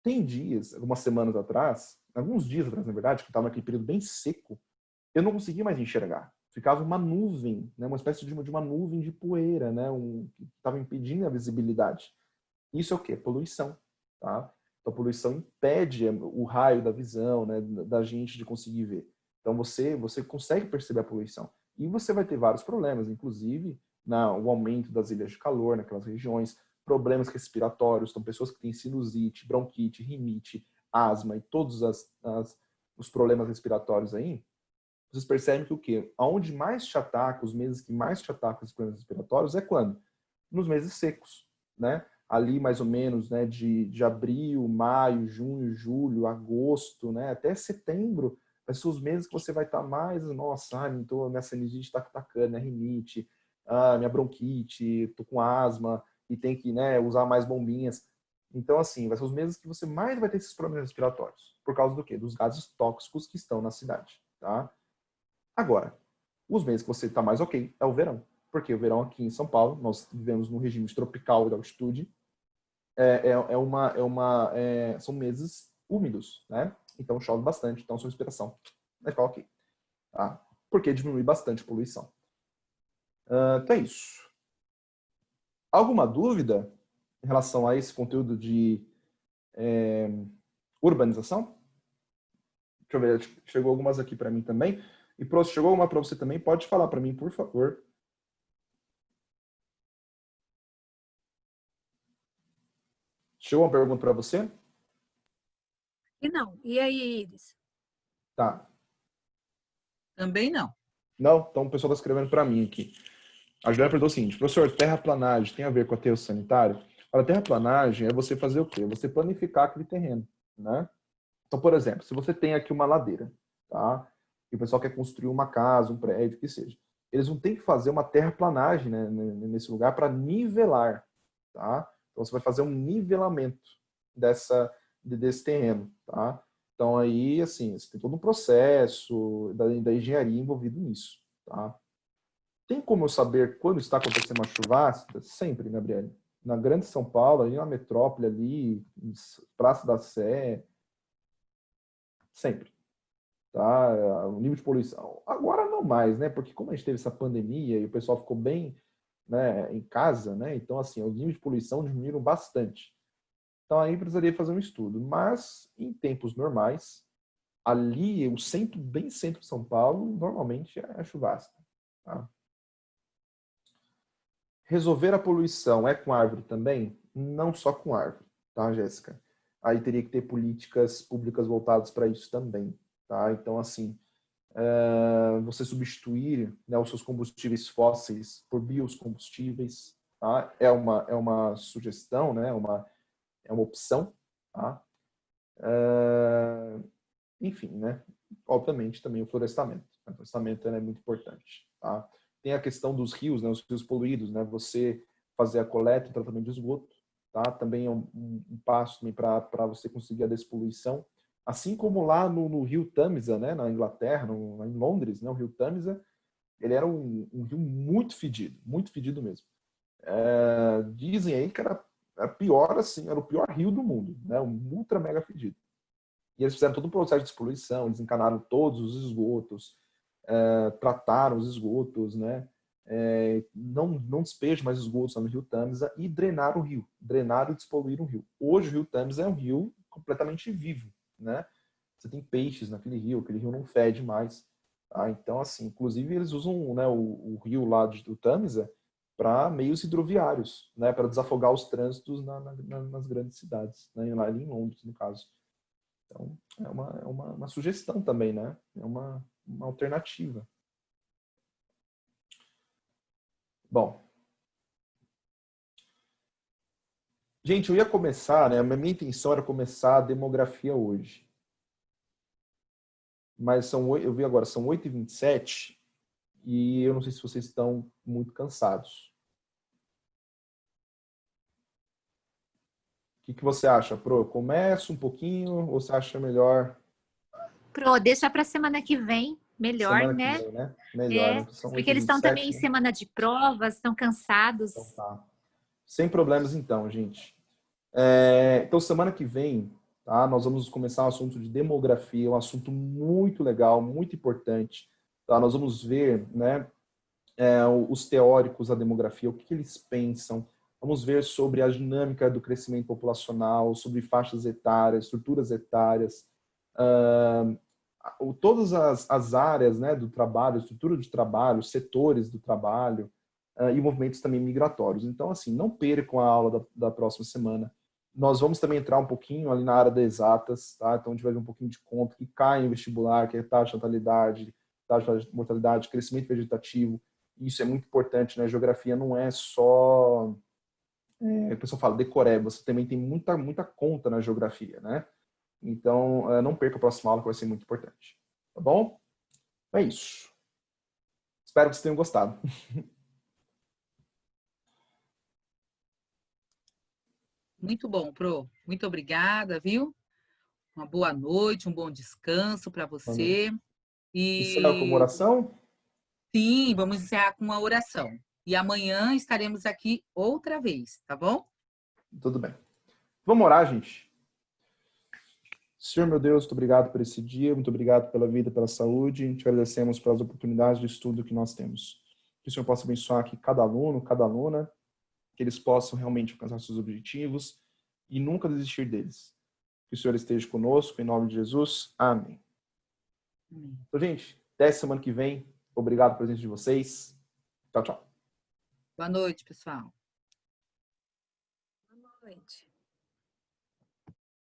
tem dias, algumas semanas atrás, alguns dias atrás, na verdade, que estava naquele período bem seco, eu não conseguia mais enxergar. Ficava uma nuvem, né? Uma espécie de uma nuvem de poeira, né? Que estava impedindo a visibilidade. Isso é o quê? Poluição, tá? Então, a poluição impede o raio da visão, né, da gente de conseguir ver. Então, você consegue perceber a poluição. E você vai ter vários problemas, inclusive o aumento das ilhas de calor naquelas regiões, problemas respiratórios, então pessoas que têm sinusite, bronquite, rinite, asma e todos os problemas respiratórios aí, vocês percebem que o quê? Aonde mais te ataca, os meses que mais te atacam os problemas respiratórios é quando? Nos meses secos, né? Ali mais ou menos, né, de abril, maio, junho, julho, agosto, né, até setembro, vai ser os meses que você vai estar mais, nossa, então minha sinusite está atacando, minha rinite, minha bronquite, tô com asma e tem que, né, usar mais bombinhas. Então, assim, vai ser os meses que você mais vai ter esses problemas respiratórios. Por causa do quê? Dos gases tóxicos que estão na cidade, tá? Agora, os meses que você está mais ok é o verão. Porque o verão aqui em São Paulo, nós vivemos num regime tropical de altitude, são meses úmidos, né? Então chove bastante, então sua respiração vai ficar ok. Tá? Porque diminui bastante a poluição. Então é isso. Alguma dúvida em relação a esse conteúdo de urbanização? Deixa eu ver, chegou algumas aqui para mim também. E chegou uma para você também, pode falar para mim, por favor. Chegou uma pergunta para você? E não. E aí, Iris? Tá. Também não. Não? Então o pessoal está escrevendo para mim aqui. A Juliana perguntou o seguinte: professor, terraplanagem tem a ver com aterro sanitário? A terraplanagem é você fazer o quê? Você planificar aquele terreno, né? Então, por exemplo, se você tem aqui uma ladeira, tá? E o pessoal quer construir uma casa, um prédio, o que seja. Eles vão ter que fazer uma terraplanagem, né, nesse lugar para nivelar, tá? Então, você vai fazer um nivelamento desse terreno, tá? Então, aí, assim, você tem todo um processo da engenharia envolvido nisso, tá? Tem como eu saber quando está acontecendo uma chuvasca? Sempre, Gabriele. Na Grande São Paulo, ali na metrópole, ali, Praça da Sé, sempre. Tá? O nível de poluição. Agora não mais, né? Porque como a gente teve essa pandemia e o pessoal ficou bem, né, em casa, né? Então, assim, os níveis de poluição diminuíram bastante. Então, aí precisaria fazer um estudo. Mas, em tempos normais, ali, o centro, bem centro de São Paulo, normalmente é chuvasca. Tá? Resolver a poluição é com árvore também? Não só com árvore, tá, Jéssica? Aí teria que ter políticas públicas voltadas para isso também, tá? Então, assim, você substituir, né, os seus combustíveis fósseis por biocombustíveis, tá? É uma sugestão, né? É uma opção, tá? Enfim, né? Obviamente também o florestamento. O florestamento é muito importante, tá? Tem a questão dos rios, né? Os rios poluídos, né? Você fazer a coleta e tratamento de esgoto, tá? Também é um passo para você conseguir a despoluição. Assim como lá no rio Tamisa, né? Na Inglaterra, em Londres, né? O rio Tamisa, ele era um rio muito fedido mesmo. Dizem aí que era pior, assim, era o pior rio do mundo, né? Um ultra mega fedido. E eles fizeram todo um processo de despoluição, eles encanaram todos os esgotos, trataram os esgotos, né? Não despejam mais esgotos no rio Tamisa e drenaram o rio, drenaram e despoluíram o rio. Hoje o rio Tamisa é um rio completamente vivo, né? Você tem peixes naquele rio, aquele rio não fede mais. Tá? Então, assim, inclusive eles usam, né, o rio lá do Tamisa para meios hidroviários, né? Para desafogar os trânsitos nas grandes cidades, né? Lá em Londres, no caso. Então, é uma sugestão também, né? É uma alternativa. Bom. Gente, eu ia começar, né? A minha intenção era começar a demografia hoje. Mas eu vi agora, são 8h27 e eu não sei se vocês estão muito cansados. O que você acha, Pro? Começa um pouquinho ou você acha melhor? Pro, deixa para semana que vem, melhor, Semana né? que vem, né? Melhor, né? São Porque eles estão 8h27, também em né? semana de provas, estão cansados. Então tá. Sem problemas então, gente. Então, semana que vem, tá, nós vamos começar um assunto de demografia, um assunto muito legal, muito importante. Tá? Nós vamos ver, né, os teóricos da demografia, o que eles pensam, Vamos ver sobre a dinâmica do crescimento populacional, sobre faixas etárias, estruturas etárias, todas as áreas, né, do trabalho, estrutura de trabalho, setores do trabalho e movimentos também migratórios. Então, assim, não percam a aula da próxima semana. Nós vamos também entrar um pouquinho ali na área das exatas, tá? Então, a gente vai ver um pouquinho de conta que cai em vestibular, que é taxa de natalidade, taxa de mortalidade, crescimento vegetativo. Isso é muito importante, né? Geografia não é só... a pessoa fala decoreba, você também tem muita conta na geografia, né? Então, não perca a próxima aula, que vai ser muito importante. Tá bom? É isso. Espero que vocês tenham gostado. Muito bom, Pro. Muito obrigada, viu? Uma boa noite, um bom descanso para você. Encerra com uma E oração? sim, vamos encerrar com uma oração. E amanhã estaremos aqui outra vez, tá bom? Tudo bem. Vamos orar, gente? Senhor, meu Deus, muito obrigado por esse dia, muito obrigado pela vida, pela saúde. Te agradecemos pelas oportunidades de estudo que nós temos. Que o Senhor possa abençoar aqui cada aluno, cada aluna, que eles possam realmente alcançar seus objetivos e nunca desistir deles. Que o Senhor esteja conosco, em nome de Jesus. Amém. Então, gente, até semana que vem. Obrigado pela presença de vocês. Tchau, tchau. Boa noite, pessoal. Boa noite.